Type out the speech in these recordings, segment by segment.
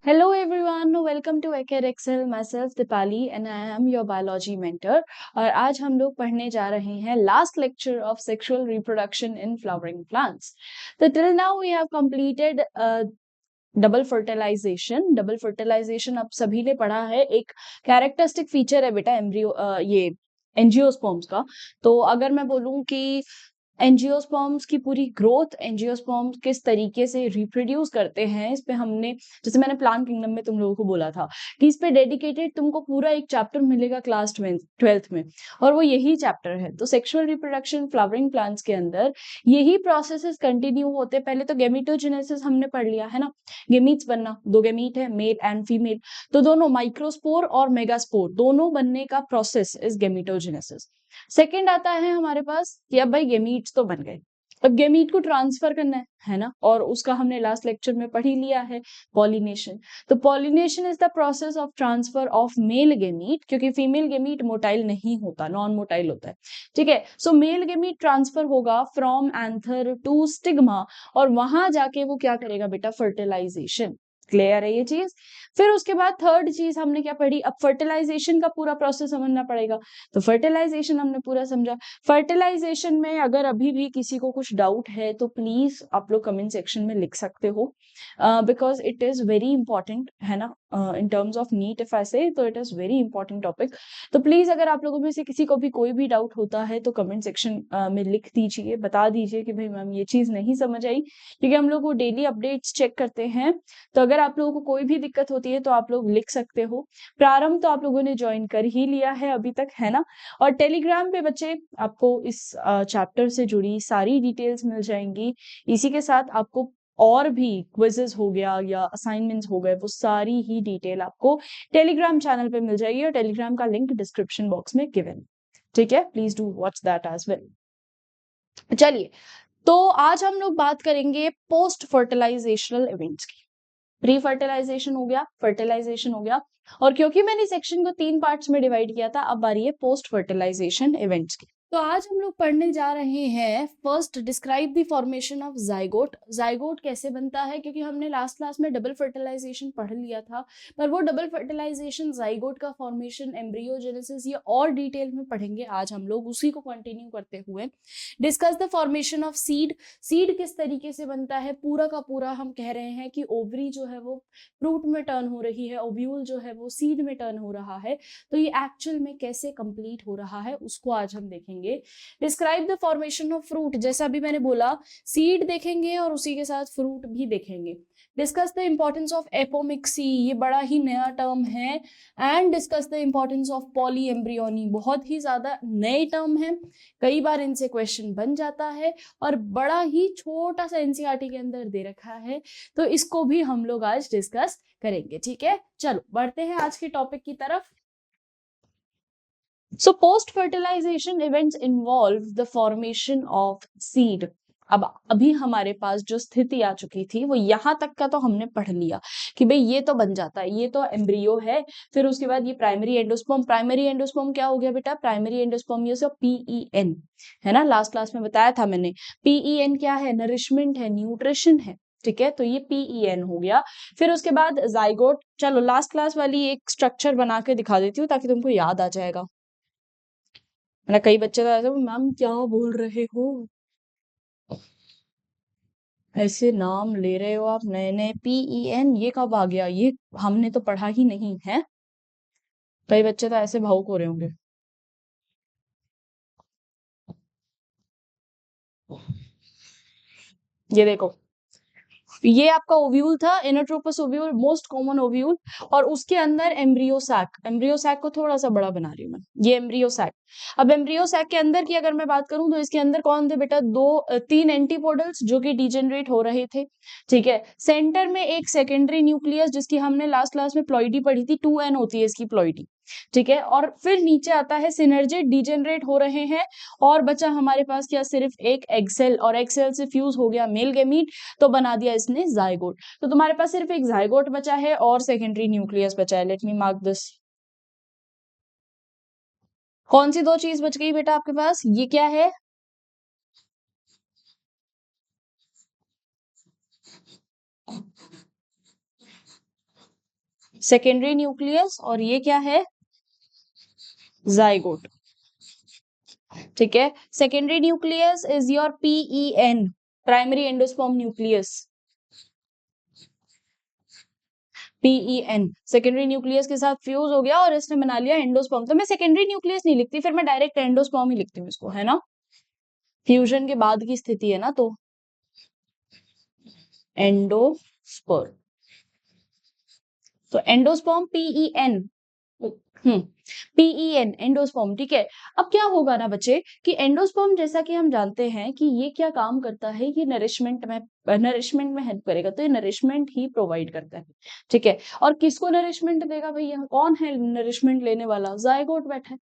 Hello everyone, welcome to Acad Excel. Myself Dipali and I am your biology mentor. और आज हम लोग पढ़ने जा रहे हैं last lecture of sexual reproduction in flowering plants. So till now we have completed double fertilisation. Double fertilisation अब सभी ने पढ़ा है. एक कैरेक्टरिस्टिक फीचर है बेटा एम्ब्रियो ये एंजियोस्पर्म्स का. तो अगर मैं बोलूं कि एंजियोस्पर्म्स की पूरी ग्रोथ, एंजियोस्पर्म्स किस तरीके से रिप्रोड्यूस करते हैं, इस पे हमने, जैसे मैंने प्लांट किंगडम में तुम लोगों को बोला था कि इस पे डेडिकेटेड तुमको पूरा एक चैप्टर मिलेगा क्लास 12th में, और वो यही चैप्टर है. तो सेक्सुअल रिप्रोडक्शन फ्लावरिंग प्लांट्स के अंदर यही प्रोसेसेस कंटिन्यू होते. पहले तो गेमिटोजेनेसिस हमने पढ़ लिया है ना, गेमीट्स बनना. दो गेमीट है, मेल एंड फीमेल, तो दोनों माइक्रोस्पोर और मेगास्पोर दोनों बनने का प्रोसेस इज गेमिटोजेनेसिस. सेकेंड आता है हमारे पास कि अब भाई गेमीट्स तो बन गए, अब गेमीट को ट्रांसफर करना है ना, और उसका हमने लास्ट लेक्चर में पढ़ ही लिया है, पॉलिनेशन. तो pollination is the process of transfer of male gamete, क्योंकि फीमेल गेमीट मोटाइल नहीं होता, नॉन मोटाइल होता है. ठीक है, सो मेल गेमीट ट्रांसफर होगा फ्रॉम एंथर टू स्टिग्मा, और वहां जाके वो क्या करेगा बेटा, फर्टिलाइजेशन. क्लियर है ये चीज. फिर उसके बाद थर्ड चीज हमने क्या पढ़ी, अब फर्टिलाइजेशन का पूरा प्रोसेस समझना पड़ेगा. तो फर्टिलाइजेशन हमने पूरा समझा. फर्टिलाइजेशन में अगर अभी भी किसी को कुछ डाउट है तो प्लीज आप लोग कमेंट सेक्शन में लिख सकते हो, because it is very important है ना, in terms of NEET if I say, तो it is very important topic. तो प्लीज अगर आप लोगों में से किसी को भी कोई भी डाउट होता है तो कमेंट सेक्शन में लिख दीजिए, बता दीजिए कि भाई मैम ये चीज नहीं समझ आई, क्योंकि हम लोग वो डेली अपडेट्स चेक करते हैं. तो अगर आप लोगों को कोई भी दिक्कत होती है तो आप लोग लिख सकते हो. प्रारंभ तो आप लोगों ने ज्वाइन कर ही लिया है अभी तक, है ना. और टेलीग्राम पे बच्चे आपको इस चैप्टर से जुड़ी सारी डिटेल्स मिल जाएंगी. इसी के साथ आपको और भी क्विजेस हो गया या असाइनमेंट्स हो गए, वो सारी ही डिटेल आपको टेलीग्राम चैनल पे मिल जाएगी, और टेलीग्राम का लिंक डिस्क्रिप्शन बॉक्स में गिवन. ठीक है, please do watch that as well. चलिए, तो आज हम लोग बात करेंगे पोस्ट फर्टिलाइजेशनल इवेंट्स की. प्री फर्टिलाइजेशन हो गया, फर्टिलाइजेशन हो गया, और क्योंकि मैंने सेक्शन को 3 पार्ट्स में डिवाइड किया था, अब बारी है पोस्ट फर्टिलाइजेशन इवेंट्स की. तो आज हम लोग पढ़ने जा रहे हैं first, describe the formation of zygote. Zygote कैसे बनता है, क्योंकि हमने लास्ट क्लास में डबल फर्टिलाइजेशन पढ़ लिया था, पर वो डबल फर्टिलाइजेशन, जाइगोट का फॉर्मेशन, एम्ब्रियोजेनेसिस, ये और डिटेल में पढ़ेंगे. आज हम लोग उसी को कंटिन्यू करते हुए discuss the formation of seed. Seed किस तरीके से बनता है, पूरा का पूरा हम कह रहे हैं कि ओवरी जो है वो फ्रूट में टर्न हो रही है, ओव्यूल जो है वो सीड में टर्न हो रहा है, तो ये एक्चुअल में कैसे कंप्लीट हो रहा है उसको आज हम देखेंगे. Describe the formation of fruit, जैसा अभी मैंने बोला, सीड देखेंगे और उसी के साथ फ्रूट भी देखेंगे. Discuss the importance of apomixis, ये बड़ा ही नया टर्म है. And discuss the importance of poly embryony, बहुत ही ज्यादा नए टर्म है, कई बार इनसे क्वेश्चन बन जाता है, और बड़ा ही छोटा सा एनसीईआरटी के अंदर दे रखा है, तो इसको भी हम लोग आज डिस्कस करेंगे. ठीक है, चलो बढ़ते हैं आज के टॉपिक की तरफ. So post-fertilization events involve the formation of seed. अब अभी हमारे पास जो स्थिति आ चुकी थी वो यहाँ तक का तो हमने पढ़ लिया कि भाई ये तो बन जाता है, ये तो एम्ब्रियो है. फिर उसके बाद ये प्राइमरी एंडोस्पर्म. प्राइमरी एंडोस्पर्म क्या हो गया बेटा, प्राइमरी एंडोस्पर्म ये सब PEN है ना, लास्ट क्लास में बताया था मैंने. PEN क्या है, नरिशमेंट है, न्यूट्रिशन है. ठीक है, तो ये PEN हो गया. फिर उसके बाद जाइगोट. चलो लास्ट क्लास वाली एक स्ट्रक्चर बना के दिखा देती हूँ ताकि तुमको याद आ जाएगा. मतलब कई बच्चे तो ऐसे, मैम क्या बोल रहे हो, ऐसे नाम ले रहे हो आप नए नए, PEN ये कब आ गया, ये हमने तो पढ़ा ही नहीं है. कई बच्चे तो ऐसे भावुक हो रहे होंगे. ये देखो, ये आपका ओव्यूल था, इनोट्रोपस ओव्यूल, मोस्ट कॉमन ओव्यूल, और उसके अंदर एम्ब्रियो सैक. एम्ब्रियो सैक को थोड़ा सा बड़ा बना रही हूँ मैं, ये एम्ब्रियो सैक. अब एम्ब्रियो सैक के अंदर की अगर मैं बात करूं तो इसके अंदर कौन थे बेटा, 3 एंटीपोडल्स जो कि डिजेनरेट हो रहे थे. ठीक है, सेंटर में एक सेकेंडरी न्यूक्लियस जिसकी हमने लास्ट क्लास में प्लॉइडी पढ़ी थी, 2N होती है इसकी प्लॉइडी. ठीक है, और फिर नीचे आता है सिनर्जिड, डिजेनरेट हो रहे हैं, और बचा हमारे पास क्या, सिर्फ एक एग सेल, और एग सेल से फ्यूज हो गया मेल गेमीट, तो बना दिया इसने जाइगोट. तो तुम्हारे पास सिर्फ एक जाइगोट बचा है और सेकेंडरी न्यूक्लियस बचा है. Let me mark this. कौन सी दो चीज बच गई बेटा आपके पास, ये क्या है, सेकेंडरी न्यूक्लियस, और ये क्या है, जाइगोट। ठीक है, secondary nucleus is your PEN, primary endosperm nucleus. PEN secondary nucleus के साथ फ्यूज हो गया और इसने बना लिया एंडोस्पर्म। तो मैं सेकेंडरी न्यूक्लियस नहीं लिखती, फिर मैं डायरेक्ट एंडोस्पर्म ही लिखती हूँ इसको, है ना, फ्यूजन के बाद की स्थिति है ना, तो एंडोस्पर्म। तो एंडोस्पर्म PEN, हम्म, PEN एंडोस्पर्म। ठीक है, अब क्या होगा ना बच्चे कि एंडोस्पर्म, जैसा कि हम जानते हैं कि ये क्या काम करता है, ये नरिशमेंट में हेल्प करेगा, तो ये नरिशमेंट ही प्रोवाइड करता है। ठीक है, और किसको नरिशमेंट देगा भैया, कौन है नरिशमेंट लेने वाला, जायगोट बैठा है।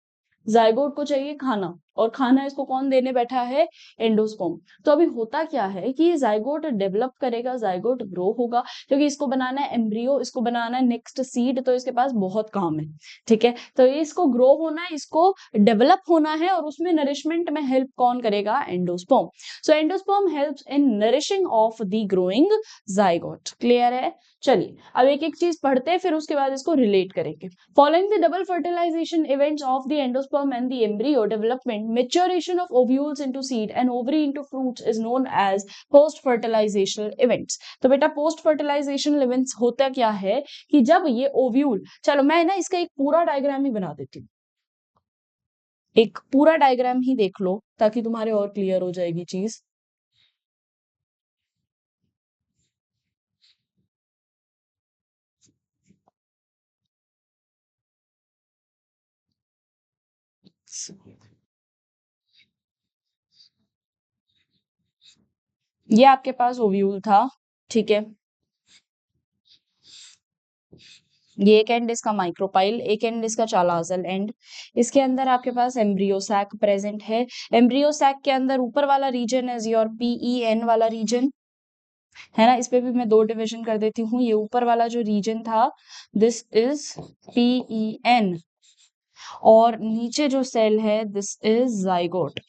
जायगोट को चाहिए खाना, और खाना इसको कौन देने बैठा है, एंडोस्पर्म। तो अभी होता क्या है कि ये जायगोट डेवलप करेगा, जायगोट ग्रो होगा, क्योंकि इसको बनाना है एम्ब्रियो, इसको बनाना है नेक्स्ट सीड, तो इसके पास बहुत काम है। ठीक है, तो ये इसको ग्रो होना है, इसको डेवलप होना है, और उसमें नरिशमेंट में हेल्प कौन करेगा, endosperm. So endosperm helps in nourishing of the growing zygote. Clear है? चलिए अब एक एक चीज पढ़ते हैं, फिर उसके बाद इसको रिलेट करेंगे। Following the double fertilization events of the endosperm and the embryo development, maturation of ovules into seed and ovary into fruits is known as post-fertilizational events. तो बेटा post fertilizational events होता क्या है कि जब ये ओव्यूल, चलो मैं ना इसका एक पूरा डायग्राम ही बना देती हूँ, एक पूरा डायग्राम ही देख लो ताकि तुम्हारे और क्लियर हो जाएगी चीज। ये आपके पास ओव्यूल था, ठीक है, ये एक एंड इसका माइक्रोपाइल, एक एंड इसका चालाजल एंड। इसके अंदर आपके पास एम्ब्रियो सैक प्रेजेंट है। एम्ब्रियो सैक के अंदर ऊपर वाला रीजन इज योर PEN वाला रीजन, है ना। इस पे भी मैं दो डिवीजन कर देती हूँ। ये ऊपर वाला जो रीजन था, दिस इज PEN, और नीचे जो सेल है, this is zygote.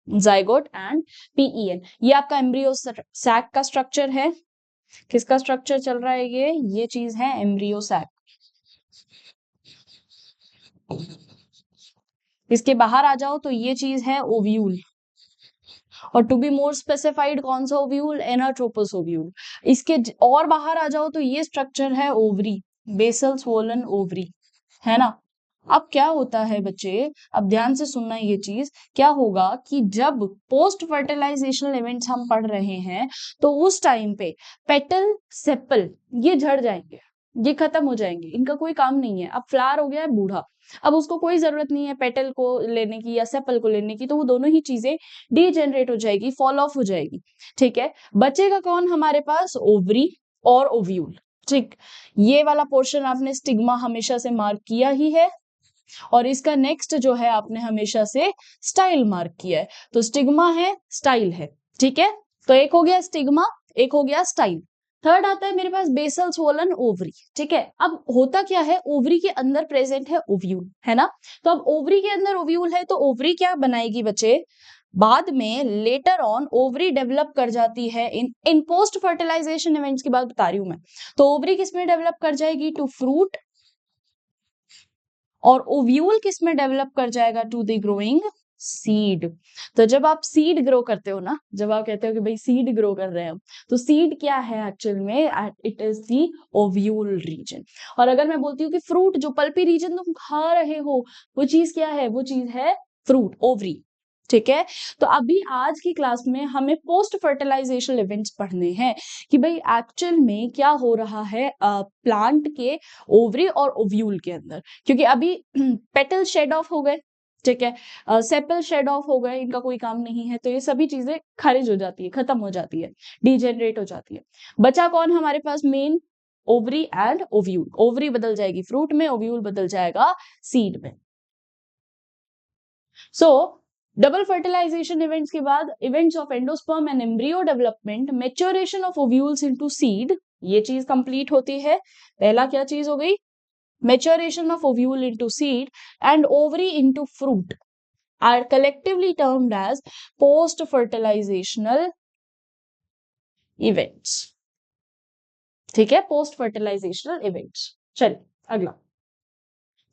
Zygote and PEN, ये आपका एम्ब्रियो सैक का स्ट्रक्चर है। किसका स्ट्रक्चर चल रहा है, ये चीज है एम्ब्रियो सैक। इसके बाहर आ जाओ तो ये चीज है ओव्यूल, और टू बी मोर स्पेसिफाइड कौन सा ओव्यूल, एनाट्रोपस ओव्यूल। इसके और बाहर आ जाओ तो ये स्ट्रक्चर है ओवरी, बेसल स्वोलन ओवरी, है ना। अब क्या होता है बच्चे, अब ध्यान से सुनना ये चीज, क्या होगा कि जब पोस्ट फर्टिलाइजेशनल इवेंट्स हम पढ़ रहे हैं, तो उस टाइम पे पेटल सेपल ये झड़ जाएंगे, ये खत्म हो जाएंगे, इनका कोई काम नहीं है। अब फ्लावर हो गया है बूढ़ा, अब उसको कोई जरूरत नहीं है पेटल को लेने की या सेपल को लेने की, तो वो दोनों ही चीजें डीजेनरेट हो जाएगी, फॉल ऑफ हो जाएगी। ठीक है, बचेगा कौन हमारे पास, ओवरी और ओव्यूल। ठीक, ये वाला पोर्शन आपने स्टिग्मा हमेशा से मार्क किया ही है, और इसका नेक्स्ट जो है आपने हमेशा से स्टाइल मार्क किया है। तो स्टिग्मा है, स्टाइल है। ठीक है, तो एक हो गया स्टिग्मा, एक हो गया स्टाइल। थर्ड आता है मेरे पास बेसल स्वोलन ओवरी। ठीक है, अब होता क्या है, ओवरी के अंदर प्रेजेंट है ओव्यूल, है ना। तो अब ओवरी के अंदर ओव्यूल है, तो ओवरी क्या बनाएगी बच्चे, बाद में लेटर ऑन ओवरी डेवलप कर जाती है इन पोस्ट फर्टिलाइजेशन इवेंट्स की बात बता रही हूं मैं। तो ओवरी किसमें डेवलप कर जाएगी, टू फ्रूट, और ओव्यूल किस में डेवलप कर जाएगा, टू द ग्रोइंग सीड। तो जब आप सीड ग्रो करते हो ना, जब आप कहते हो कि भाई सीड ग्रो कर रहे हैं हम, तो सीड क्या है एक्चुअल में, it is the ovule region. और अगर मैं बोलती हूँ कि फ्रूट, जो पल्पी रीजन तुम खा रहे हो, वो चीज क्या है, वो चीज है फ्रूट, ओवरी। ठीक है, तो अभी आज की क्लास में हमें पोस्ट फर्टिलाइजेशन इवेंट्स पढ़ने हैं कि भाई एक्चुअल में क्या हो रहा है प्लांट के ओवरी और ओव्यूल के अंदर, क्योंकि अभी पेटल शेड ऑफ हो गए, ठीक है, सेपल शेड ऑफ हो गए, इनका कोई काम नहीं है, तो ये सभी चीजें खारिज हो जाती है, खत्म हो जाती है, डीजेनरेट हो जाती है। बचा कौन हमारे पास, main ovary and ovule. Ovary बदल जाएगी फ्रूट में, ओव्यूल बदल जाएगा सीड में। सो डबल फर्टिलाइजेशन इवेंट्स के बाद events of endosperm and embryo development, maturation of ovules into seed, ये चीज कंप्लीट होती है। पहला क्या चीज हो गई, maturation of ovule into seed and ovary into fruit, are collectively termed as post fertilizational events. ठीक है, पोस्ट फर्टिलाइजेशनल इवेंट्स। चलिए अगला,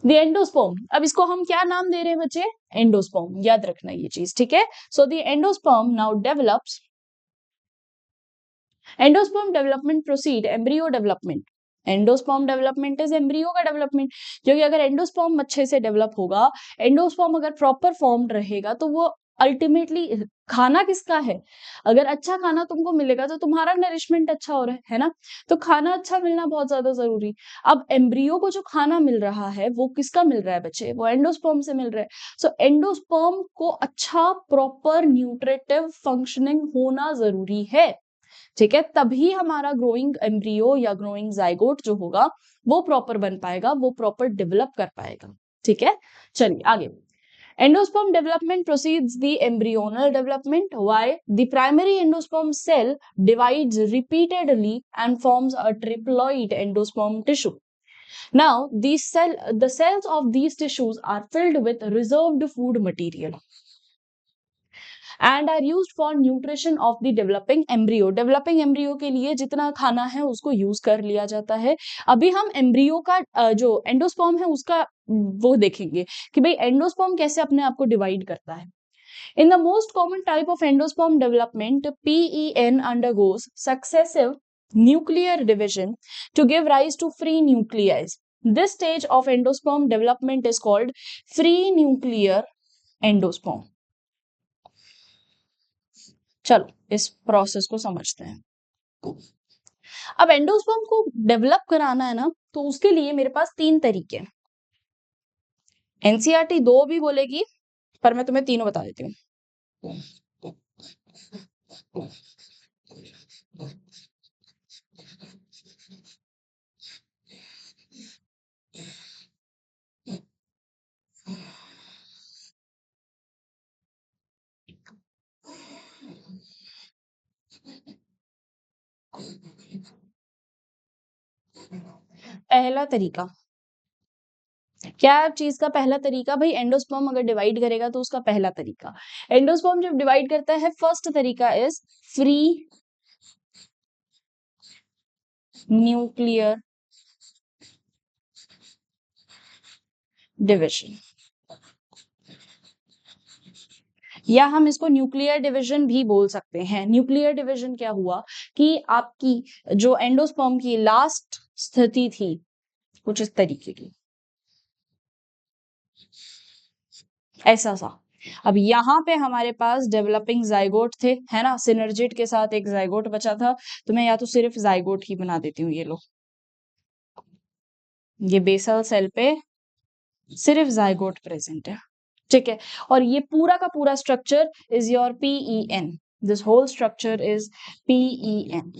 द एंडोस्पर्म। अब इसको हम क्या नाम दे रहे हैं बच्चे? एंडोस्पर्म, याद रखना ये चीज, ठीक है। So the endosperm now develops, endosperm development proceed embryo development. Endosperm development is embryo का डेवलपमेंट, क्योंकि अगर एंडोस्पर्म अच्छे से डेवलप होगा, एंडोस्पर्म अगर प्रॉपर फॉर्म्ड रहेगा, तो वो अल्टीमेटली खाना किसका है? अगर अच्छा खाना तुमको मिलेगा तो तुम्हारा नरिशमेंट अच्छा हो रहा है ना। तो खाना अच्छा मिलना बहुत ज्यादा जरूरी। अब एम्ब्रियो को जो खाना मिल रहा है वो किसका मिल रहा है बच्चे? वो एंडोस्पर्म से मिल रहा है। सो एंडोस्पर्म को अच्छा प्रॉपर न्यूट्रिटिव फंक्शनिंग होना जरूरी है, ठीक है। तभी हमारा ग्रोइंग एम्ब्रियो या ग्रोइंग जाइगोट जो होगा वो प्रॉपर बन पाएगा, वो प्रॉपर डेवलप कर पाएगा, ठीक है। चलिए आगे, endosperm development precedes the embryonal development. Why? The primary endosperm cell divides repeatedly and forms a triploid endosperm tissue. Now the cells of these tissues are filled with reserved food material and are used for nutrition of the developing embryo. Developing embryo के लिए जितना खाना है उसको use कर लिया जाता है। अभी हम एम्ब्रियो का जो एंडोस्पर्म है उसका वो देखेंगे कि भाई एंडोस्पर्म कैसे अपने आप को डिवाइड करता है। In the most common type of endosperm development, PEN undergoes successive nuclear division to give rise to free nuclei. This stage of endosperm development is called free nuclear endosperm. चलो इस process को समझते हैं। अब endosperm को develop कराना है ना, तो उसके लिए मेरे पास 3 तरीके हैं। एनसीईआरटी 2 भी बोलेगी, पर मैं तुम्हें तीनों बता देती हूँ। पहला तरीका क्या चीज का? पहला तरीका भाई, एंडोस्पर्म अगर डिवाइड करेगा तो उसका पहला तरीका, एंडोस्पर्म जब डिवाइड करता है, फर्स्ट तरीका इज फ्री न्यूक्लियर डिविजन, या हम इसको न्यूक्लियर डिवीजन भी बोल सकते हैं। न्यूक्लियर डिवीजन क्या हुआ कि आपकी जो एंडोस्पर्म की लास्ट स्थिति थी कुछ इस तरीके की, ऐसा सा। अब यहाँ पे हमारे पास डेवलपिंग जाइगोट थे, है ना, सिनर्जिड के साथ एक जाइगोट बचा था। तो मैं या तो सिर्फ जाइगोट ही बना देती हूँ, ये लो, ये बेसल सेल पे सिर्फ जाइगोट प्रेजेंट है, ठीक है। और ये पूरा का पूरा structure is your PEN, this whole structure is PEN।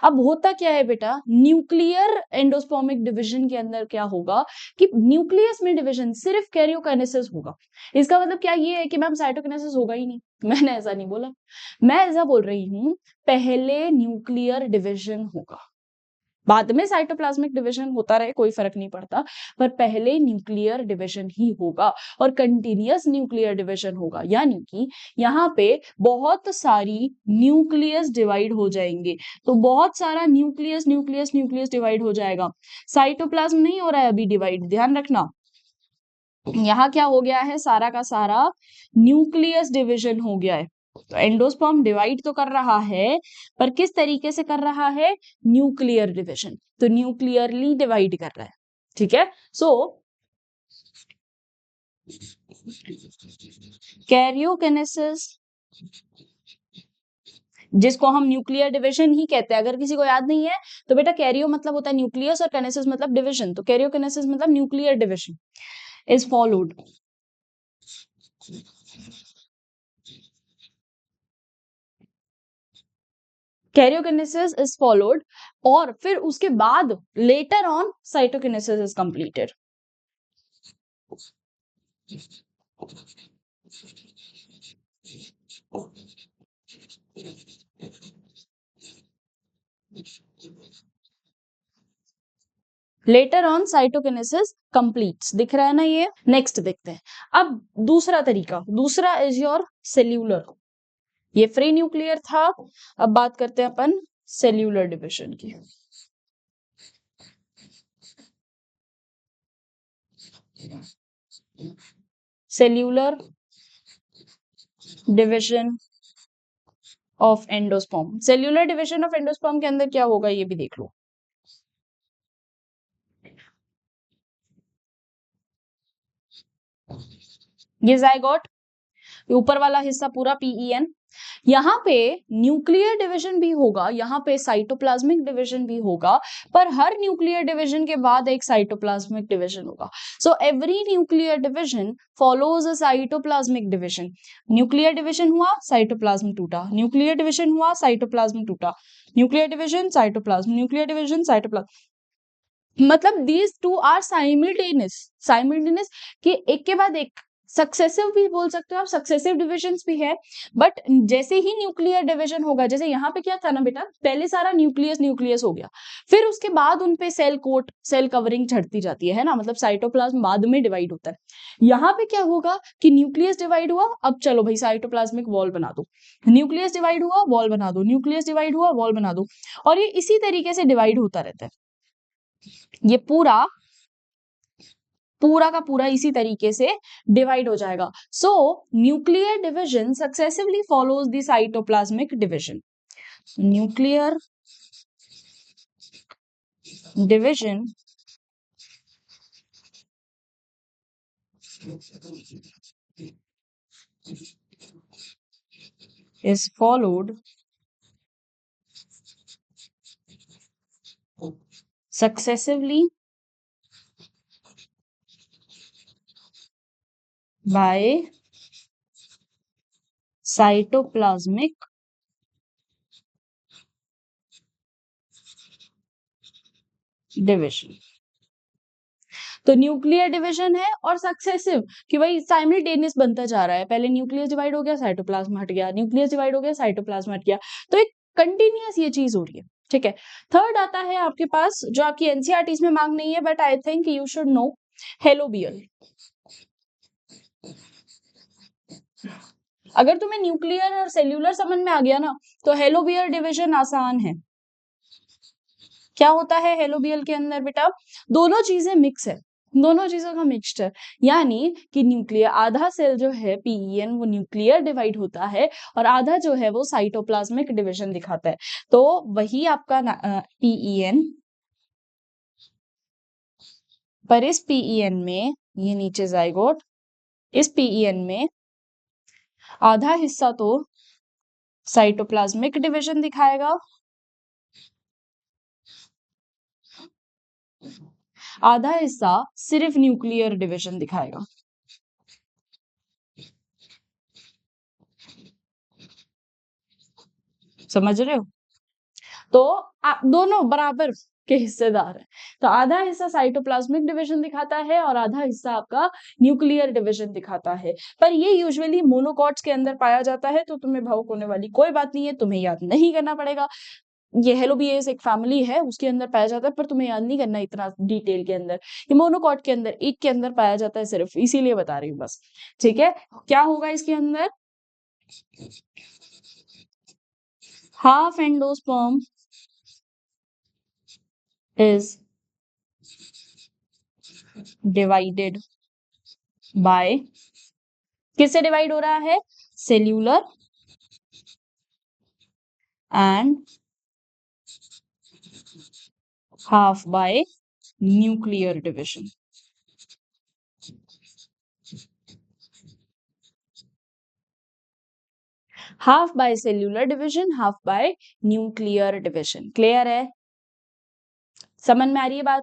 अब होता क्या है बेटा, न्यूक्लियर एंडोस्पर्मिक डिवीजन के अंदर क्या होगा कि न्यूक्लियस में डिवीजन सिर्फ कैरियोकाइनेसिस होगा। इसका मतलब क्या ये है कि मैम साइटोकिनेसिस होगा ही नहीं? मैंने ऐसा नहीं बोला, मैं ऐसा बोल रही हूँ पहले न्यूक्लियर डिवीजन होगा, बाद में साइटोप्लाज्मिक डिवीजन होता रहे कोई फर्क नहीं पड़ता, पर पहले न्यूक्लियर डिवीजन ही होगा और कंटिन्यूअस न्यूक्लियर डिवीजन होगा। यानी कि यहाँ पे बहुत सारी न्यूक्लियस डिवाइड हो जाएंगे, तो बहुत सारा न्यूक्लियस न्यूक्लियस न्यूक्लियस डिवाइड हो जाएगा। साइटोप्लाज्म नहीं हो रहा है अभी डिवाइड, ध्यान रखना। यहाँ क्या हो गया है, सारा का सारा न्यूक्लियस डिवीजन हो गया है। तो एंडोस्पर्म डिवाइड तो कर रहा है, पर किस तरीके से कर रहा है? न्यूक्लियर डिवीजन, तो न्यूक्लियरली डिवाइड कर रहा है, ठीक है। सो कैरियोकिनेसिस, जिसको हम न्यूक्लियर डिवीजन ही कहते हैं, अगर किसी को याद नहीं है तो बेटा कैरियो मतलब होता है न्यूक्लियस और किनेसिस मतलब डिवीजन, तो कैरियोकिनेसिस मतलब nuclear division is followed. Karyokinesis is followed और फिर उसके बाद later on cytokinesis is completed. Later on cytokinesis completes, दिख रहा है ना ये। नेक्स्ट देखते हैं अब दूसरा तरीका, दूसरा इज योर सेल्यूलर। ये फ्री न्यूक्लियर था, अब बात करते हैं अपन सेल्यूलर डिवीजन की। Cellular division of endosperm. Cellular division of endosperm के अंदर क्या होगा ये भी देख लो। ये जाइगोट, ऊपर वाला हिस्सा पूरा पीईएन। यहाँ पे न्यूक्लियर डिवीजन भी होगा, यहाँ पे साइटोप्लाज्मिक डिवीजन भी होगा, पर हर न्यूक्लियर डिवीजन के बाद एक साइटोप्लाज्मिक डिवीजन होगा। So every nuclear division follows a cytoplasmic division. Nuclear division हुआ, साइटोप्लाज्म टूटा, न्यूक्लियर डिवीजन हुआ, साइटोप्लाज्म टूटा, nuclear division, cytoplasm, nuclear division, cytoplasm. मतलब दीज टू आर साइमल्टेनियस कि एक के बाद एक, सक्सेसिव भी बोल सकते हो आप, सक्सेसिव डिविजन्स भी है। बट जैसे ही न्यूक्लियर डिवीजन होगा, जैसे यहाँ पे क्या था ना बेटा, पहले सारा न्यूक्लियस हो गया, फिर उसके बाद उनपे सेल कोट, सेल कवरिंग चढ़ती जाती है ना, मतलब साइटोप्लाज्म बाद में डिवाइड होता है। यहाँ पे क्या होगा कि न्यूक्लियस डिवाइड हुआ, अब चलो भाई साइटोप्लाज्मिक वॉल बना दो, न्यूक्लियस डिवाइड हुआ, वॉल बना दो, न्यूक्लियस डिवाइड हुआ, वॉल बना दो, और ये इसी तरीके से डिवाइड होता रहता है। ये पूरा का पूरा इसी तरीके से डिवाइड हो जाएगा। सो nuclear division successively follows the cytoplasmic division. Nuclear division is followed successively by cytoplasmic division. तो न्यूक्लियर डिवीजन है और सक्सेसिव कि भाई साइमल्टेनियस बनता जा रहा है, पहले न्यूक्लियस डिवाइड हो गया, साइटोप्लाज्म हट गया, न्यूक्लियस डिवाइड हो गया, साइटोप्लाज्म हट गया, तो एक कंटिन्यूअस ये चीज हो रही है। ठीक है, थर्ड आता है आपके पास जो आपकी एनसीईआरटीज में मांग नहीं है, but I think you should know, helobial. अगर तुम्हें न्यूक्लियर और सेल्यूलर समझ में आ गया ना, तो हेलोबियल डिवीजन आसान है। क्या होता है हेलोबियल के अंदर बेटा, दोनों चीजें मिक्स है, दोनों चीजों का मिक्सचर, यानी कि न्यूक्लियर आधा सेल जो है पीईएन वो न्यूक्लियर डिवाइड होता है, और आधा जो है वो साइटोप्लाज्मिक डिवीजन दिखाता है। तो वही आपका पीईएन, पर इस पीईएन में ये नीचे जाइगोट, इस पीईएन में आधा हिस्सा तो साइटोप्लाज्मिक डिवीजन दिखाएगा, आधा हिस्सा सिर्फ न्यूक्लियर डिवीजन दिखाएगा। समझ रहे हो? तो दोनों बराबर के हिस्सेदार है। तो आधा हिस्सा साइटोप्लाज्मिक डिवीजन दिखाता है और आधा हिस्सा आपका न्यूक्लियर डिवीजन दिखाता है। पर ये यूजुअली मोनोकॉट्स के अंदर पाया जाता है, तो तुम्हें भावुक होने वाली कोई बात नहीं है, तुम्हें याद नहीं करना पड़ेगा। ये हेलोबिएस एक फैमिली है, उसके अंदर पाया जाता है, पर तुम्हें याद नहीं करना इतना डिटेल के अंदर। ये मोनोकॉट के अंदर एक के अंदर पाया जाता है सिर्फ, इसीलिए बता रही हूँ बस। ठीक है, क्या होगा इसके अंदर, half endosperm is divided by, किससे डिवाइड हो रहा है, cellular and half by nuclear division. Half by cellular division, half by nuclear division. Clear है, समझ में आ रही है बात?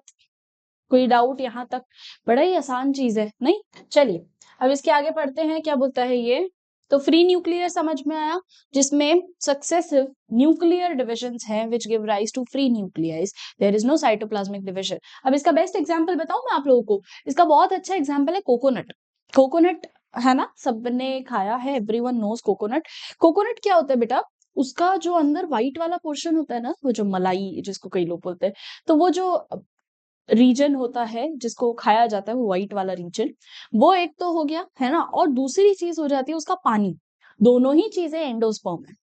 कोई डाउट यहाँ तक? बड़ा ही आसान चीज है नहीं? चलिए अब इसके आगे पढ़ते हैं, क्या बोलता है ये। तो फ्री न्यूक्लियर समझ में आया, जिसमें सक्सेसिव न्यूक्लियर डिविजन्स हैं which give rise to free nucleus, there is no cytoplasmic division. अब इसका बेस्ट एग्जांपल बताऊं मैं आप लोगों को, इसका बहुत अच्छा एग्जांपल है कोकोनट। कोकोनट है ना, सबने खाया है, एवरीवन नोज कोकोनट। कोकोनट क्या होता है बेटा, उसका जो अंदर व्हाइट वाला पोर्शन होता है ना, वो जो मलाई जिसको कई लोग बोलते हैं, तो वो जो रीजन होता है जिसको खाया जाता है, वो व्हाइट वाला रीजन, वो एक तो हो गया है ना, और दूसरी चीज हो जाती है उसका पानी। दोनों ही चीजें एंडोस्पर्म है,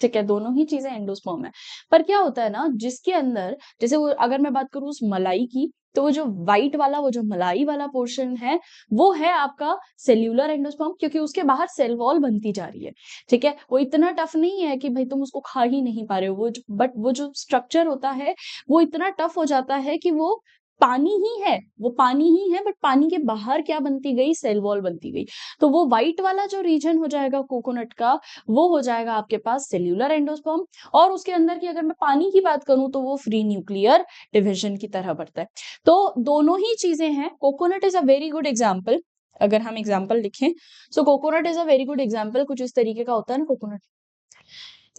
ठीक है, दोनों ही चीजें एंडोस्पर्म है। पर क्या होता है ना, जिसके अंदर, जैसे वो अगर मैं बात करूं उस मलाई की, तो वो जो व्हाइट वाला, वो जो मलाई वाला पोर्शन है, वो है आपका सेल्यूलर एंडोस्पर्म, क्योंकि उसके बाहर सेल वॉल बनती जा रही है। ठीक है, वो इतना टफ नहीं है कि भाई तुम उसको खा ही नहीं पा रहे हो, बट वो जो स्ट्रक्चर होता है वो इतना टफ हो जाता है कि वो पानी ही है, वो पानी ही है, बट पानी के बाहर क्या बनती गई, सेल वॉल बनती गई। तो वो व्हाइट वाला जो रीजन हो जाएगा कोकोनट का, वो हो जाएगा आपके पास सेल्यूलर एंडोस्पर्म। और उसके अंदर की अगर मैं पानी की बात करूं तो वो फ्री न्यूक्लियर डिविजन की तरह बढ़ता है। तो दोनों ही चीजें हैं। Coconut is a very good example. अगर हम एग्जाम्पल लिखें, सो coconut is a very good example. कुछ इस तरीके का होता है ना कोकोनट।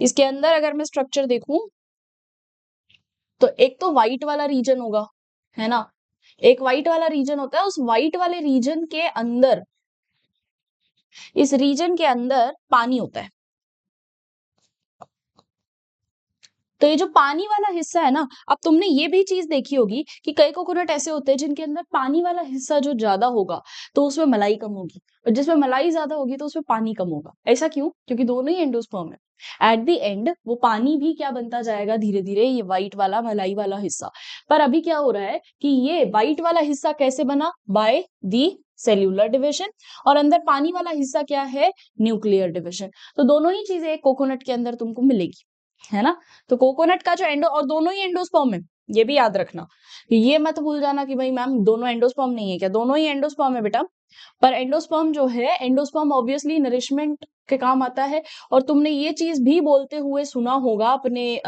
इसके अंदर अगर मैं स्ट्रक्चर देखूं, तो एक तो व्हाइट वाला रीजन होगा, है ना, एक व्हाइट वाला रीजन होता है। उस व्हाइट वाले रीजन के अंदर, इस रीजन के अंदर पानी होता है। तो ये जो पानी वाला हिस्सा है ना, अब तुमने ये भी चीज देखी होगी कि कई कोकोनट ऐसे होते हैं जिनके अंदर पानी वाला हिस्सा जो ज्यादा होगा तो उसमें मलाई कम होगी, और जिसमें मलाई ज्यादा होगी तो उसमें पानी कम होगा। ऐसा क्यों? क्योंकि दोनों ही एंडोस्पर्म है। एट द एंड वो पानी भी क्या बनता जाएगा धीरे धीरे, ये व्हाइट वाला मलाई वाला हिस्सा। पर अभी क्या हो रहा है कि ये व्हाइट वाला हिस्सा कैसे बना, बाय दी सेल्यूलर डिविजन, और अंदर पानी वाला हिस्सा क्या है, न्यूक्लियर डिविजन। तो दोनों ही चीजें एक कोकोनट के अंदर तुमको मिलेगी, है ना। तो कोकोनट का जो एंडो, और दोनों ही एंडोस्पर्म है, ये भी याद रखना। ये मत भूल जाना कि भाई मैम दोनों एंडोस्पर्म नहीं है क्या, दोनों ही एंडोस्पर्म है बेटा। पर एंडोस्पर्म जो है, एंडोस्पर्म ऑब्वियसली नरिशमेंट के काम आता है। और तुमने ये चीज भी बोलते हुए सुना होगा अपने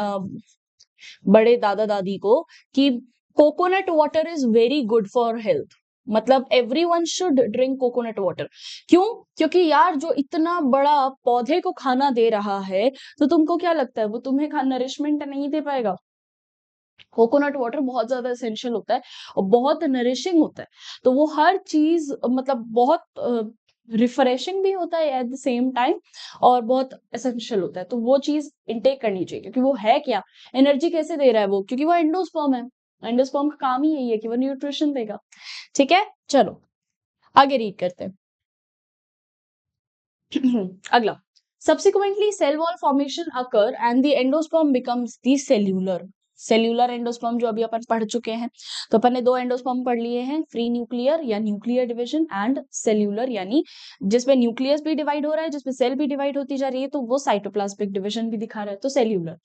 बड़े दादा दादी को कि coconut water is very good for health. मतलब everyone should drink coconut water. क्यों? क्योंकि यार जो इतना बड़ा पौधे को खाना दे रहा है, तो तुमको क्या लगता है वो तुम्हें नरिशमेंट नहीं दे पाएगा? कोकोनट वाटर बहुत ज्यादा एसेंशियल होता है और बहुत नरिशिंग होता है। तो वो हर चीज मतलब बहुत रिफ्रेशिंग भी होता है एट द सेम टाइम, और बहुत एसेंशियल होता है। तो वो चीज इनटेक करनी चाहिए, क्योंकि वो है क्या, एनर्जी कैसे दे रहा है वो, क्योंकि वो एंडोस्पर्म है। एंडोस्पर्म का काम ही यही है कि वो न्यूट्रिशन देगा। ठीक है, चलो आगे रीड करते हैं। अगला, subsequently cell wall formation occur and the endosperm becomes the cellular। Cellular endosperm जो अभी अपन पढ़ चुके हैं। तो अपन ने दो एंडोस्पर्म पढ़ लिए हैं, फ्री न्यूक्लियर या न्यूक्लियर डिवीजन, एंड सेल्यूलर यानी जिसमें न्यूक्लियस भी डिवाइड हो रहा है, जिसमें सेल भी डिवाइड होती जा रही है, तो वो साइटोप्लाज्मिक डिवीजन भी दिखा रहा है, तो cellular.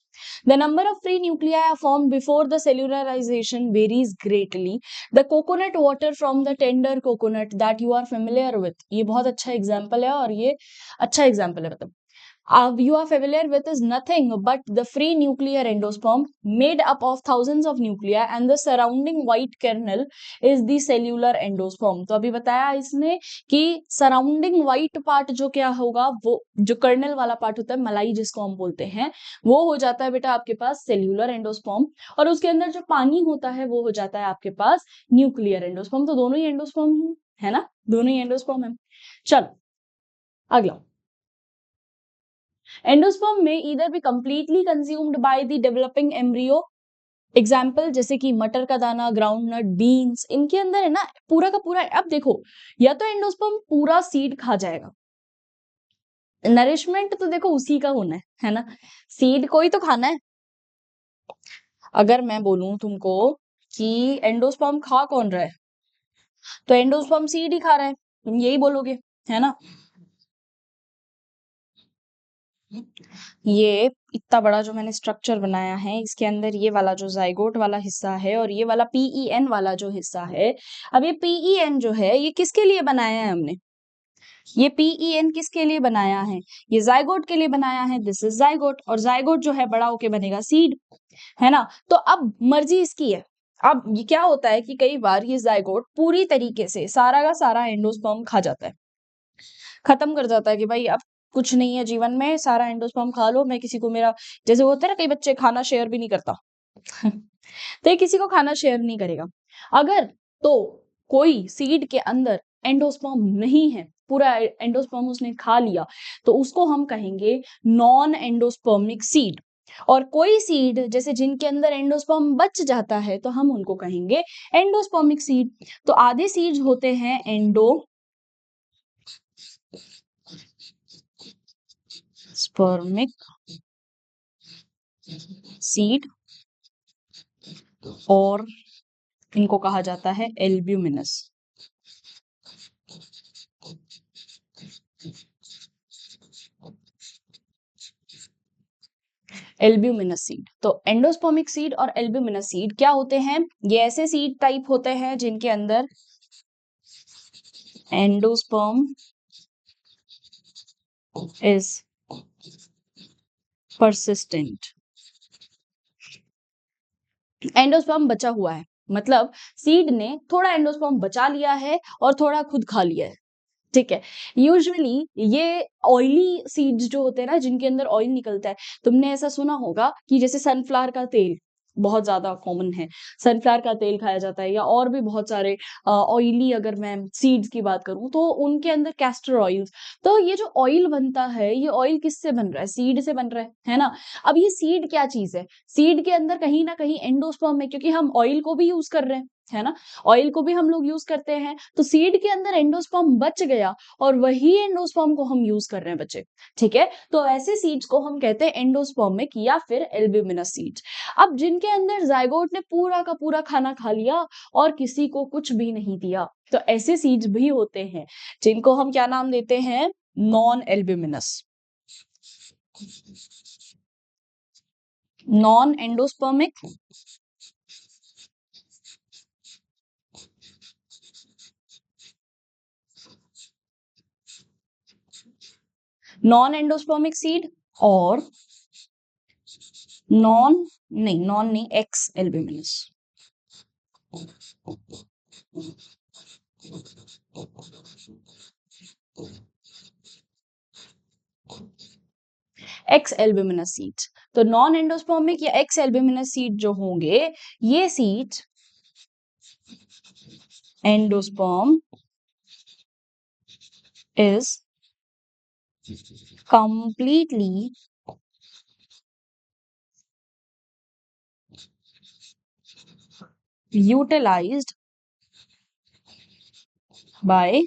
The number of free nuclei are formed before the cellularization varies greatly. The coconut water from the tender coconut that you are familiar with, ये बहुत अच्छा एग्जाम्पल है, और ये अच्छा एग्जाम्पल है। मतलब you are familiar with is nothing but the free nuclear endosperm made up of thousands of nuclei, and the surrounding white kernel is the cellular endosperm। तो अभी बताया इसने कि सराउंडिंग व्हाइट पार्ट जो क्या होगा, वो जो कर्नल वाला पार्ट होता है, मलाई जिसको हम बोलते हैं, वो हो जाता है बेटा आपके पास सेल्यूलर एंडोस्पर्म। और उसके अंदर जो पानी होता है वो हो जाता है आपके पास न्यूक्लियर एंडोस्पर्म। तो दोनों ही एंडोस्पर्म ही है ना, दोनों ही एंडोस्पर्म है। चलो अगला, एंडोस्पर्म में either be completely consumed by the developing embryo. Example जैसे कि मटर का दाना, ग्राउंड नट, बीन्स, इनके अंदर है ना पूरा का पूरा। अब देखो, या तो एंडोस्पर्म पूरा सीड खा जाएगा, नरिशमेंट तो देखो उसी का होना है ना, सीड को ही तो खाना है। अगर मैं बोलूं तुमको कि एंडोस्पर्म खा कौन रहा है, तो एंडोस्पर्म सीड ही खा रहा है, तुम यही बोलोगे, है ना। ये इतना बड़ा जो मैंने स्ट्रक्चर बनाया है, इसके अंदर ये वाला जो जाइगोट वाला हिस्सा है और ये वाला पीईएन वाला जो हिस्सा है, अब ये पीईएन जो है ये किसके लिए बनाया है हमने, ये पीईएन किसके लिए बनाया है, ये जाइगोट के लिए बनाया है। दिस इज जाइगोट, और जाइगोट जो है बड़ा होके बनेगा सीड, है ना। तो अब मर्जी इसकी है। अब ये क्या होता है कि कई बार ये जाइगोट पूरी तरीके से सारा का सारा एंडोस्पर्म खा जाता है, खत्म कर जाता है कि भाई अब कुछ नहीं है जीवन में, सारा एंडोस्पर्म खा लो, मैं किसी को मेरा, जैसे वो होता है ना कई बच्चे खाना शेयर भी नहीं करता। तो ये किसी को खाना शेयर नहीं करेगा। अगर तो कोई सीड के अंदर एंडोस्पर्म नहीं है, पूरा एंडोस्पर्म उसने खा लिया, तो उसको हम कहेंगे नॉन एंडोस्पर्मिक सीड। और कोई सीड जैसे जिनके अंदर एंडोस्पर्म बच जाता है, तो हम उनको कहेंगे एंडोस्पर्मिक सीड। तो आधे सीड्स होते हैं एंडोस्पर्मिक सीड, और इनको कहा जाता है एल्ब्यूमिनस। Albuminous seed. तो एंडोस्पर्मिक सीड और एल्ब्यूमिनस सीड क्या होते हैं? ये ऐसे सीड टाइप होते हैं जिनके अंदर एंडोस्पर्म इज persistent। एंडोस्पर्म बचा हुआ है, मतलब सीड ने थोड़ा एंडोस्पर्म बचा लिया है और थोड़ा खुद खा लिया है। ठीक है। यूजुअली ये ऑयली सीड्स जो होते हैं ना, जिनके अंदर ऑयल निकलता है, तुमने ऐसा सुना होगा कि जैसे सनफ्लावर का तेल बहुत ज्यादा कॉमन है, सनफ्लावर का तेल खाया जाता है, या और भी बहुत सारे ऑयली, अगर मैं सीड्स की बात करूं तो उनके अंदर कैस्टर ऑयल्स। तो ये जो ऑयल बनता है, ये ऑयल किससे बन रहा है? सीड से बन रहा है ना। अब ये सीड क्या चीज है? सीड के अंदर कहीं ना कहीं एंडोस्पर्म है, क्योंकि हम ऑयल को भी यूज कर रहे हैं, है ना। ऑयल को भी हम लोग यूज करते हैं, तो सीड के अंदर एंडोस्पर्म बच गया और वही एंडोस्पर्म को हम यूज कर रहे हैं बच्चे। ठीक है। तो ऐसे सीड्स को हम कहते हैं एंडोस्पर्मिक या फिर एल्ब्यूमिनस सीड्स। अब जिनके अंदर जाइगोट ने पूरा का पूरा खाना खा लिया और किसी को कुछ भी नहीं दिया, तो ऐसे सीड्स भी होते हैं जिनको हम क्या नाम देते हैं? Non albuminous, non endospermic non endospermic seed, और नॉन नहीं, x albuminous. X albuminous seed. तो नॉन एंडोस्पर्मिक या एक्स एल्ब्यूमिनस सीड जो होंगे, ये seed endosperm is completely utilized by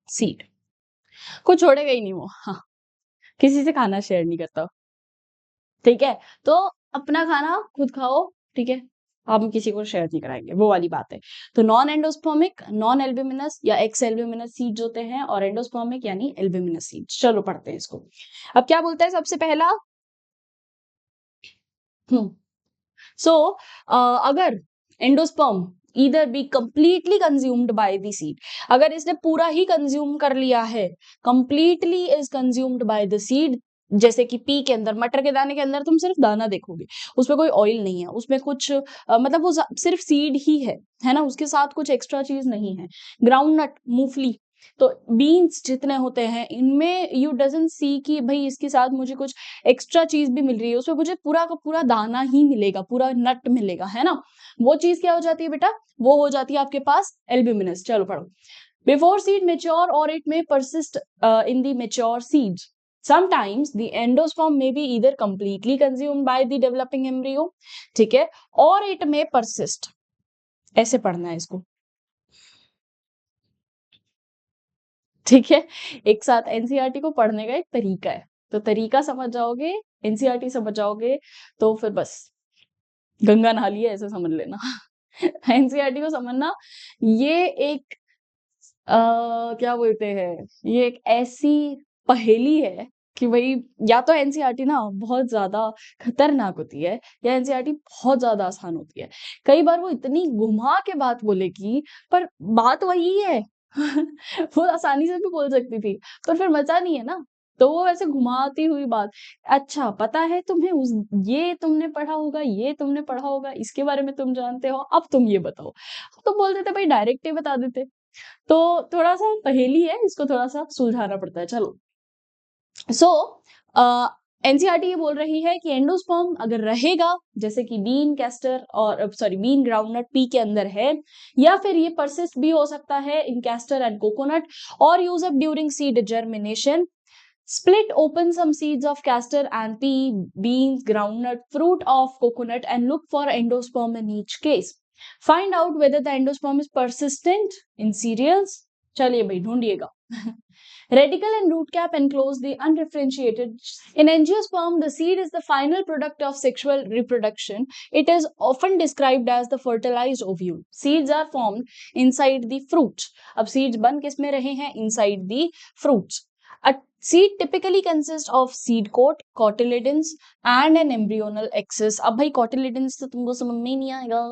seed। कुछ छोड़ेगा ही नहीं वो, हाँ, किसी से खाना शेयर नहीं करता। ठीक है। तो अपना खाना खुद खाओ, ठीक है, हम किसी को शेयर नहीं कराएंगे, वो वाली बात है। तो नॉन एंडोस्पर्मिक, नॉन एल्ब्यूमिनस या एक्स एल्ब्यूमिनस सीड्स होते हैं, और एंडोस्पर्मिक यानी एल्ब्यूमिनस सीड्स। चलो पढ़ते हैं इसको। अब क्या बोलता है सबसे पहला? सो अगर endosperm either be completely consumed by the seed, अगर इसने पूरा ही कंज्यूम कर लिया है, completely is consumed by the seed, जैसे कि पी के अंदर, मटर के दाने के अंदर तुम सिर्फ दाना देखोगे, उसमें कोई ऑयल नहीं है, उसमें कुछ मतलब वो सिर्फ सीड ही है ना, उसके साथ कुछ एक्स्ट्रा चीज नहीं है। ग्राउंड नट, मूंगफली, तो बीन्स जितने होते हैं इनमें यू डजंट सी कि भाई इसके साथ मुझे कुछ एक्स्ट्रा चीज भी मिल रही है, उसमें मुझे पूरा का पूरा दाना ही मिलेगा, पूरा नट मिलेगा, है ना। वो चीज क्या हो जाती है बेटा? वो हो जाती है आपके पास एल्ब्यूमिनस। चलो पढ़ो। बिफोर सीड मेच्योर और इट में persist in the mature seeds, sometimes the endosperm may be either completely consumed by the developing embryo, ठीक है, और it may persist। ऐसे पढ़ना है इसको, ठीक है। एक साथ एनसीईआरटी को पढ़ने का एक तरीका है, तो तरीका समझ जाओगे, एनसीईआरटी समझ जाओगे, तो फिर बस गंगा नहा लिया ऐसे समझ लेना। एनसीईआरटी को समझना, ये एक क्या बोलते हैं, ये एक ऐसी पहेली है कि भाई या तो एनसीईआरटी ना बहुत ज्यादा खतरनाक होती है, या एनसीईआरटी बहुत ज्यादा आसान होती है। कई बार वो इतनी घुमा के बात बोलेगी, पर बात वही है। वो आसानी से भी बोल सकती थी, पर फिर मजा नहीं है ना, तो वो ऐसे घुमाती हुई बात। अच्छा पता है तुम्हें, उस ये तुमने पढ़ा होगा, ये तुमने पढ़ा होगा, इसके बारे में तुम जानते हो, अब तुम ये बताओ। तो बोल देते भाई, डायरेक्ट ही बता देते। तो थोड़ा सा पहेली है, इसको थोड़ा सा सुलझाना पड़ता है। चलो, सो एनसीईआरटी ये बोल रही है कि एंडोस्पर्म अगर रहेगा, जैसे कि बीन, कैस्टर और सॉरी बीन, ग्राउंडनट, पी के अंदर है, या फिर ये परसिस्ट भी हो सकता है इन कैस्टर एंड कोकोनट, और use up during seed germination. Split open some seeds of castor and pea, beans, groundnut, fruit of coconut and look for endosperm in each case. Find out whether the endosperm is persistent in cereals. चलिए भाई ढूंढिएगा। Radicle and root cap enclose the undifferentiated. In angiosperm, the seed is the final product of sexual reproduction. It is often described as the fertilized ovule. Seeds are formed inside the fruits. अब seeds बन किस में रहे हैं? Inside the fruits. A seed typically consists of seed coat, cotyledons and an embryonal axis. अब भाई cotyledons तो तुमको समझ में ही नहीं आएगा.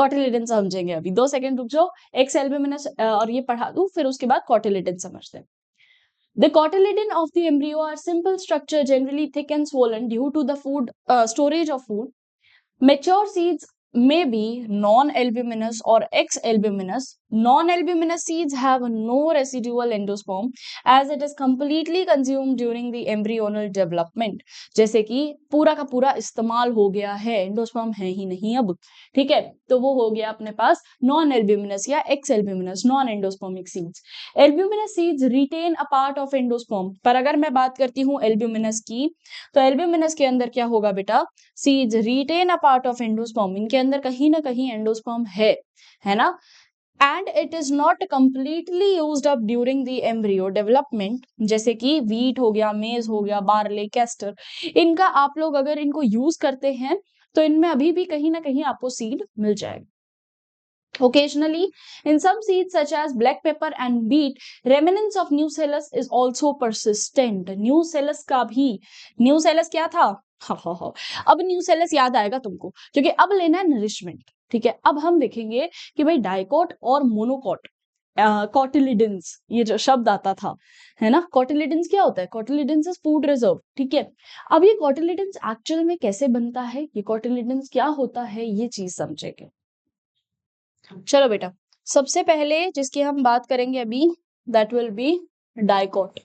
Cotyledons समझेंगे अभी. 2 सेकंड रुक जाओ. X albuminous और ये पढ़ा दूं, फिर उसके बाद cotyledons समझते हैं. The cotyledon of the embryo are simple structure, generally thick and swollen due to the food storage of food. Mature seeds may be non-albuminous or X-albuminous. Non-albuminous seeds have no residual endosperm as it is completely consumed during the embryonal development. जैसे कि पूरा का पूरा इस्तेमाल हो गया है, endosperm है ही नहीं अब, ठीक है, तो वो हो गया अपने पास non-albuminous या X-albuminous, non-endospermic seeds. Albuminous seeds retain a part of endosperm. पर अगर मैं बात करती हूँ albuminous की, तो albuminous के अंदर क्या होगा बेटा? Seeds retain a part of endosperm. इनके अंदर कहीं ना कहीं एंडोस्पर्म है ना? And it is not completely used up during the embryo development. जैसे कि wheat हो गया, maize हो गया, barley, castor, इनका आप लोग अगर इनको यूज करते हैं तो इनमें अभी भी कहीं ना कहीं आपको सीड मिल जाएगा. Occasionally, in some seeds such as black pepper and beet, remnants of nucellus is also persistent. Nucellus का भी, nucellus क्या था? अब न्यूसेलस याद आएगा तुमको, क्योंकि अब लेना है नरिशमेंट. ठीक है, अब हम देखेंगे कि भाई डाइकोट और मोनोकोट, कॉटिलिडेंस, ये जो शब्द आता था, है ना, कॉटिलिडेंस क्या होता है? Cotyledons is food reserve. ठीक है, अब ये कॉटिलिडेंस एक्चुअल में कैसे बनता है, ये कॉटिलिडेंस क्या होता है, ये चीज समझेंगे. चलो बेटा, सबसे पहले जिसकी हम बात करेंगे अभी, that will be dicot.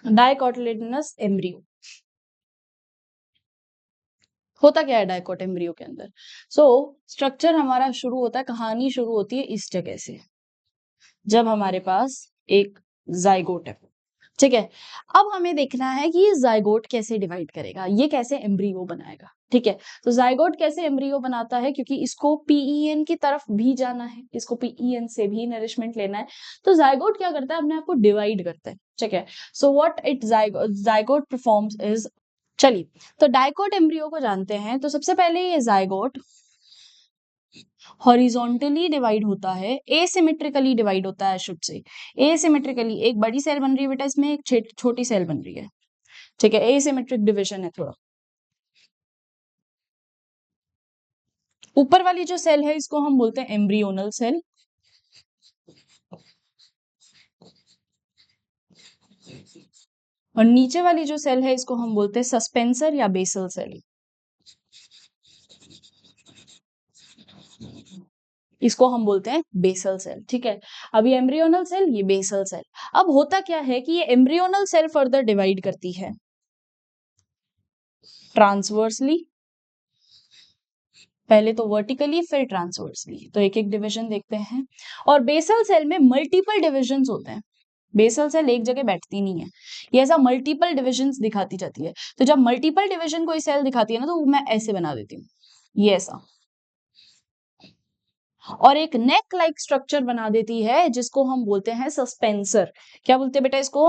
Dicotyledonous embryo होता क्या है डाइकोट एम्ब्रियो के अंदर? स्ट्रक्चर हमारा शुरू होता है, कहानी शुरू होती है इस जगह से, जब हमारे पास एक जाइगोट है. ठीक है, अब हमें देखना है कि ये जाइगोट कैसे डिवाइड करेगा, ये कैसे एम्ब्रियो बनाएगा. ठीक है, तो जाइगोट कैसे एम्ब्रियो बनाता है, क्योंकि इसको पीईएन की तरफ भी जाना है, इसको पीईएन से भी नरिशमेंट लेना है, तो जाइगोट क्या करता है, अपने आप को डिवाइड करता है. ठीक है, so what it zygote performs is, चलिए तो डाइकोट एम्ब्रियो को जानते हैं. तो सबसे पहले ये जाइगोट हॉरिजॉन्टली डिवाइड होता है, एसिमेट्रिकली डिवाइड होता है, शुड से एसिमेट्रिकली. एक बड़ी सेल बन रही है बेटा, इसमें एक छोटी सेल बन रही है. ठीक है, एसिमेट्रिक डिविजन है थोड़ा. ऊपर वाली जो सेल है इसको हम बोलते हैं एम्ब्रियोनल सेल, और नीचे वाली जो सेल है इसको हम बोलते हैं सस्पेंसर या बेसल सेल. इसको हम बोलते हैं बेसल सेल. ठीक है, अब ये एम्ब्रियोनल सेल, ये बेसल सेल. अब होता क्या है कि ये एम्ब्रियोनल सेल फर्दर डिवाइड करती है ट्रांसवर्सली, पहले तो वर्टिकली फिर ट्रांसवर्सली. तो एक एक डिवीजन देखते हैं. और बेसल सेल में मल्टीपल डिविजन्स होते हैं. बेसल सेल एक जगह बैठती नहीं है, ये ऐसा मल्टीपल डिविजन्स दिखाती जाती है. तो जब मल्टीपल डिविजन कोई सेल दिखाती है ना, तो मैं ऐसे बना देती हूँ, ये ऐसा, और एक नेक लाइक स्ट्रक्चर बना देती है जिसको हम बोलते हैं सस्पेंसर. क्या बोलते हैं बेटा इसको?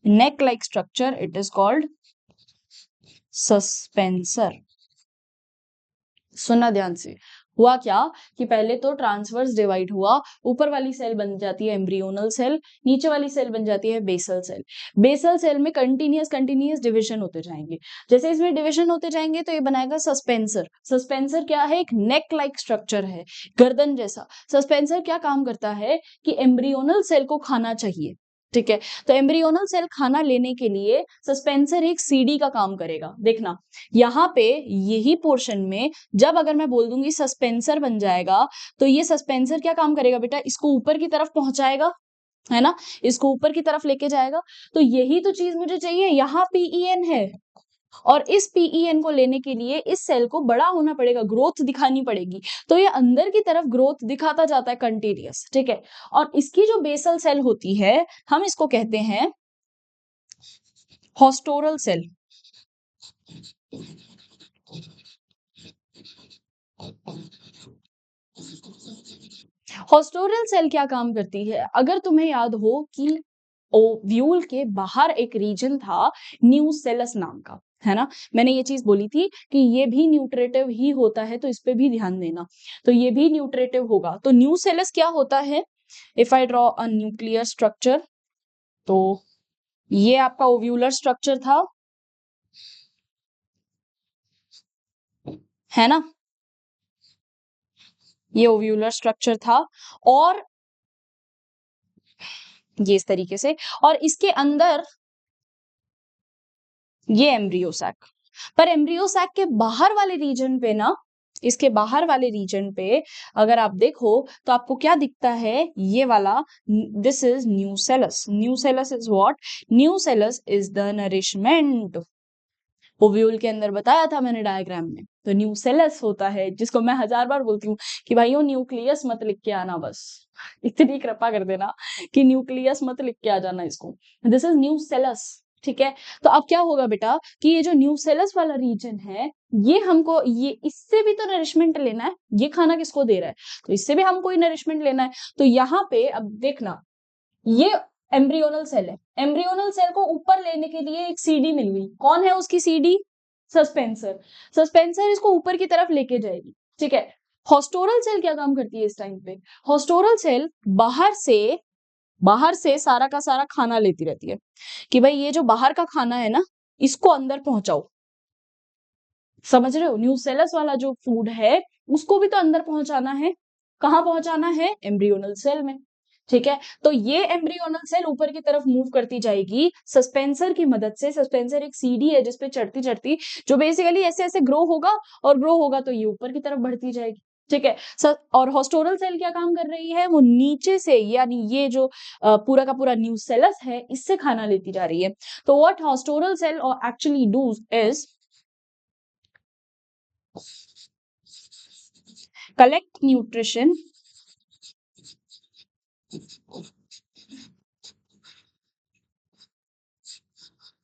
Neck like structure, it is called suspensor. सुनना ध्यान से, हुआ क्या कि पहले तो ट्रांसवर्स डिवाइड हुआ, ऊपर वाली सेल बन जाती है एम्ब्रियोनल सेल, नीचे वाली सेल बन जाती है बेसल सेल. बेसल सेल में कंटिन्यूअस डिवीजन होते जाएंगे. जैसे इसमें डिवीजन होते जाएंगे तो ये बनाएगा सस्पेंसर. सस्पेंसर क्या है? एक नेक लाइक स्ट्रक्चर है, गर्दन जैसा. सस्पेंसर क्या काम करता है कि एम्ब्रियोनल सेल को खाना चाहिए. ठीक है, तो एम्ब्रियोनल सेल खाना लेने के लिए सस्पेंसर एक सीडी का काम करेगा. देखना यहाँ पे यही पोर्शन में, जब अगर मैं बोल दूंगी सस्पेंसर बन जाएगा, तो ये सस्पेंसर क्या काम करेगा बेटा? इसको ऊपर की तरफ पहुंचाएगा, है ना, इसको ऊपर की तरफ लेके जाएगा. तो यही तो चीज मुझे चाहिए. यहाँ पीईएन है, और इस पीईएन को लेने के लिए इस सेल को बड़ा होना पड़ेगा, ग्रोथ दिखानी पड़ेगी. तो ये अंदर की तरफ ग्रोथ दिखाता जाता है कंटिन्यूअस. ठीक है, और इसकी जो बेसल सेल होती है, हम इसको कहते हैं हॉस्टोरल सेल, हॉस्टोरल सेल क्या काम करती है? अगर तुम्हें याद हो कि ओव्यूल के बाहर एक रीजन था न्यूसेलस नाम का, है ना? मैंने ये चीज बोली थी कि ये भी न्यूट्रेटिव ही होता है, तो इस पे भी ध्यान देना। तो ये भी न्यूट्रेटिव होगा। तो न्यूसेलस क्या होता है? If I draw a nuclear structure, तो ये आपका ओव्यूलर स्ट्रक्चर था, है ना? ये ओव्यूलर स्ट्रक्चर था, और ये इस तरीके से, और इसके अंदर ये एम्ब्रियो सैक। पर एम्ब्रियो सैक के बाहर वाले रीजन पे ना, इसके बाहर वाले रीजन पे अगर आप देखो तो आपको क्या दिखता है? ये वाला, this is nucellus. Nucellus is what? Nucellus is the nourishment. Ovule के अंदर बताया था मैंने डायग्राम में। तो न्यूसेलस होता है, जिसको मैं 1000 बार बोलती हूँ कि भाइयों न्यूक्लियस मत लिख के आना, बस इतनी कृपा कर देना कि न्यूक्लियस मत लिख के आ जाना इसको। दिस इज न्यूसेलस, ठीक है? तो अब क्या होगा बेटा कि ये जो न्यूसेलस वाला रीजन है, ये हमको, ये इससे भी तो नरिशमेंट लेना है। ये खाना किसको दे रहा है? तो इससे भी हमको ही नरिशमेंट लेना है। तो यहाँ पे अब देखना, ये एम्ब्रियोनल सेल है। एम्ब्रियोनल सेल को ऊपर लेने के लिए एक सीडी मिल गई। कौन है उसकी सीडी? सस्पेंसर। सस्पेंसर इसको ऊपर की तरफ लेके जाएगी, ठीक है? हॉस्टोरल सेल क्या काम करती है इस टाइम पे? हॉस्टोरल सेल बाहर से सारा का सारा खाना लेती रहती है कि भाई ये जो बाहर का खाना है ना, इसको अंदर पहुंचाओ। समझ रहे हो? न्यूसेलस वाला जो फूड है उसको भी तो अंदर पहुंचाना है। कहाँ पहुंचाना है? एम्ब्रियोनल सेल में, ठीक है? तो ये एम्ब्रियोनल सेल ऊपर की तरफ मूव करती जाएगी सस्पेंसर की मदद से। सस्पेंसर एक सीढ़ी है जिसपे चढ़ती चढ़ती, जो बेसिकली ऐसे ऐसे ग्रो होगा, और ग्रो होगा तो ये ऊपर की तरफ बढ़ती जाएगी, ठीक है? और हॉस्टोरल सेल क्या काम कर रही है? वो नीचे से, यानी ये जो पूरा का पूरा न्यूसेलस है, इससे खाना लेती जा रही है। तो what haustorial cell actually does is collect nutrition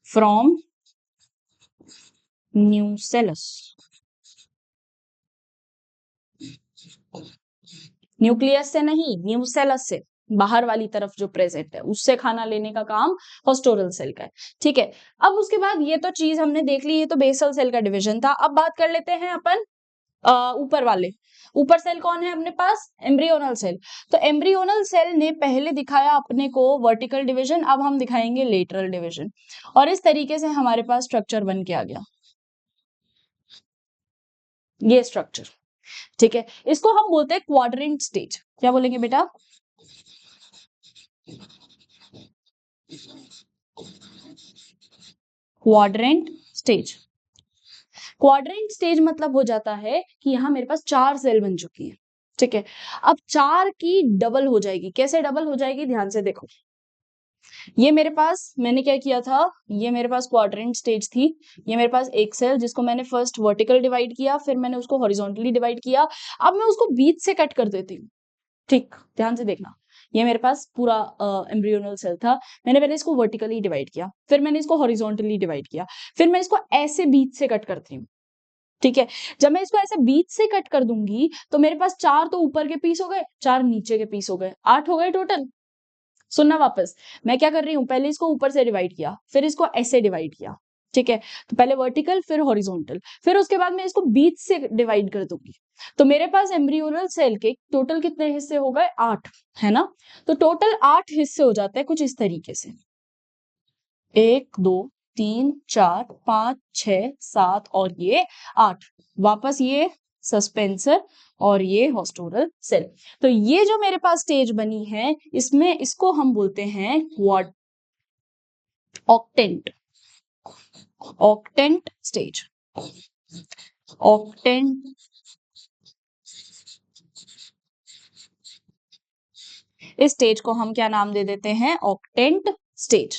from nucellus। Nucleus से नहीं, न्यूसेलस से, बाहर वाली तरफ जो प्रेजेंट है उससे खाना लेने का काम हॉस्टोरल सेल का है, ठीक है? अब उसके बाद ये तो चीज हमने देख ली, ये तो बेसल सेल का डिवीजन था। अब बात कर लेते हैं अपन ऊपर वाले। ऊपर सेल कौन है अपने पास? Embryonal cell. तो एम्ब्रियोनल सेल ने पहले दिखाया अपने को वर्टिकल डिवीजन, अब हम दिखाएंगे लेटरल डिवीजन। और इस तरीके से हमारे पास स्ट्रक्चर बन के आ गया, ये स्ट्रक्चर, ठीक है? इसको हम बोलते हैं क्वाड्रेंट स्टेज। क्या बोलेंगे बेटा? Quadrant stage. क्वाड्रेंट स्टेज मतलब हो जाता है कि यहाँ मेरे पास 4 सेल बन चुकी है, ठीक है? अब 4 की डबल हो जाएगी। कैसे डबल हो जाएगी? ध्यान से देखो। ये मेरे पास, मैंने क्या किया था, ये मेरे पास क्वाड्रेंट स्टेज थी। ये मेरे पास एक सेल जिसको मैंने फर्स्ट वर्टिकल डिवाइड किया, फिर मैंने उसको हॉरिजॉन्टली डिवाइड किया। अब मैं उसको बीच से कट कर देती हूँ, ठीक? ध्यान से देखना। ये मेरे पास पूरा एम्ब्रियोनल सेल था। मैंने पहले इसको वर्टिकली डिवाइड किया, फिर मैंने इसको हॉरिजॉन्टली डिवाइड किया, फिर मैं इसको ऐसे बीच से कट करती हूँ, ठीक है? जब मैं इसको ऐसे बीच से कट कर दूंगी तो मेरे पास 4 तो ऊपर के पीस हो गए, 4 नीचे के पीस हो गए, 8 हो गए टोटल। सुनना वापस, मैं क्या कर रही हूँ, पहले इसको ऊपर से डिवाइड किया, फिर इसको ऐसे डिवाइड किया, ठीक है? तो पहले वर्टिकल, फिर हॉरिजॉन्टल, फिर उसके बाद मैं इसको बीच से डिवाइड कर दूंगी। तो मेरे पास एम्ब्रियोनल सेल के टोटल कितने हिस्से हो गए? 8, है ना? तो टोटल 8 हिस्से हो जाते हैं कुछ इस तरीके से, 1 2 3 4 5 6 7 और ये 8। वापस ये सस्पेंसर और ये हॉस्टोरल सेल। तो ये जो मेरे पास स्टेज बनी है, इसमें इसको हम बोलते हैं quad octant. Octant stage. Octant, इस स्टेज को हम क्या नाम दे देते हैं? ऑक्टेंट स्टेज,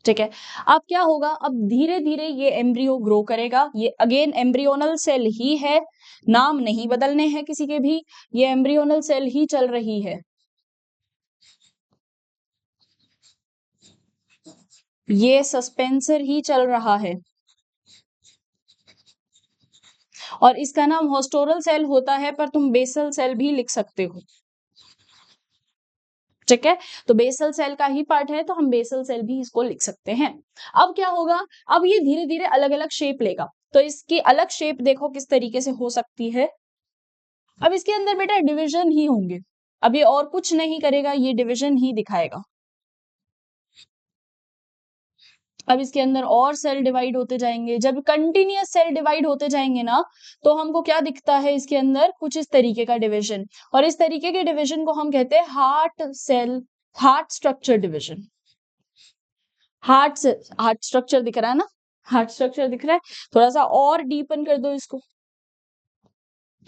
ठीक है? अब क्या होगा, अब धीरे धीरे ये एम्ब्रियो ग्रो करेगा। ये अगेन एम्ब्रियोनल सेल ही है, नाम नहीं बदलने हैं किसी के भी, ये एम्ब्रियोनल सेल ही चल रही है। ये सस्पेंसर ही चल रहा है और इसका नाम हॉस्टोरल सेल होता है, पर तुम बेसल सेल भी लिख सकते हो। ठीक है, तो बेसल सेल का ही पार्ट है, तो हम बेसल सेल भी इसको लिख सकते हैं। अब क्या होगा, अब ये धीरे धीरे अलग अलग शेप लेगा, तो इसकी अलग शेप देखो किस तरीके से हो सकती है। अब इसके अंदर बेटा डिवीजन ही होंगे, अब ये और कुछ नहीं करेगा, ये डिवीजन ही दिखाएगा। अब इसके अंदर और सेल डिवाइड होते जाएंगे, जब कंटिन्यूअस सेल डिवाइड होते जाएंगे ना, तो हमको क्या दिखता है इसके अंदर, कुछ इस तरीके का डिवीजन, और इस तरीके के डिवीजन को हम कहते हैं heart structure division. Heart structure दिख रहा है ना, हार्ट स्ट्रक्चर दिख रहा है, थोड़ा सा और डीपन कर दो इसको,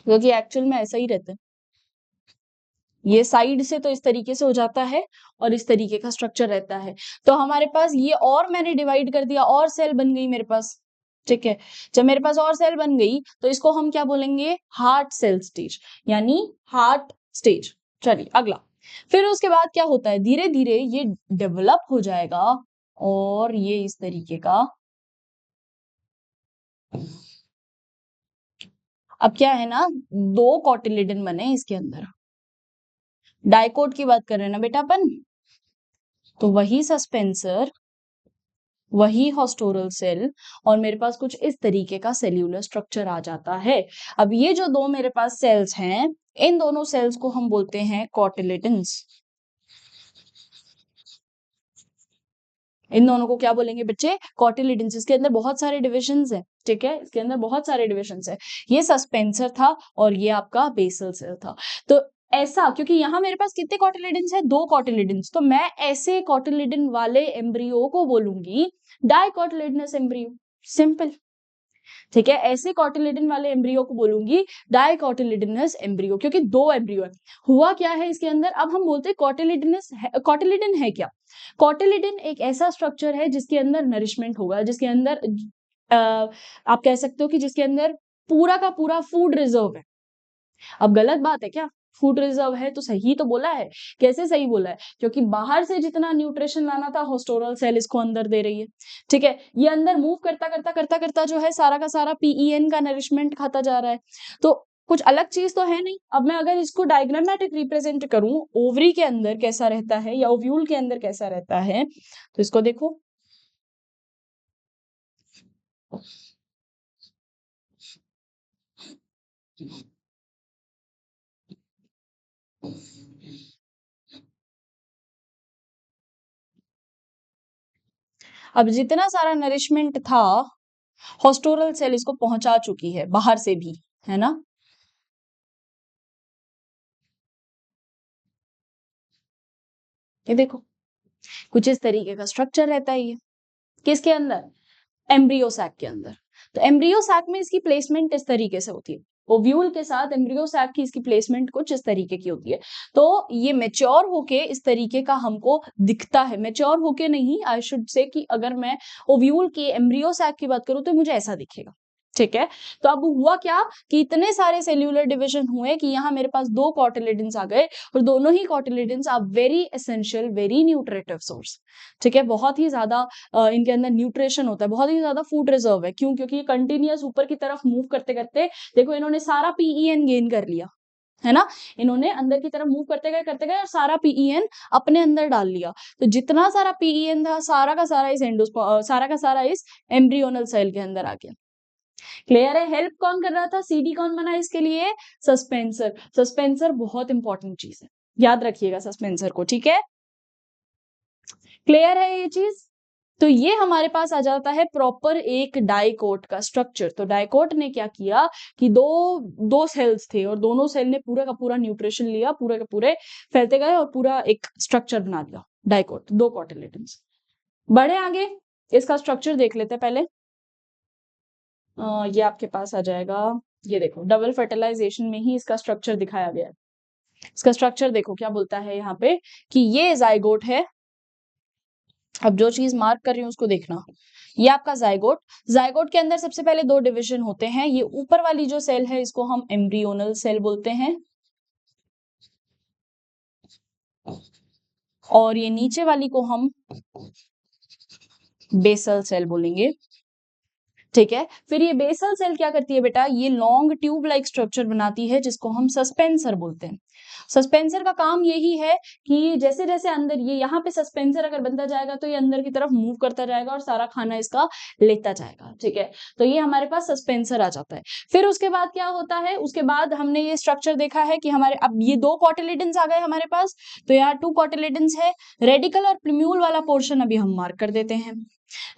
क्योंकि एक्चुअल में ऐसा ही रहता है। ये साइड से तो इस तरीके से हो जाता है और इस तरीके का स्ट्रक्चर रहता है। तो हमारे पास ये, और मैंने डिवाइड कर दिया, और सेल बन गई मेरे पास। ठीक है, जब मेरे पास और सेल बन गई तो इसको हम क्या बोलेंगे, हार्ट सेल स्टेज, यानी हार्ट स्टेज। चलिए अगला, फिर उसके बाद क्या होता है, धीरे धीरे ये डेवलप हो जाएगा और ये इस तरीके का। अब क्या है ना, दो कॉटिलिडन बने इसके अंदर, डाइकोट की बात कर रहे हैं ना बेटा अपन, तो वही सस्पेंसर, वही हॉस्टोरल सेल, और मेरे पास कुछ इस तरीके का सेल्यूलर स्ट्रक्चर आ जाता है। अब ये जो दो मेरे पास सेल्स हैं, इन दोनों सेल्स को हम बोलते हैं कॉटिलिडन्स। इन दोनों को क्या बोलेंगे बच्चे, कॉटिलिडन्स। इसके अंदर बहुत सारे डिविजन्स हैं, ठीक है, इसके अंदर बहुत सारे डिविजन्स है। ये सस्पेंसर था और ये आपका बेसल सेल था। तो ऐसा, क्योंकि यहाँ मेरे पास कितने कॉटिलिडन्स है, दो कॉटिलिडन्स, तो मैं ऐसे कॉटिलिडन वाले एम्ब्रियो को बोलूंगी डाइकोटिलिडनस एम्ब्रियो, सिंपल। ठीक है, ऐसे कॉटिलिडन वाले एम्ब्रियो को बोलूंगी डाइकोटिलिडनस एम्ब्रियो, क्योंकि दो एम्ब्रियो है। हुआ क्या है इसके अंदर, अब हम बोलते हैं कॉटिलिडनस कॉटिलिडन है क्या, कॉटिलिडन एक ऐसा स्ट्रक्चर है जिसके अंदर नरिशमेंट होगा, जिसके अंदर आप कह सकते हो कि जिसके अंदर पूरा का पूरा फूड रिजर्व है। अब गलत बात है क्या, फूड रिजर्व है तो सही तो बोला है। कैसे सही बोला है, क्योंकि बाहर से जितना न्यूट्रिशन लाना था हॉस्टोरल सेल इसको अंदर दे रही है। ठीक है, ये अंदर मूव करता करता करता करता जो है सारा का सारा पीईएन का नरिशमेंट खाता जा रहा है, तो कुछ अलग चीज तो है नहीं। अब मैं अगर इसको डायग्रामेटिक रिप्रेजेंट करूं, ओवरी के अंदर कैसा रहता है या ओव्यूल के अंदर कैसा रहता है, तो इसको देखो। अब जितना सारा नरिशमेंट था हॉस्टोरल सेल इसको पहुंचा चुकी है बाहर से भी, है ना। ये देखो कुछ इस तरीके का स्ट्रक्चर रहता है ये, किसके अंदर, एम्ब्रियो सैक के अंदर। तो एम्ब्रियो सैक में इसकी प्लेसमेंट इस तरीके से होती है, ओव्यूल के साथ एम्ब्रियो सैक की इसकी प्लेसमेंट कुछ इस तरीके की होती है। तो ये मैच्योर होके इस तरीके का हमको दिखता है, मैच्योर होके नहीं, आई शुड से कि अगर मैं ओव्यूल के एम्ब्रियो सैक की बात करूं तो मुझे ऐसा दिखेगा। ठीक है, तो अब हुआ क्या कि इतने सारे सेल्यूलर डिवीजन हुए कि यहाँ मेरे पास दो कॉटिलिडन्स आ गए, और दोनों ही cotyledons are very essential, very nutritive source. ठीक है, बहुत ही ज्यादा इनके अंदर न्यूट्रिशन होता है, बहुत ही ज्यादा फूड रिजर्व है। क्यों, क्योंकि ये कंटिन्यूअस ऊपर की तरफ मूव करते करते, देखो इन्होंने सारा पीईएन गेन कर लिया, है ना, इन्होंने अंदर की तरफ मूव करते गए और सारा पीईएन अपने अंदर डाल लिया। तो जितना सारा पीईएन था सारा का सारा इस सारा का सारा इस एम्ब्रियोनल सेल के अंदर आ गया। क्लियर है, हेल्प कौन कर रहा था, सीडी कौन बना इसके लिए, सस्पेंसर। सस्पेंसर बहुत इंपॉर्टेंट चीज है, याद रखिएगा सस्पेंसर को, ठीक है। क्लियर है ये चीज। तो ये हमारे पास आ जाता है प्रॉपर एक डाइकोट का स्ट्रक्चर। तो डाइकोट ने क्या किया कि दो दो सेल्स थे और दोनों सेल ने पूरा का पूरा न्यूट्रिशन लिया, पूरे के पूरे फैलते गए और पूरा एक स्ट्रक्चर बना दिया डाइकोट, दो कॉटिलेटन्स। बढ़े आगे, इसका स्ट्रक्चर देख लेते हैं पहले। ये आपके पास आ जाएगा, ये देखो डबल फर्टिलाइजेशन में ही इसका स्ट्रक्चर दिखाया गया है। इसका स्ट्रक्चर देखो क्या बोलता है यहाँ पे कि ये जाइगोट है। अब जो चीज मार्क कर रही हूँ उसको देखना, ये आपका जाइगोट। जाइगोट के अंदर सबसे पहले दो डिवीजन होते हैं, ये ऊपर वाली जो सेल है इसको हम एम्ब्रियोनल सेल बोलते हैं, और ये नीचे वाली को हम बेसल सेल बोलेंगे। ठीक है, फिर ये बेसल सेल क्या करती है बेटा, ये लॉन्ग ट्यूब लाइक स्ट्रक्चर बनाती है जिसको हम सस्पेंसर बोलते हैं। सस्पेंसर का काम यही है कि जैसे जैसे अंदर ये यहाँ पे सस्पेंसर अगर बनता जाएगा तो ये अंदर की तरफ मूव करता जाएगा और सारा खाना इसका लेता जाएगा। ठीक है, तो ये हमारे पास सस्पेंसर आ जाता है। फिर उसके बाद क्या होता है, उसके बाद हमने ये स्ट्रक्चर देखा है कि हमारे अब ये दो कॉटिलेडन्स आ गए हमारे पास, तो यहाँ 2 कॉटिलेडन्स है। रेडिकल और प्लूम्यूल वाला पोर्शन अभी हम मार्क कर देते हैं।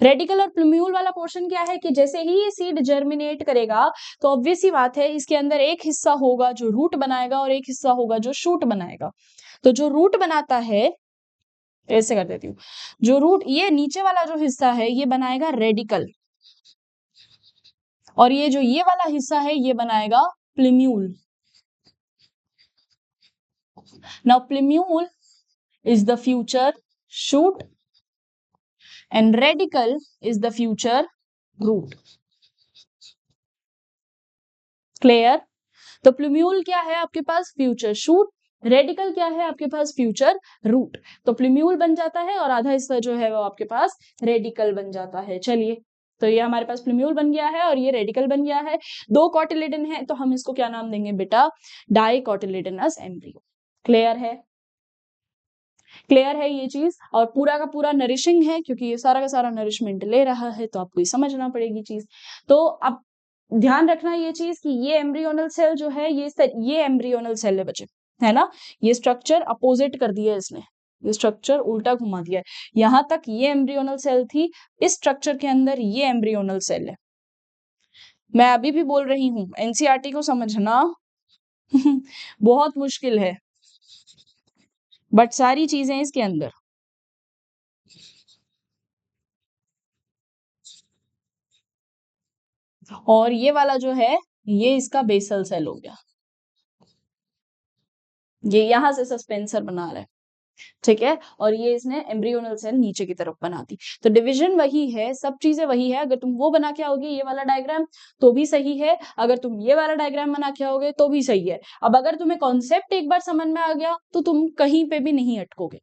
रेडिकल और प्लूम्यूल वाला पोर्शन क्या है कि जैसे ही ये सीड जर्मिनेट करेगा तो ऑब्वियस सी बात है इसके अंदर एक हिस्सा होगा जो रूट बनाएगा और एक हिस्सा होगा जो शूट बनाएगा। तो जो रूट बनाता है, ऐसे कर देती हूँ, जो रूट ये नीचे वाला जो हिस्सा है ये बनाएगा रेडिकल, और ये जो ये वाला हिस्सा है ये बनाएगा plumule. Now plumule is the future shoot and radical is the future root. Clear? तो प्लूम्यूल क्या है आपके पास, फ्यूचर शूट। रेडिकल क्या है आपके पास, फ्यूचर रूट। तो प्लूम्यूल बन जाता है और आधा हिस्सा जो है वो आपके पास रेडिकल बन जाता है। चलिए, तो ये हमारे पास प्लूम्यूल बन गया है और ये रेडिकल बन गया है। 2 कॉटिलेडन है तो हम इसको क्या नाम देंगे बेटा, डाइकोटिलेडनस एम्ब्रियो। क्लियर है? क्लियर है ये चीज, और पूरा का पूरा नरिशिंग है क्योंकि ये सारा का सारा नरिशमेंट ले रहा है, तो आपको ये समझना पड़ेगी चीज। तो अब ध्यान रखना ये चीज कि ये एम्ब्रियोनल सेल जो है ये एम्ब्रियोनल सेल है बच्चे, है ना। ये स्ट्रक्चर अपोजिट कर दिया है इसने, ये स्ट्रक्चर उल्टा घुमा दिया है। यहां तक ये एम्ब्रियोनल सेल थी, इस स्ट्रक्चर के अंदर ये एम्ब्रियोनल सेल है। मैं अभी भी बोल रही हूँ एनसीईआरटी को समझना बहुत मुश्किल है, बट सारी चीजें इसके अंदर। और ये वाला जो है ये इसका बेसल सेल हो गया, ये यहां से सस्पेंसर बना रहा है। ठीक है, और ये इसने एम्ब्रियोनल सेल नीचे की तरफ बना दी। तो डिवीजन वही है, सब चीजें वही है। अगर तुम वो बना के आओगे ये वाला डायग्राम तो भी सही है, अगर तुम ये वाला डायग्राम बना के आओगे तो भी सही है। अब अगर तुम्हें कॉन्सेप्ट एक बार समझ में आ गया तो तुम कहीं पे भी नहीं अटकोगे।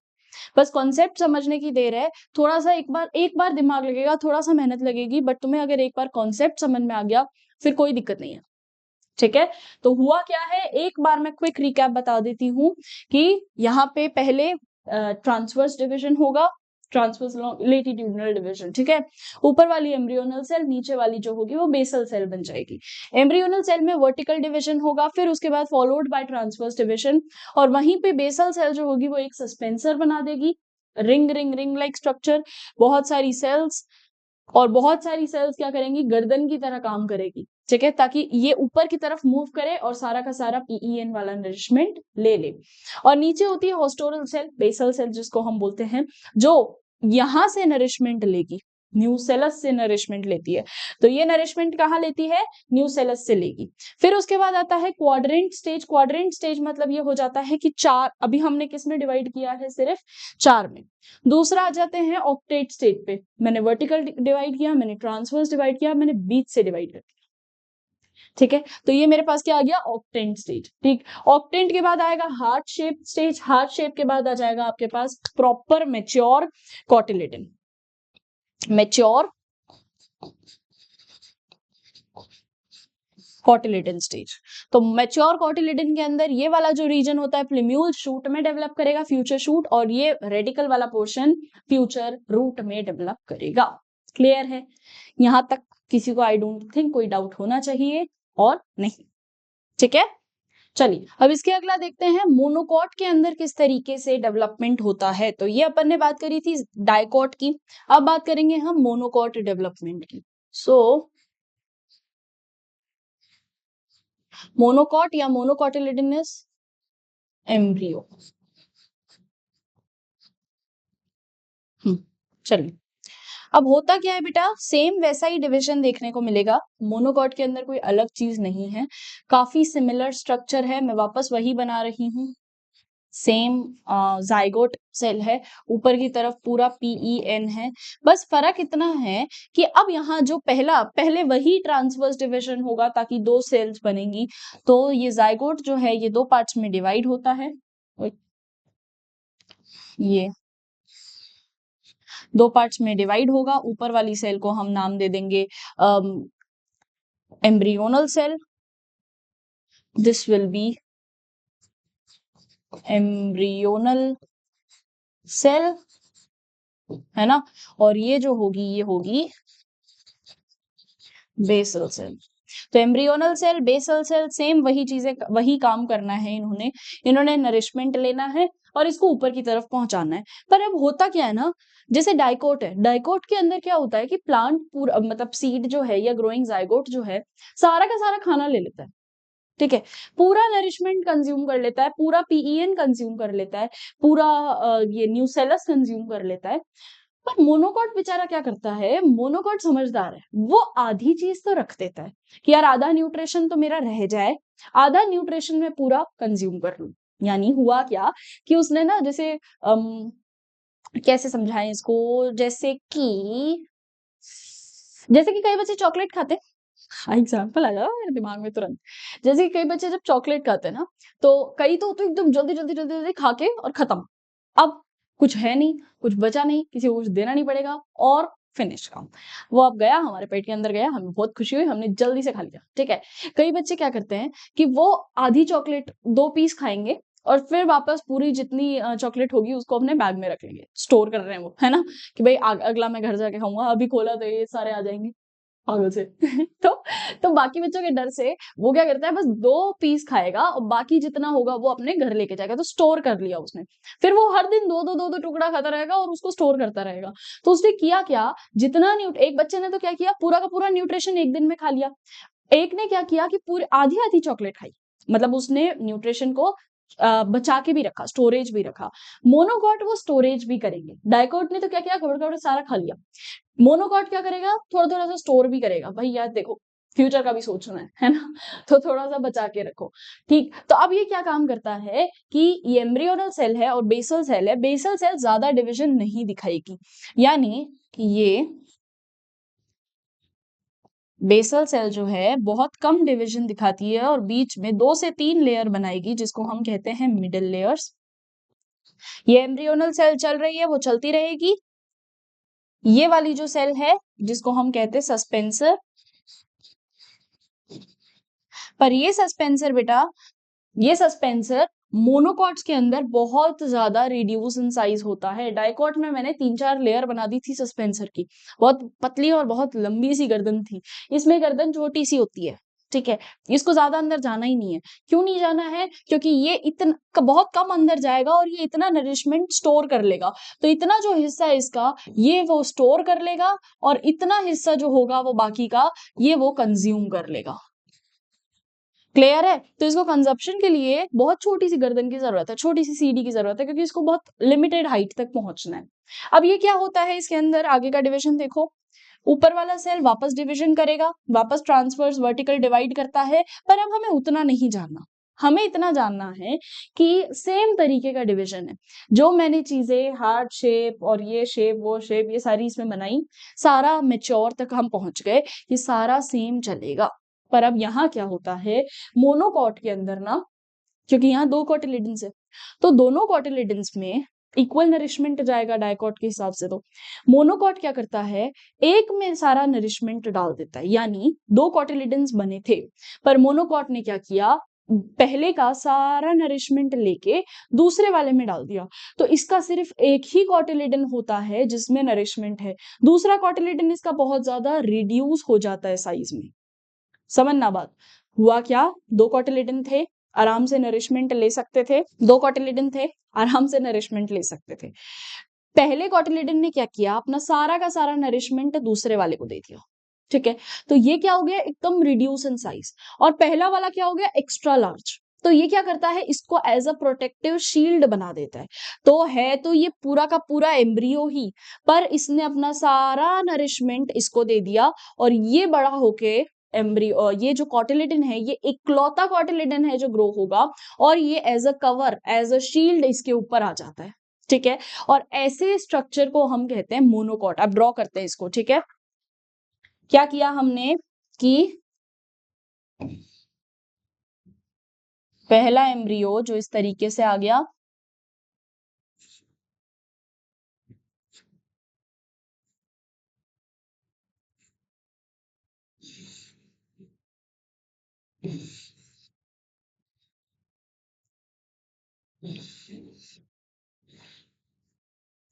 बस कॉन्सेप्ट समझने की देर है, थोड़ा सा एक बार दिमाग लगेगा, थोड़ा सा मेहनत लगेगी, बट तुम्हें अगर एक बार कॉन्सेप्ट समझ में आ गया फिर कोई दिक्कत नहीं है। ठीक है, तो हुआ क्या है, एक बार मैं क्विक रिकैप बता देती हूँ कि यहाँ पे पहले ट्रांसवर्स डिवीजन होगा, ट्रांसवर्स लेटिट्यूडिनल डिवीजन। ठीक है, ऊपर वाली एम्ब्रियोनल सेल, नीचे वाली जो होगी वो बेसल सेल बन जाएगी। एम्ब्रियोनल सेल में वर्टिकल डिवीजन होगा, फिर उसके बाद फॉलोड बाय ट्रांसवर्स डिवीजन, और वहीं पे बेसल सेल जो होगी वो एक सस्पेंसर बना देगी, ring ring ring like structure, बहुत सारी सेल्स, और बहुत सारी सेल्स क्या करेंगी, गर्दन की तरह काम करेगी। ठीक है, ताकि ये ऊपर की तरफ मूव करे और सारा का सारा पीईएन वाला नरिशमेंट ले ले। और नीचे होती है होस्टोरल सेल, बेसल सेल जिसको हम बोलते हैं, जो यहां से नरिशमेंट लेगी, न्यूसेलस से नरिशमेंट लेती है। तो ये नरिशमेंट कहाँ लेती है, न्यूसेलस से लेगी। फिर उसके बाद आता है क्वाड्रेंट स्टेज। क्वाड्रेंट स्टेज मतलब ये हो जाता है कि 4, अभी हमने किस में डिवाइड किया है, सिर्फ 4 में। दूसरा आ जाते हैं ऑक्टेट स्टेज पे, मैंने वर्टिकल डिवाइड किया, मैंने ट्रांसवर्स डिवाइड किया, मैंने बीच से डिवाइड कर दिया। ठीक है, तो ये मेरे पास क्या आ गया, ऑक्टेंट स्टेज। ठीक, ऑक्टेंट के बाद आएगा heart shape stage, heart shape के बाद आ जाएगा आपके पास proper mature cotyledon, mature cotyledon stage. तो मेच्योर कॉटिलेडन के अंदर ये वाला जो रीजन होता है प्लूम्यूल शूट में डेवलप करेगा, फ्यूचर शूट, और ये रेडिकल वाला पोर्शन फ्यूचर रूट में डेवलप करेगा। क्लियर है? यहां तक किसी को आई डोंट थिंक कोई डाउट होना चाहिए और नहीं। ठीक है, चलिए अब इसके अगला देखते हैं मोनोकॉट के अंदर किस तरीके से डेवलपमेंट होता है। तो ये अपन ने बात करी थी डाइकॉट की, अब बात करेंगे हम मोनोकॉट डेवलपमेंट की। सो मोनोकॉट या मोनोकॉटिलिडनस एम्ब्रियो। चलिए, अब होता क्या है बेटा, सेम वैसा ही डिवीजन देखने को मिलेगा, मोनोकॉट के अंदर कोई अलग चीज नहीं है, काफी सिमिलर स्ट्रक्चर है। मैं वापस वही बना रही हूँ, सेम जाइगोट सेल है, ऊपर की तरफ पूरा पीईएन है। बस फर्क इतना है कि अब यहाँ जो पहले वही ट्रांसवर्स डिवीजन होगा ताकि 2 सेल्स बनेंगी। तो ये जाइगोट जो है ये 2 पार्ट्स में डिवाइड होता है, ये दो पार्ट्स में डिवाइड होगा। ऊपर वाली सेल को हम नाम दे देंगे embryonal cell, this will be embryonal cell, है ना। और ये जो होगी ये होगी बेसल सेल। तो embryonal cell, basal cell, same वही चीजें, वही काम करना है इन्होंने। इन्होंने नरिशमेंट लेना है और इसको ऊपर की तरफ पहुंचाना है। पर अब होता क्या है ना, जैसे डाइकोट है, डाइकोट के अंदर क्या होता है कि प्लांट पूरा, मतलब सीड जो है या ग्रोइंग जाइगोट जो है, सारा का सारा खाना ले लेता है, ठीक है, पूरा नरिशमेंट कंज्यूम कर लेता है, पूरा पीईएन कंज्यूम कर लेता है, पूरा ये न्यूसेलस कंज्यूम कर लेता है। पर मोनोकॉट बेचारा क्या करता है, मोनोकॉट समझदार है, वो आधी चीज तो रख देता है कि यार आधा न्यूट्रिशन तो मेरा रह जाए, आधा न्यूट्रिशन में पूरा कंज्यूम कर लूं। यानी हुआ क्या कि उसने ना, जैसे कैसे समझाएं इसको, जैसे कि जैसे कि कई बच्चे चॉकलेट खाते हैं, एग्जाम्पल आ जाओ मेरे दिमाग में तुरंत। जैसे कि कई बच्चे जब चॉकलेट खाते हैं ना, तो कई तो एकदम जल्दी जल्दी जल्दी जल्दी खा के और खत्म। अब कुछ है नहीं, कुछ बचा नहीं, किसी को कुछ देना नहीं पड़ेगा और फिनिश काम। वो अब गया हमारे पेट के अंदर गया, हमें बहुत खुशी हुई, हमने जल्दी से खा लिया, ठीक है। कई बच्चे क्या करते हैं कि वो आधी चॉकलेट 2 पीस खाएंगे और फिर वापस पूरी जितनी चॉकलेट होगी उसको अपने बैग में रख लेंगे, स्टोर कर रहे हैं वो, है ना, कि भाई अगला मैं घर जाके खाऊंगा, अभी खोला तो ये सारे आ जाएंगे पागल से। तो तो बाकी बच्चों के डर से वो क्या करता है, बस 2 पीस खाएगा और बाकी जितना होगा वो अपने घर लेके जाएगा, तो स्टोर कर लिया उसने। फिर वो हर दिन दो टुकड़ा खाता रहेगा और उसको स्टोर करता रहेगा। तो उसने किया क्या, जितना एक बच्चे ने तो क्या किया, पूरा का पूरा न्यूट्रिशन एक दिन में खा लिया। एक ने क्या किया कि पूरी आधी आधी चॉकलेट खाई, मतलब उसने न्यूट्रिशन को बचा के भी रखा, स्टोरेज भी रखा। मोनोकॉट वो स्टोरेज भी करेंगे, डाइकोट ने तो क्या किया, खबर खबर सारा खा लिया। मोनोकॉट क्या करेगा, थोड़ा थोड़ा सा स्टोर भी करेगा, भाई यार देखो फ्यूचर का भी सोचना है ना, तो थोड़ा सा बचा के रखो, ठीक। तो अब ये क्या काम करता है कि ये एम्ब्रियोनल सेल है और बेसल सेल है, बेसल सेल ज्यादा डिवीजन नहीं दिखाएगी, यानी कि ये बेसल सेल जो है बहुत कम डिवीजन दिखाती है और बीच में 2 से 3 लेयर बनाएगी, जिसको हम कहते हैं मिडिल लेयर्स। ये एम्ब्रियोनल सेल चल रही है, वो चलती रहेगी। ये वाली जो सेल है जिसको हम कहते हैं सस्पेंसर, पर ये सस्पेंसर बेटा, ये सस्पेंसर मोनोकॉट्स के अंदर बहुत ज्यादा रिड्यूस इन साइज होता है। डाइकॉट में मैंने 3-4 लेयर बना दी थी सस्पेंसर की, बहुत पतली और बहुत लंबी सी गर्दन थी, इसमें गर्दन छोटी सी होती है, ठीक है। इसको ज्यादा अंदर जाना ही नहीं है। क्यों नहीं जाना है, क्योंकि ये इतना बहुत कम अंदर जाएगा और ये इतना नरिशमेंट स्टोर कर लेगा। तो इतना जो हिस्सा है इसका, ये वो स्टोर कर लेगा और इतना हिस्सा जो होगा वो बाकी का, ये वो कंज्यूम कर लेगा। क्लियर है। तो इसको कंजप्शन के लिए बहुत छोटी सी गर्दन की जरूरत है, छोटी सी सीडी की जरूरत है, क्योंकि इसको बहुत लिमिटेड हाइट तक पहुंचना है। अब ये क्या होता है इसके अंदर, आगे का डिवीजन देखो। ऊपर वाला सेल वापस डिवीजन करेगा, वापस ट्रांसवर्स वर्टिकल डिवाइड करता है। पर अब हमें उतना नहीं जानना, हमें इतना जानना है कि सेम तरीके का डिवीजन है। जो मैंने चीजें हार्ट शेप और ये शेप वो शेप ये सारी इसमें बनाई, सारा मेच्योर तक हम पहुंच गए, ये सारा सेम चलेगा। पर अब यहाँ क्या होता है, मोनोकॉट के अंदर ना, क्योंकि यहाँ 2 कॉटिलिडन्स है, तो दोनों कॉटिलिडन्स में इक्वल नरिशमेंट जाएगा डाइकॉट के हिसाब से। तो मोनोकॉट क्या करता है, एक में सारा नरिशमेंट डाल देता है, यानी 2 कॉटिलिडन्स बने थे, पर मोनोकॉट ने क्या किया, पहले का सारा नरिशमेंट लेके दूसरे वाले में डाल दिया। तो इसका सिर्फ एक ही कॉटिलिडन होता है जिसमें नरिशमेंट है, दूसरा कॉटिलिडन इसका बहुत ज्यादा रिड्यूस हो जाता है साइज में। समझना बात। हुआ क्या, 2 कॉटिलिडन थे, आराम से नरिशमेंट ले सकते थे, 2 कॉटिलिडन थे, आराम से नरिशमेंट ले सकते थे। पहले कॉटिलिडन ने क्या किया, अपना सारा का सारा नरिशमेंट दूसरे वाले को दे दिया, ठीक है। तो ये क्या हो गया, एकदम रिड्यूस इन साइज। और पहला वाला क्या हो गया, एक्स्ट्रा लार्ज। तो ये क्या करता है, इसको एज अ प्रोटेक्टिव शील्ड बना देता है। तो है तो ये पूरा का पूरा एम्ब्रियो ही, पर इसने अपना सारा नरिशमेंट इसको दे दिया और ये बड़ा होके एम्ब्रियो, ये जो कॉटिलिडन है ये इकलौता कॉटिलिडन है जो ग्रो होगा, और ये as a cover as a shield इसके ऊपर आ जाता है, ठीक है। और ऐसे स्ट्रक्चर को हम कहते हैं मोनोकॉट। अब ड्रॉ करते हैं इसको, ठीक है। क्या किया हमने कि पहला एम्ब्रियो जो इस तरीके से आ गया,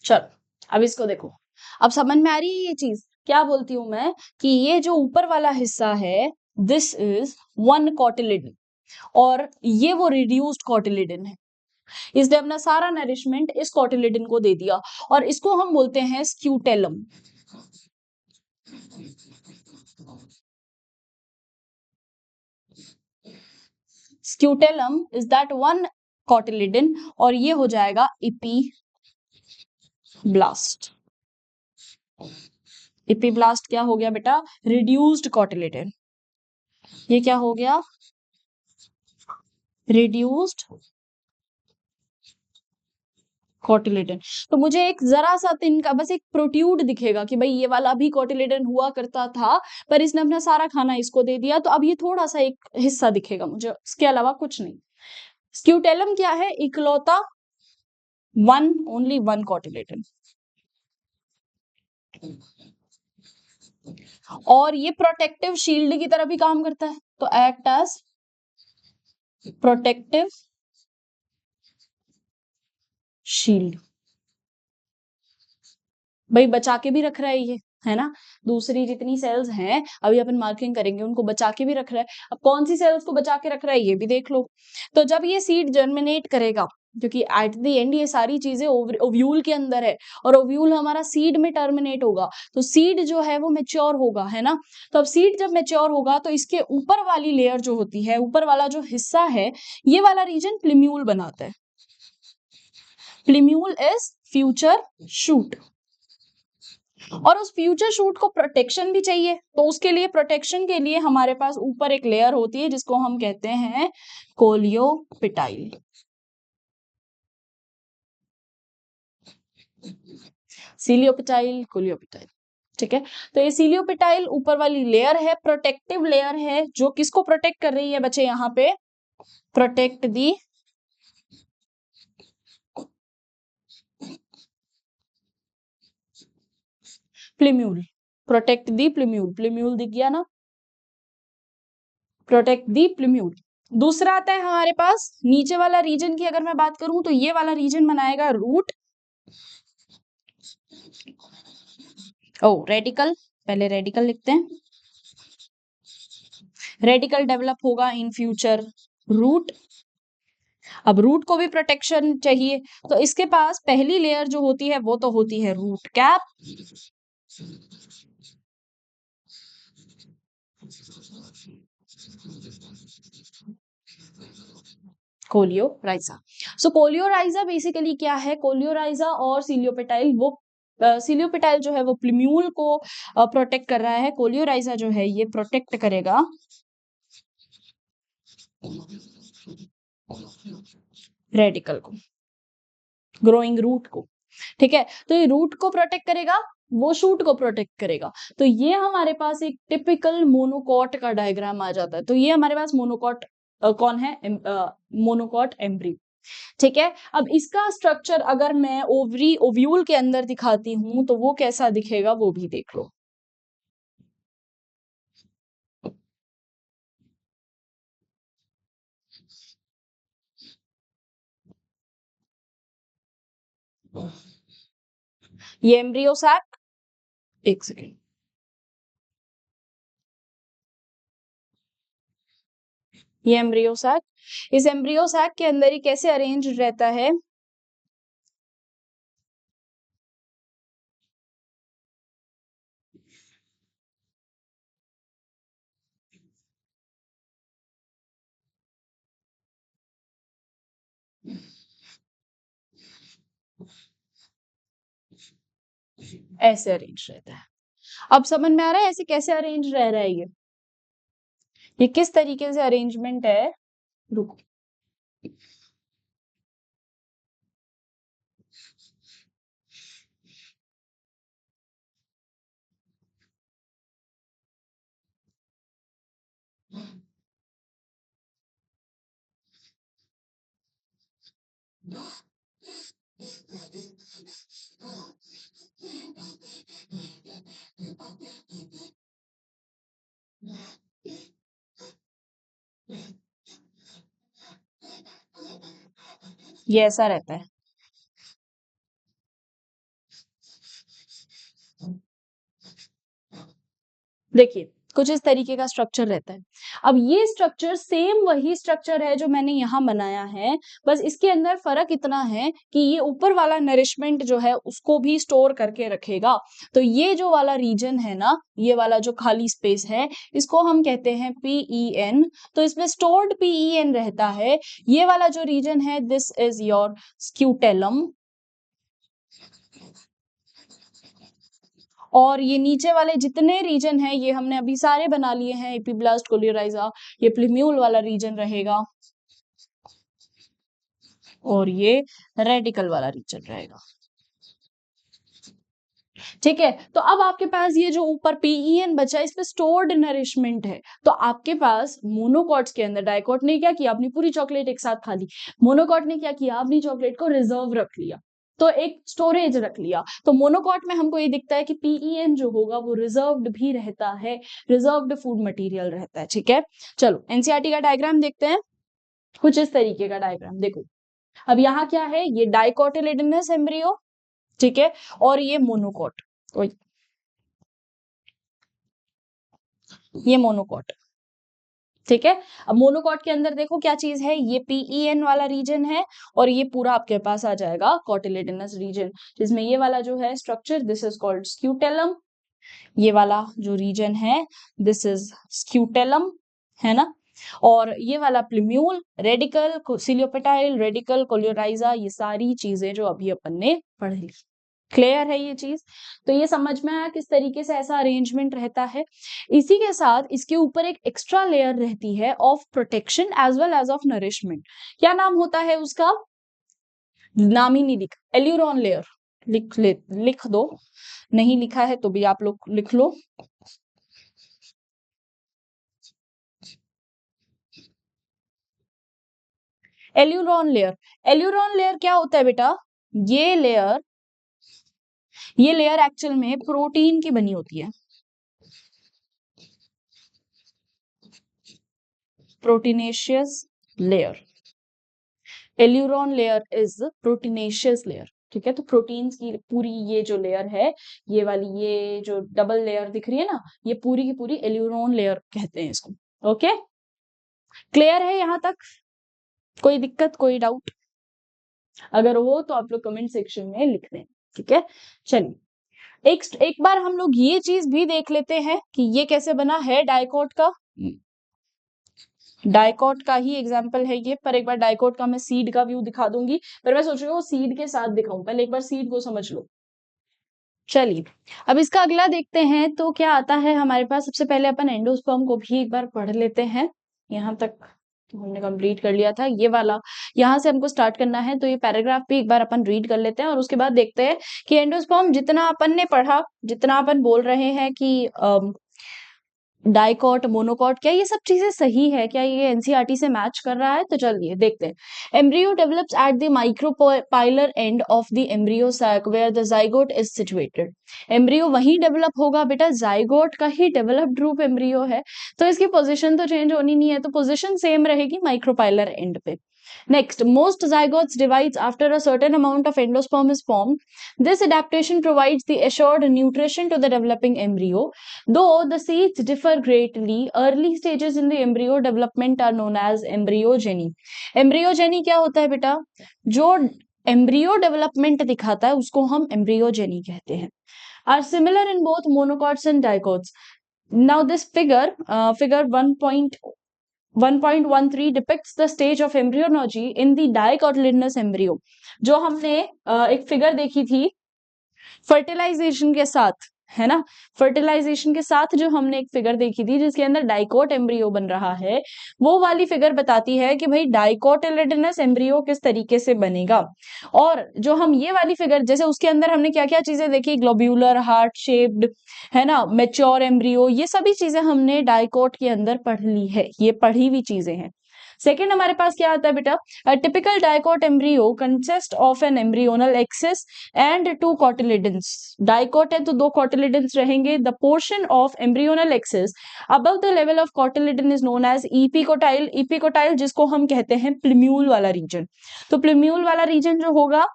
चलो, अब इसको देखो। अब समझ में आ रही है ये चीज? क्या बोलती हूँ मैं कि ये जो ऊपर वाला हिस्सा है, दिस इज वन कॉटिलिडन, और ये वो रिड्यूस्ड कॉटिलिडन है। इसने अपना सारा नरिशमेंट इस कॉटिलिडन को दे दिया, और इसको हम बोलते हैं scutellum. Scutellum is that one cotyledon, और ये हो जाएगा इपीब्लास्ट। इपीब्लास्ट क्या हो गया बेटा? Reduced cotyledon. ये क्या हो गया? Reduced cotyledon. तो मुझे एक जरा सा तिनका बस एक प्रोट्यूड दिखेगा कि भाई ये वाला भी कॉटिलिडन हुआ करता था, पर इसने अपना सारा खाना इसको दे दिया, तो अब ये थोड़ा सा एक हिस्सा दिखेगा मुझे, इसके अलावा कुछ नहीं। स्क्यूटेलम क्या है? इकलौता वन, ओनली वन कॉटिलिडन। और ये प्रोटेक्टिव शील्ड की तरह भी काम करता है, तो एक्ट एज प्रोटेक्टिव शील्ड। भाई बचा के भी रख रहा है ये, है ना? दूसरी जितनी सेल्स हैं अभी अपन मार्किंग करेंगे, उनको बचा के भी रख रहा है। अब कौन सी सेल्स को बचा के रख रहा है ये भी देख लो। तो जब ये सीड जर्मिनेट करेगा, क्योंकि एट द एंड ये सारी चीजें ओव्यूल के अंदर है, और ओव्यूल हमारा सीड में टर्मिनेट होगा, तो सीड जो है वो मेच्योर होगा, है ना? तो अब सीड जब मेच्योर होगा तो इसके ऊपर वाली लेयर जो होती है, ऊपर वाला जो हिस्सा है, ये वाला रीजन प्लिम्यूल बनाता है। प्लिम्यूल इज फ्यूचर शूट। और उस फ्यूचर शूट को प्रोटेक्शन भी चाहिए, तो उसके लिए प्रोटेक्शन के लिए हमारे पास ऊपर एक लेयर होती है जिसको हम कहते हैं कोलियोपिटाइल। सीलियोपिटाइल, कोलियोपिटाइल। ठीक है। तो ये सीलियोपिटाइल ऊपर वाली लेयर है, प्रोटेक्टिव लेयर है, जो किसको प्रोटेक्ट कर रही है बच्चे? यहाँ पे प्रोटेक्ट दी प्लिम्यूल। प्रोटेक्ट दी प्लिम्यूल, प्लिम्यूल दिख गया ना? Protect the plumule. दूसरा आता है हमारे पास नीचे वाला रीजन की, अगर मैं बात करूं तो ये वाला रीजन बनाएगा रूट। ओ रेडिकल, पहले रेडिकल लिखते हैं। रेडिकल डेवलप होगा इन फ्यूचर रूट। अब रूट को भी प्रोटेक्शन चाहिए, तो इसके पास पहली लेयर जो होती है वो तो होती है रूट कैप। कोलियोराइजा। सो कोलियोराइजा बेसिकली क्या है? कोलियोराइजा और सीलियोपेटाइल, वो सीलियोपेटाइल जो है वो प्लिम्यूल को प्रोटेक्ट कर रहा है, कोलियोराइजा जो है ये प्रोटेक्ट करेगा रेडिकल को, ग्रोइंग रूट को। ठीक है, तो ये रूट को प्रोटेक्ट करेगा, वो शूट को प्रोटेक्ट करेगा। तो ये हमारे पास एक टिपिकल मोनोकॉट का डायग्राम आ जाता है। तो ये हमारे पास मोनोकॉट कौन है? Monocot Embry. ठीक है। अब इसका स्ट्रक्चर अगर मैं ओवरी ओव्यूल के अंदर दिखाती हूं तो वो कैसा दिखेगा वो भी देख लो। ये एम्ब्रियो सैक, एक सेकेंड, ये एम्ब्रियो सैक। इस एम्ब्रियो सैक के अंदर ही कैसे अरेंज रहता है? ऐसे अरेंज रहता है। अब समझ में आ रहा है ऐसे कैसे अरेंज रह रहा है ये किस तरीके से अरेंजमेंट है? रुको, ये ऐसा रहता है। देखिए कुछ इस तरीके का स्ट्रक्चर रहता है। अब ये स्ट्रक्चर सेम वही स्ट्रक्चर है जो मैंने यहाँ बनाया है, बस इसके अंदर फर्क इतना है कि ये ऊपर वाला नरिशमेंट जो है उसको भी स्टोर करके रखेगा। तो ये जो वाला रीजन है ना, ये वाला जो खाली स्पेस है, इसको हम कहते हैं PEN। तो इसमें स्टोर्ड PEN रहता है। ये वाला जो रीजन है, दिस इज योर स्क्यूटेलम। और ये नीचे वाले जितने रीजन हैं ये हमने अभी सारे बना लिए हैं। एपिब्लास्ट, कोलियोराइजा, ये प्लिम्यूल वाला रीजन रहेगा और ये रेडिकल वाला रीजन रहेगा। ठीक है, तो अब आपके पास ये जो ऊपर PEN बचा है, इस पे स्टोर्ड नरिशमेंट है। तो आपके पास मोनोकॉट्स के अंदर डाइकॉट ने क्या किया, अपनी पूरी चॉकलेट एक साथ खा ली। मोनोकॉट ने क्या किया, अपनी चॉकलेट को रिजर्व रख लिया, तो एक स्टोरेज रख लिया। तो मोनोकॉट में हमको ये दिखता है कि PEN जो होगा वो रिजर्व्ड भी रहता है, रिजर्व्ड फूड मटेरियल रहता है। ठीक है, चलो एनसीईआरटी का डायग्राम देखते हैं। कुछ इस तरीके का डायग्राम देखो। अब यहाँ क्या है, ये डाइकोटिलेडनस एम्ब्रियो, ठीक है, और ये मोनोकॉट, ये मोनोकॉट। ठीक है, अब मोनोकॉट के अंदर देखो क्या चीज है, ये PEN वाला रीजन है और ये पूरा आपके पास आ जाएगा कॉटिलेडनस रीजन, जिसमें ये वाला जो है structure, this is called scutellum. ये वाला जो रीजन है, दिस इज स्क्यूटेलम, है ना। और ये वाला प्लिम्यूल, रेडिकल, सिलियोपेटाइल, रेडिकल, कोलियोराइजा, ये सारी चीजें जो अभी अपन ने पढ़ ली। क्लियर है ये चीज? तो ये समझ में आया किस तरीके से ऐसा अरेंजमेंट रहता है। इसी के साथ इसके ऊपर एक एक्स्ट्रा लेयर रहती है of protection as well as of nourishment. क्या नाम होता है उसका, नाम ही नहीं लिखा, एल्यूरॉन लेयर। लिख दो, नहीं लिखा है तो भी आप लोग लिख लो। एल्यूरॉन लेयर, एल्यूरॉन लेयर क्या होता है बेटा, ये लेयर, ये लेयर एक्चुअल में प्रोटीन की बनी होती है। Proteinaceous layer, aleurone layer is proteinaceous layer. ठीक है, तो प्रोटीन्स की पूरी ये जो लेयर है, ये वाली, ये जो डबल लेयर दिख रही है ना, ये पूरी की पूरी एल्यूरॉन लेयर कहते हैं इसको। ओके, क्लियर है यहां तक? कोई दिक्कत, कोई डाउट अगर हो तो आप लोग कमेंट सेक्शन में लिख दें। ठीक है, चलिए एक बार हम लोग ये चीज भी देख लेते हैं कि ये कैसे बना है डाइकोट का। डाइकोट का ही एग्जाम्पल है ये, पर एक बार डाइकोट का मैं सीड का व्यू दिखा दूंगी, पर मैं सोच रही हूँ सीड के साथ दिखाऊं, पहले एक बार सीड को समझ लो। चलिए अब इसका अगला देखते हैं तो क्या आता है हमारे पास। सबसे पहले अपन एंडोस्पर्म को भी एक बार पढ़ लेते हैं। यहाँ तक हमने कंप्लीट कर लिया था, ये वाला यहाँ से हमको स्टार्ट करना है, तो ये पैराग्राफ भी एक बार अपन रीड कर लेते हैं और उसके बाद देखते हैं कि एंडोस्पर्म जितना अपन ने पढ़ा, जितना अपन बोल रहे हैं कि डाइकॉट, मोनोकॉट, क्या ये सब चीजें सही है, क्या ये एनसीईआरटी से मैच कर रहा है? तो चलिए देखते हैं। Embryo develops at the micropylar end of the embryo sac where the zygote is situated. Embryo वहीं डेवलप होगा बेटा, जाइगोट का ही डेवलप्ड रूप एम्ब्रियो है, तो इसकी पोजीशन तो चेंज होनी नहीं है, तो पोजीशन सेम रहेगी माइक्रोपाइलर एंड पे। Next, most zygotes divides after a certain amount of endosperm is formed. This adaptation provides the assured nutrition to the developing embryo. Though the seeds differ greatly, early stages in the embryo development are known as embryogeny. Embryogeny क्या होता है बेटा, जो embryo development दिखाता है उसको हम embryogeny कहते हैं। Are similar in both monocots and dicots. Now this figure 1.13 depicts the stage of embryology in the dicotyledonous embryo। जो हमने एक फिगर देखी थी फर्टिलाइजेशन के साथ, है ना, फर्टिलाइजेशन के साथ जो हमने एक फिगर देखी थी जिसके अंदर डाइकोट एम्ब्रियो बन रहा है, वो वाली फिगर बताती है कि भाई डाइकोटिलेडनस एम्ब्रियो किस तरीके से बनेगा। और जो हम ये वाली फिगर, जैसे उसके अंदर हमने क्या क्या चीजें देखी, ग्लोब्यूलर, हार्ट शेप्ड, है ना, मेच्योर एम्ब्रियो, ये सभी चीजें हमने डाइकोट के अंदर पढ़ ली है, ये पढ़ी हुई चीजें हैं। सेकेंड हमारे पास क्या आता है बेटा, typical dicot embryo consist of an embryonal axis and two cotyledons. Dicot है तो दो कॉटिलिडन्स रहेंगे। The portion of embryonal axis above the level of cotyledon is known as epicotyl. Epicotyl जिसको हम कहते हैं प्लिम्यूल वाला रीजन। तो प्लिम्यूल वाला रीजन जो होगा,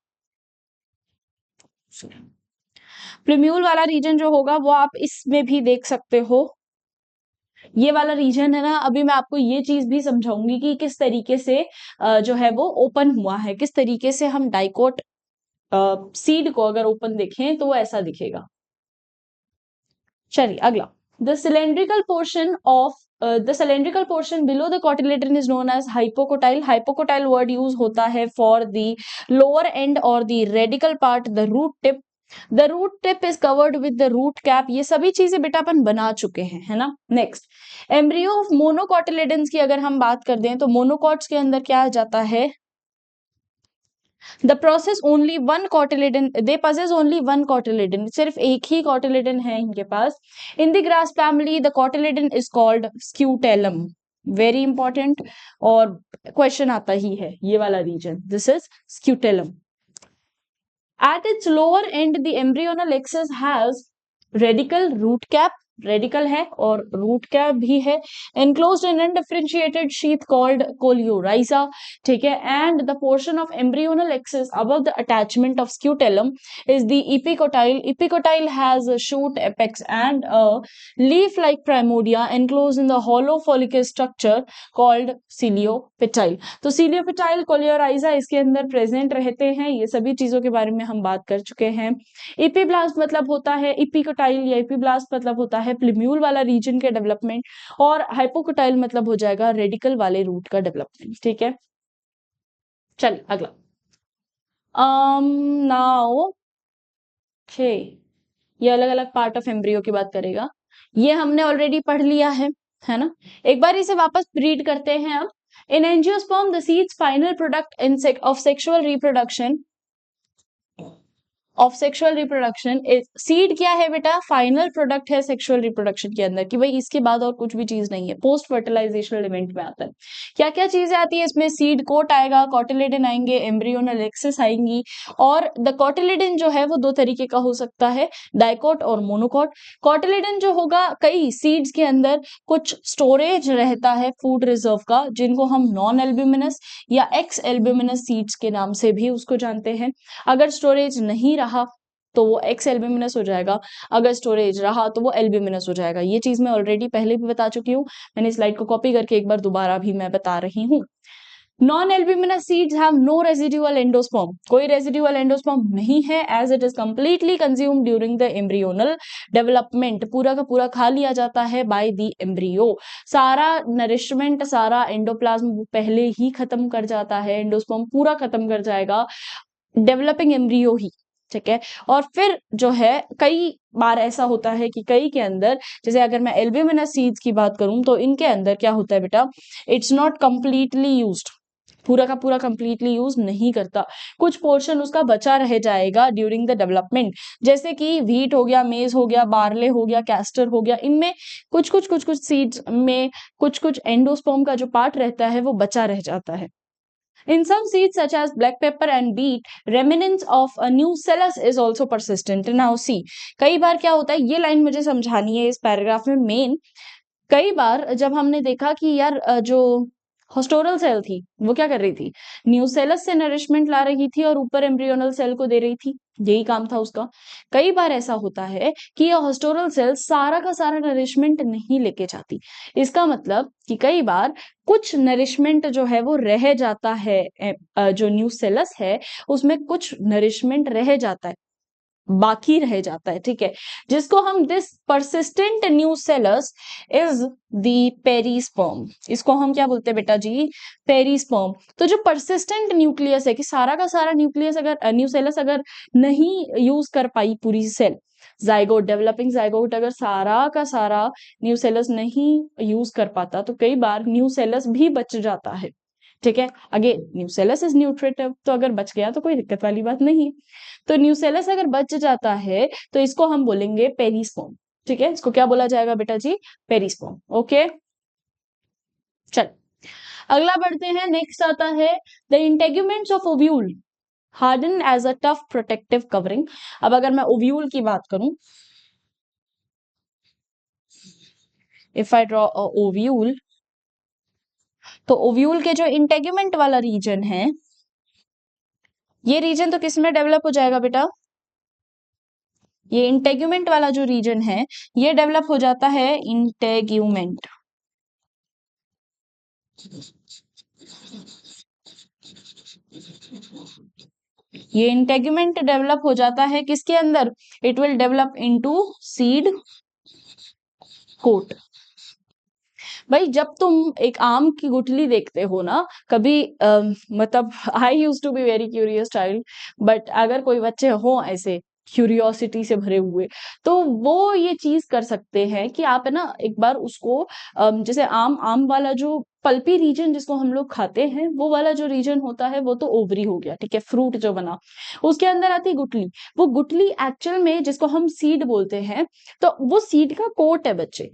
प्लिम्यूल वाला रीजन जो होगा वो आप इसमें भी देख सकते हो, ये वाला रीजन है ना। अभी मैं आपको ये चीज भी समझाऊंगी कि किस तरीके से जो है वो ओपन हुआ है, किस तरीके से हम डाइकोट सीड को अगर ओपन देखें तो वो ऐसा दिखेगा। चलिए अगला, the cylindrical portion of the cylindrical portion below the cotyledon is known as hypocotyl. Hypocotyl word use होता है फॉर द लोअर एंड और the radicle part, the root tip. The root tip is covered with the root cap. ये सभी चीजें बेटा अपन बना चुके हैं, है ना। नेक्स्ट, एम्ब्रियो ऑफ मोनोकॉटिलेडन्स की अगर हम बात कर दें तो मोनोकॉट्स के अंदर क्या आ जाता है, the process only one cotyledon, they possess only one cotyledon, सिर्फ एक ही कॉटिलेडन है इनके पास। In the grass family the cotyledon is called scutellum. Very important, और क्वेश्चन आता ही है ये वाला region, this is scutellum. At its lower end, the embryonal axis has radical root cap, radical है और रूट कैप भी है, enclosed in undifferentiated sheath called coleorhiza, ठीक है। and the portion of embryonal axis above the attachment of scutellum is the epicotyle. Epicotyle has a shoot apex and a leaf-like primordia enclosed in the hollow follicle structure called ciliopetile. तो ciliopetile, coleorhiza इसके अंदर present रहते हैं। ये सभी चीजों के बारे में हम बात कर चुके हैं। इपीब्लास्ट मतलब होता है, इपिकोटाइल या इपीब्लास्ट मतलब होता है प्लिम्यूल वाला रीजन के डेवलपमेंट, और हाइपोकोटाइल मतलब हो जाएगा रेडिकल वाले रूट का डेवलपमेंट, ठीक है। चलिए अगला, नाउ ओके, ये अलग अलग पार्ट ऑफ एम्ब्रियो की बात करेगा। ये हमने ऑलरेडी पढ़ लिया है ना। एक बार इसे वापस रीड करते हैं अब। इन angiosperm the seeds final product of sexual reproduction of sexual reproduction is, seed क्या है बेटा, फाइनल प्रोडक्ट है सेक्सुअल रिप्रोडक्शन के अंदर, कि भाई इसके बाद और कुछ भी चीज नहीं है, पोस्ट फर्टिलाइजेशनल इवेंट में आता है। क्या क्या चीजें आती है इसमें, सीड कोट आएगा, कॉटिलेडन आएंगे, एम्ब्रियोनल एक्सिस आएंगी, और द कॉटिलेडन जो है वो दो तरीके का हो सकता है, डाइकोट और मोनोकोट। कॉटिलेडन जो होगा, कई सीड्स के अंदर कुछ स्टोरेज रहता है फूड रिजर्व का, जिनको हम नॉन एल्ब्यूमिनस या एक्स एल्ब्यूमिनस सीड्स के नाम से भी उसको जानते हैं। अगर स्टोरेज नहीं रहा तो वो एक्स एल्ब्यूमिनस हो जाएगा, अगर स्टोरेज रहा तो वो एल्ब्यूमिनस हो जाएगा। ये चीज मैं ऑलरेडी पहले भी बता चुकी हूँ, मैंने स्लाइड को कॉपी करके एक बार दोबारा भी मैं बता रही हूँ। Non albuminous seeds have no residual endosperm, कोई रेजिडुअल एंडोस्पर्म नहीं है, as it is completely consumed during the embryonal development. पूरा का पूरा खा लिया जाता है बाय द एम्ब्रियो। सारा नरिशमेंट, सारा एंडोप्लाज्म पहले ही खत्म कर जाता है, एंडोस्पर्म पूरा खत्म कर जाएगा, डेवलपिंग एम्ब्रियो ही, ठीक है। और फिर जो है कई बार ऐसा होता है कि कई के अंदर, जैसे अगर मैं एल्ब्यूमिनस सीड्स की बात करूं तो इनके अंदर क्या होता है बेटा, इट्स नॉट कंप्लीटली यूज्ड, पूरा का पूरा कंप्लीटली यूज नहीं करता, कुछ पोर्शन उसका बचा रह जाएगा ड्यूरिंग द डेवलपमेंट। जैसे कि व्हीट हो गया, मेज हो गया, बार्ले हो गया, कैस्टर हो गया, इनमें कुछ कुछ सीड्स में कुछ एंडोस्पर्म का जो पार्ट रहता है वो बचा रह जाता है। In some seeds such as black pepper and beet, remnants of a nucellus is also persistent. Now see, कई बार क्या होता है, ये लाइन मुझे समझानी है इस पैराग्राफ में मेन। कई बार जब हमने देखा कि यार जो हॉस्टोरल सेल थी वो क्या कर रही थी, न्यूसेलस से नरिशमेंट ला रही थी और ऊपर एम्ब्रियोनल सेल को दे रही थी, यही काम था उसका। कई बार ऐसा होता है कि यह हॉस्टोरल सेल सारा का सारा नरिशमेंट नहीं लेके जाती। इसका मतलब कि कई बार कुछ नरिशमेंट जो है वो रह जाता है, जो न्यूसेलस है उसमें कुछ नरिशमेंट रह जाता है, बाकी रह जाता है, ठीक है, जिसको हम, this persistent nucellus is the perisperm, इसको हम क्या बोलते हैं बेटा जी, पेरिस्पर्म। तो जो परसिस्टेंट न्यूक्लियस है, कि सारा का सारा न्यूक्लियस अगर न्यूसेलस अगर नहीं यूज कर पाई पूरी सेल, जाइगोट, डेवलपिंग जाइगोट अगर सारा का सारा न्यूसेलस नहीं यूज कर पाता तो कई बार न्यूसेलस भी बच जाता है, ठीक है। अगेन न्यूसेलस इज न्यूट्रिटिव, तो अगर बच गया तो कोई दिक्कत वाली बात नहीं। तो न्यूसेलस अगर बच जाता है तो इसको हम बोलेंगे पेरिस्पर्म, ठीक है। इसको क्या बोला जाएगा बेटा जी, पेरिस्पर्म, ओके। चल अगला बढ़ते हैं, नेक्स्ट आता है the integuments of ovule harden as a tough protective covering. अब अगर मैं ओव्यूल की बात करूं, if I draw a ovule, तो ओव्यूल के जो इंटेग्यूमेंट वाला रीजन है, ये रीजन तो किस में डेवलप हो जाएगा बेटा, ये इंटेग्यूमेंट वाला जो रीजन है ये डेवलप हो जाता है इंटेग्यूमेंट। ये इंटेग्यूमेंट डेवलप हो जाता है किसके अंदर, it will develop into seed coat. भाई जब तुम एक आम की गुठली देखते हो ना कभी, मतलब I used to be very curious child, but अगर कोई बच्चे हो ऐसे क्यूरियोसिटी से भरे हुए, तो वो ये चीज कर सकते हैं कि आप है ना एक बार उसको, जैसे आम आम वाला जो पल्पी रीजन जिसको हम लोग खाते हैं, वो वाला जो रीजन होता है वो तो ओवरी हो गया, ठीक है, फ्रूट जो बना, उसके अंदर आती गुठली। वो गुठली एक्चुअल में जिसको हम सीड बोलते हैं, तो वो सीड का कोट है बच्चे।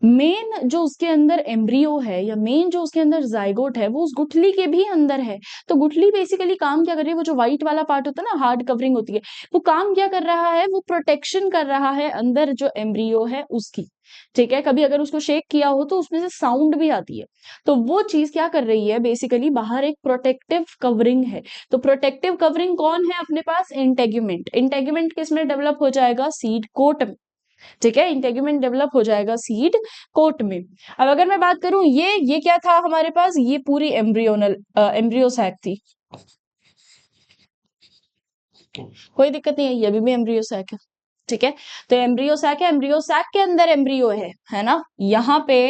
मेन जो उसके अंदर एम्ब्रियो है या मेन जो उसके अंदर जाइगोट है वो उस गुठली के भी अंदर है। तो गुठली बेसिकली काम क्या कर रही है, वो जो व्हाइट वाला पार्ट होता है ना, हार्ड कवरिंग होती है, वो काम क्या कर रहा है, वो प्रोटेक्शन कर रहा है अंदर जो एम्ब्रियो है उसकी। ठीक है, कभी अगर उसको शेक किया हो तो उसमें से साउंड भी आती है। तो वो चीज क्या कर रही है, बेसिकली बाहर एक प्रोटेक्टिव कवरिंग है। तो प्रोटेक्टिव कवरिंग कौन है अपने पास, इंटेग्यूमेंट। इंटेग्यूमेंट किस में डेवलप हो जाएगा, सीड कोट में। ठीक है, इंटेग्यूमेंट डेवलप हो जाएगा सीड कोट में। अब अगर मैं बात करूं, ये क्या था हमारे पास, ये पूरी एम्ब्रियोनल एम्ब्रियो सैक थी, कोई दिक्कत नहीं है, ये अभी भी एम्ब्रियो सैक है। ठीक है, तो एम्ब्रियो सैक है, एम्ब्रियो सैक के अंदर एम्ब्रियो है ना, यहाँ पे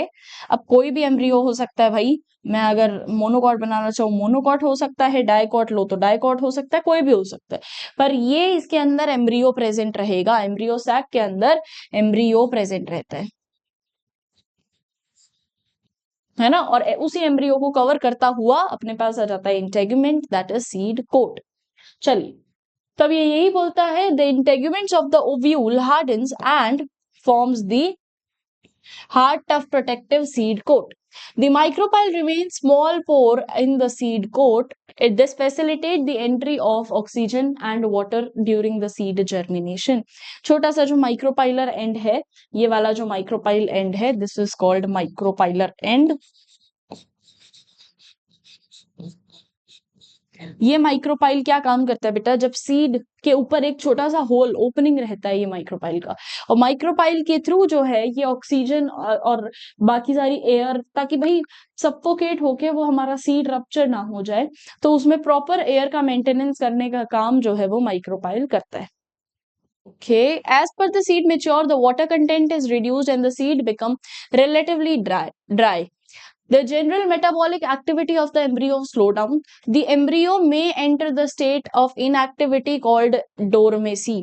अब कोई भी एम्ब्रियो हो सकता है भाई। मैं अगर मोनोकॉट बनाना चाहूँ, मोनोकॉट हो सकता है, डाइकॉट लो तो डाइकॉट हो सकता है, कोई भी हो सकता है, पर ये इसके अंदर एम्ब्रियो प्रेजेंट रहेगा, एम्ब्रियो सैक के अंदर एम्ब्रियो प्रेजेंट रहता है ना। और उसी एम्ब्रियो को कवर करता हुआ अपने पास आ जाता है integument, that is seed coat. चलिए, तब ये यही बोलता है the integuments of the ovule hardens and forms the hard tough protective seed coat. The micropyle remains small pore in the seed coat. This facilitate the entry of oxygen and water during the seed germination. छोटा सा जो micropylar and है, ये वाला जो micropyle and है, this is called micropylar and. ये micropyle क्या काम करता है बेटा, जब सीड के ऊपर एक छोटा सा होल ओपनिंग रहता है ये माइक्रोपाइल का, और माइक्रोपाइल के थ्रू जो है ये ऑक्सीजन और बाकी सारी एयर, ताकि भाई सफोकेट होके वो हमारा सीड रप्चर ना हो जाए, तो उसमें प्रॉपर एयर का मेंटेनेंस करने का काम जो है वो माइक्रोपाइल करता है। Okay, as per the seed mature, the water content is reduced and the seed become relatively dry. The general metabolic activity of the embryo slow down. The embryo may enter the state of inactivity called dormancy.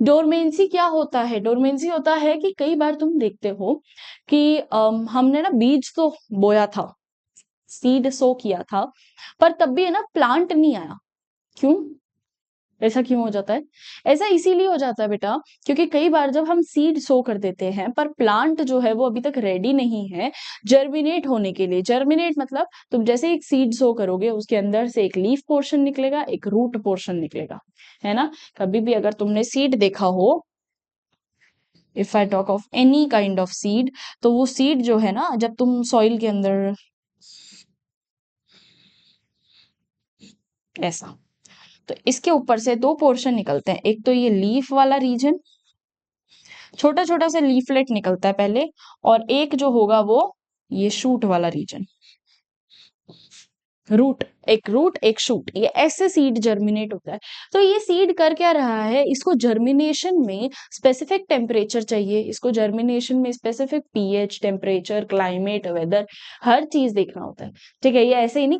Dormancy क्या होता है, dormancy होता है कि कई बार तुम देखते हो कि हमने ना बीज तो बोया था, सीड सो किया था, पर तब भी है ना प्लांट नहीं आया। क्यों, ऐसा क्यों हो जाता है, ऐसा इसीलिए हो जाता है बेटा, क्योंकि कई बार जब हम सीड सो कर देते हैं पर प्लांट जो है वो अभी तक रेडी नहीं है जर्मिनेट होने के लिए। जर्मिनेट मतलब तुम जैसे एक सीड सो करोगे उसके अंदर से एक लीफ पोर्शन निकलेगा, एक रूट पोर्शन निकलेगा, है ना। कभी भी अगर तुमने सीड देखा हो, if I talk of any kind of seed, तो वो सीड जो है ना, जब तुम सॉइल के अंदर ऐसा, तो इसके ऊपर से दो पोर्शन निकलते हैं, एक तो ये लीफ वाला रीजन, छोटा छोटा सा लीफलेट निकलता है पहले, और एक जो होगा वो ये शूट वाला रीजन, रूट एक शूट, ये ऐसे सीड जर्मिनेट होता है। तो ये सीड कर क्या रहा है, इसको जर्मिनेशन में स्पेसिफिक टेम्परेचर चाहिए, इसको जर्मिनेशन में specific pH, temperature, climate, weather, हर चीज देखना होता है। ठीक है, ये ऐसे ही नहीं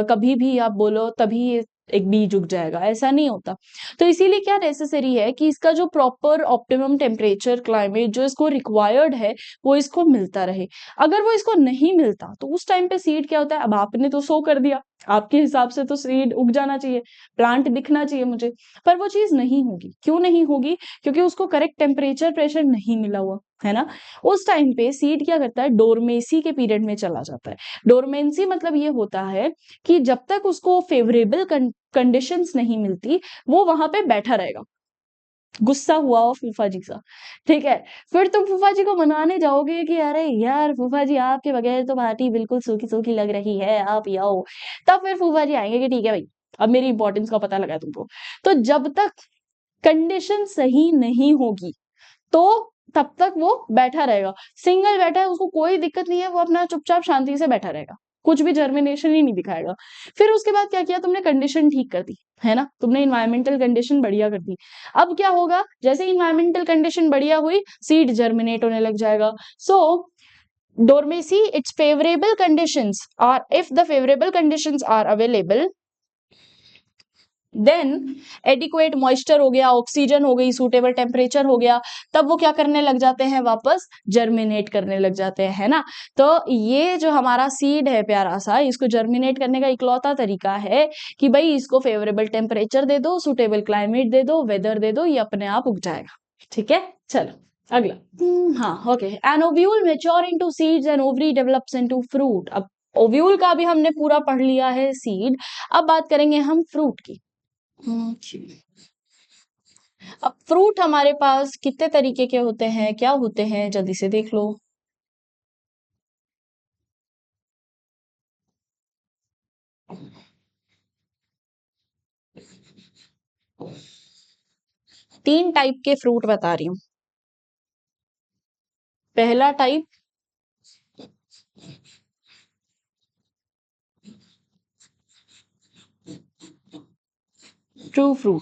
कभी भी आप बोलो तभी ये एक बीज उग जाएगा, ऐसा नहीं होता। तो इसीलिए क्या नेसेसरी है कि इसका जो प्रॉपर ऑप्टिमम टेम्परेचर, क्लाइमेट जो इसको रिक्वायर्ड है वो इसको मिलता रहे। अगर वो इसको नहीं मिलता तो उस टाइम पे सीड क्या होता है, अब आपने तो सो कर दिया, आपके हिसाब से तो सीड उग जाना चाहिए, प्लांट दिखना चाहिए मुझे, पर वो चीज नहीं होगी। क्यों नहीं होगी? क्योंकि उसको करेक्ट टेम्परेचर प्रेशर नहीं मिला हुआ है ना। उस टाइम पे सीड क्या करता है, डोरमेसी के पीरियड में चला जाता है। डोरमेंसी मतलब ये होता है कि जब तक उसको फेवरेबल कंडीशंस नहीं मिलती, वो वहां पे बैठा रहेगा, गुस्सा हुआ हो फूफा जी सा, ठीक है। फिर तुम फूफा जी को मनाने जाओगे कि अरे यार फूफा जी, आपके बगैर तो पार्टी बिल्कुल सूखी सूखी लग रही है, आप ही आओ। तब फिर फूफा जी आएंगे कि ठीक है भाई, अब मेरी इंपॉर्टेंस का पता लगा तुमको। तो जब तक कंडीशन सही नहीं होगी, तो तब तक वो बैठा रहेगा। सिंगल बैठा है, उसको कोई दिक्कत नहीं है, वो अपना चुपचाप शांति से बैठा रहेगा, कुछ भी जर्मिनेशन ही नहीं दिखाएगा। फिर उसके बाद क्या किया तुमने, कंडीशन ठीक कर दी, है ना, तुमने इन्वायरमेंटल कंडीशन बढ़िया कर दी। अब क्या होगा, जैसे इन्वायरमेंटल कंडीशन बढ़िया हुई, सीड जर्मिनेट होने लग जाएगा। So dormancy, it's favourable conditions are, if the favourable conditions are available, then adequate moisture हो गया, ऑक्सीजन हो गई, सूटेबल टेम्परेचर हो गया, तब वो क्या करने लग जाते हैं, वापस जर्मिनेट करने लग जाते हैं, है ना। तो ये जो हमारा सीड है प्यारा सा, इसको जर्मिनेट करने का इकलौता तरीका है कि भाई इसको फेवरेबल टेम्परेचर दे दो, सूटेबल क्लाइमेट दे दो, वेदर दे दो, ये अपने आप उग जाएगा। ठीक है, चलो अगला। हाँ okay, an ovule mature into seeds and ovary develops into fruit. अब ओव्यूल का भी हमने पूरा पढ़ लिया है, सीड। अब बात करेंगे हम फ्रूट की। अब फ्रूट हमारे पास कितने तरीके के होते हैं, क्या होते हैं, जल्दी से देख लो। तीन टाइप के फ्रूट बता रही हूँ। पहला type true fruit,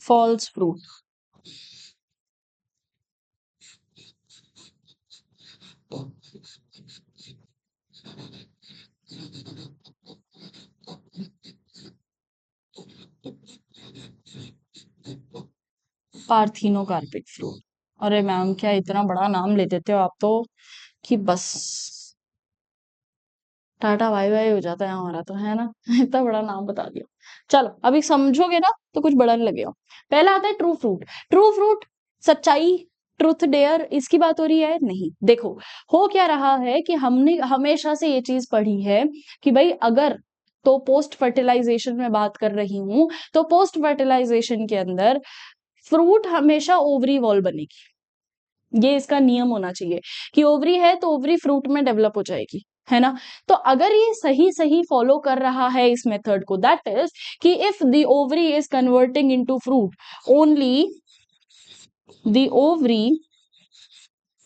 false fruit, parthenocarpic fruit. अरे मैम, क्या इतना बड़ा नाम ले देते हो आप तो, कि बस टाटा बाय बाय हो जाता है हमारा तो, है ना। इतना बड़ा नाम बता दिया। चलो अभी समझोगे ना तो कुछ बड़ा नहीं लगेगा। पहला आता है ट्रू फ्रूट। ट्रू फ्रूट, सच्चाई, ट्रुथ डेयर, इसकी बात हो रही है नहीं। देखो, हो क्या रहा है कि हमने हमेशा से ये चीज पढ़ी है कि भाई अगर, तो पोस्ट फर्टिलाइजेशन में बात कर रही हूं, तो पोस्ट फर्टिलाइजेशन के अंदर फ्रूट हमेशा ओवरी वॉल बनेगी। ये इसका नियम होना चाहिए कि ओवरी है तो ओवरी फ्रूट में डेवलप हो जाएगी, है ना। तो अगर ये सही सही फॉलो कर रहा है इस मेथड को, दैट इज कि if the ovary is converting into fruit, only the ovary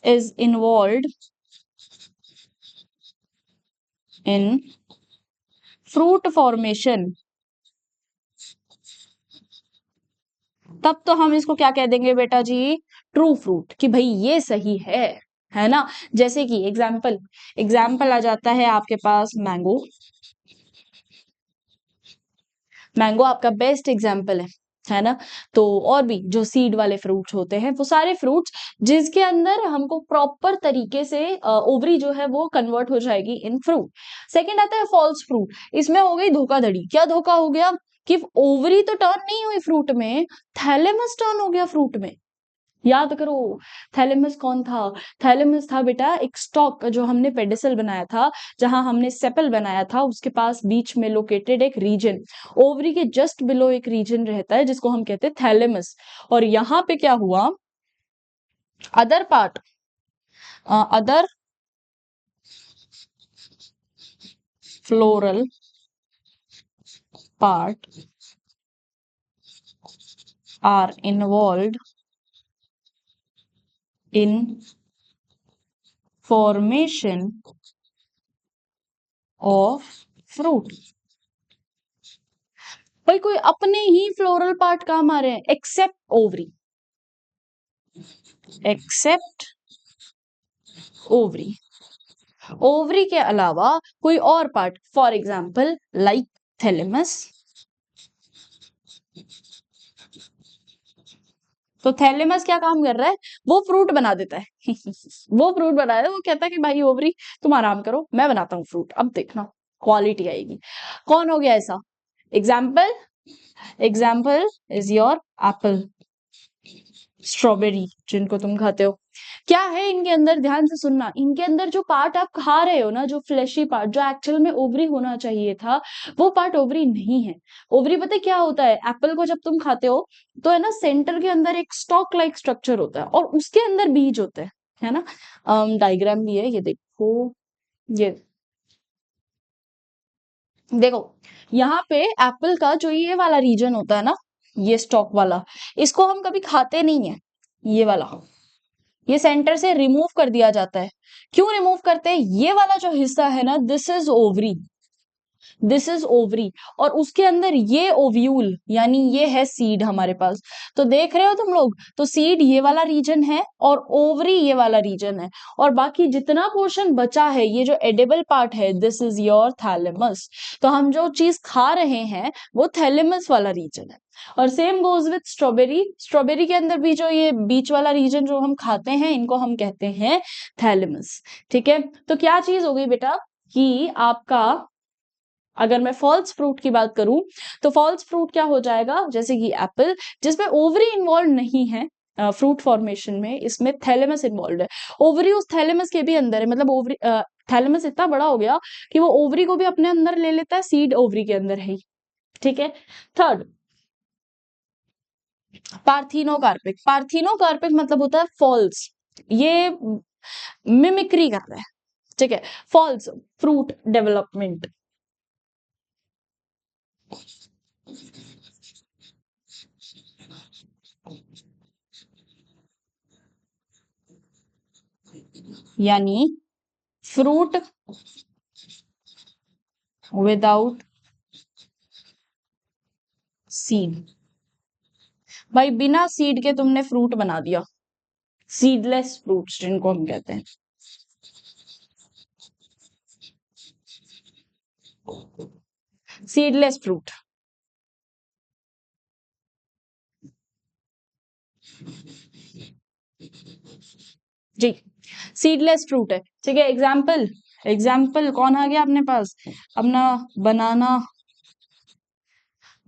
is involved in fruit formation, तब तो हम इसको क्या कह देंगे बेटा जी, ट्रू फ्रूट, कि भाई ये सही है ना। जैसे कि एग्जाम्पल, एग्जाम्पल आ जाता है आपके पास मैंगो। मैंगो आपका बेस्ट एग्जाम्पल है ना। तो और भी जो सीड वाले फ्रूट्स होते हैं, वो सारे फ्रूट्स जिसके अंदर हमको प्रॉपर तरीके से ओवरी जो है वो कन्वर्ट हो जाएगी इन फ्रूट। सेकंड आता है फॉल्स फ्रूट। इसमें हो गई धोखाधड़ी। क्या धोखा हो गया कि ओवरी तो टर्न नहीं हुई फ्रूट में, थैलेमस टर्न हो गया फ्रूट में। याद करो, थैलेमस कौन था? थैलेमस था बेटा एक स्टॉक जो हमने पेडिसल बनाया था, जहां हमने सेपल बनाया था, उसके पास बीच में लोकेटेड एक रीजन, ओवरी के जस्ट बिलो एक रीजन रहता है जिसको हम कहते हैं थैलेमस। और यहाँ पे क्या हुआ, other part, other floral part are involve in formation of fruit. भाई कोई अपने ही फ्लोरल पार्ट काम आ रहे हैं, except ovary, except ovary, ovary के अलावा कोई और part, for example like thalamus, तो थैलेमस क्या काम कर रहा है, वो फ्रूट बना देता है वो फ्रूट बनाया, वो कहता है कि भाई ओवरी तुम आराम करो, मैं बनाता हूँ फ्रूट, अब देखना क्वालिटी आएगी। कौन हो गया ऐसा? Example, example is your Apple, strawberry जिनको तुम खाते हो। क्या है इनके अंदर, ध्यान से सुनना, इनके अंदर जो पार्ट आप खा रहे हो ना, जो फ्लैशी पार्ट, जो एक्चुअल में ओवरी होना चाहिए था, वो पार्ट ओवरी नहीं है। ओवरी पता है क्या होता है, एप्पल को जब तुम खाते हो तो है ना, सेंटर के अंदर एक स्टॉक लाइक स्ट्रक्चर होता है और उसके अंदर बीज होते हैं, है ना। डायग्राम भी है, ये देखो, ये देखो, यहाँ पे एप्पल का जो ये वाला रीजन होता है ना, ये स्टॉक वाला, इसको हम कभी खाते नहीं है, ये वाला, ये सेंटर से रिमूव कर दिया जाता है। क्यों रिमूव करते हैं? ये वाला जो हिस्सा है ना, this is ovary, this is ovary, और उसके अंदर ये ओव्यूल, यानी ये है सीड हमारे पास। तो देख रहे हो तुम लोग, तो सीड ये वाला रीजन है और ओवरी ये वाला रीजन है, और बाकी जितना पोर्शन बचा है, ये जो एडिबल पार्ट है, दिस इज योर थैलेमस। तो हम जो चीज खा रहे हैं वो थैलेमस वाला रीजन है। और same goes with strawberry, strawberry के अंदर भी जो ये बीच वाला रीजन जो हम खाते हैं, इनको हम कहते हैं थैलेमस। ठीक है, तो क्या चीज हो गई बेटा, कि आपका, अगर मैं फॉल्स फ्रूट की बात करूं, तो फॉल्स फ्रूट क्या हो जाएगा, जैसे कि एप्पल, जिसमें ओवरी इन्वॉल्व नहीं है फ्रूट फॉर्मेशन में, इसमें थैलेमस इन्वॉल्व है। ओवरी उस थैलेमस के भी अंदर है, मतलब ओवरी, थैलेमस इतना बड़ा हो गया कि वो ओवरी को भी अपने अंदर ले लेता है, सीड ओवरी के अंदर है ही। ठीक है। थर्ड, पार्थिनोकार्पिक, पार्थिनोकार्पिक मतलब होता है फॉल्स, ये मिमिक्री कर रहा है। ठीक है, फॉल्स फ्रूट डेवलपमेंट, यानी फ्रूट विदाउट सीड। भाई बिना सीड के तुमने फ्रूट बना दिया, सीडलेस फ्रूट्स जिनको हम कहते हैं। सीडलेस फ्रूट, जी, सीडलेस फ्रूट है। ठीक है, एग्जाम्पल, एग्जाम्पल कौन आ गया अपने पास, अपना बनाना,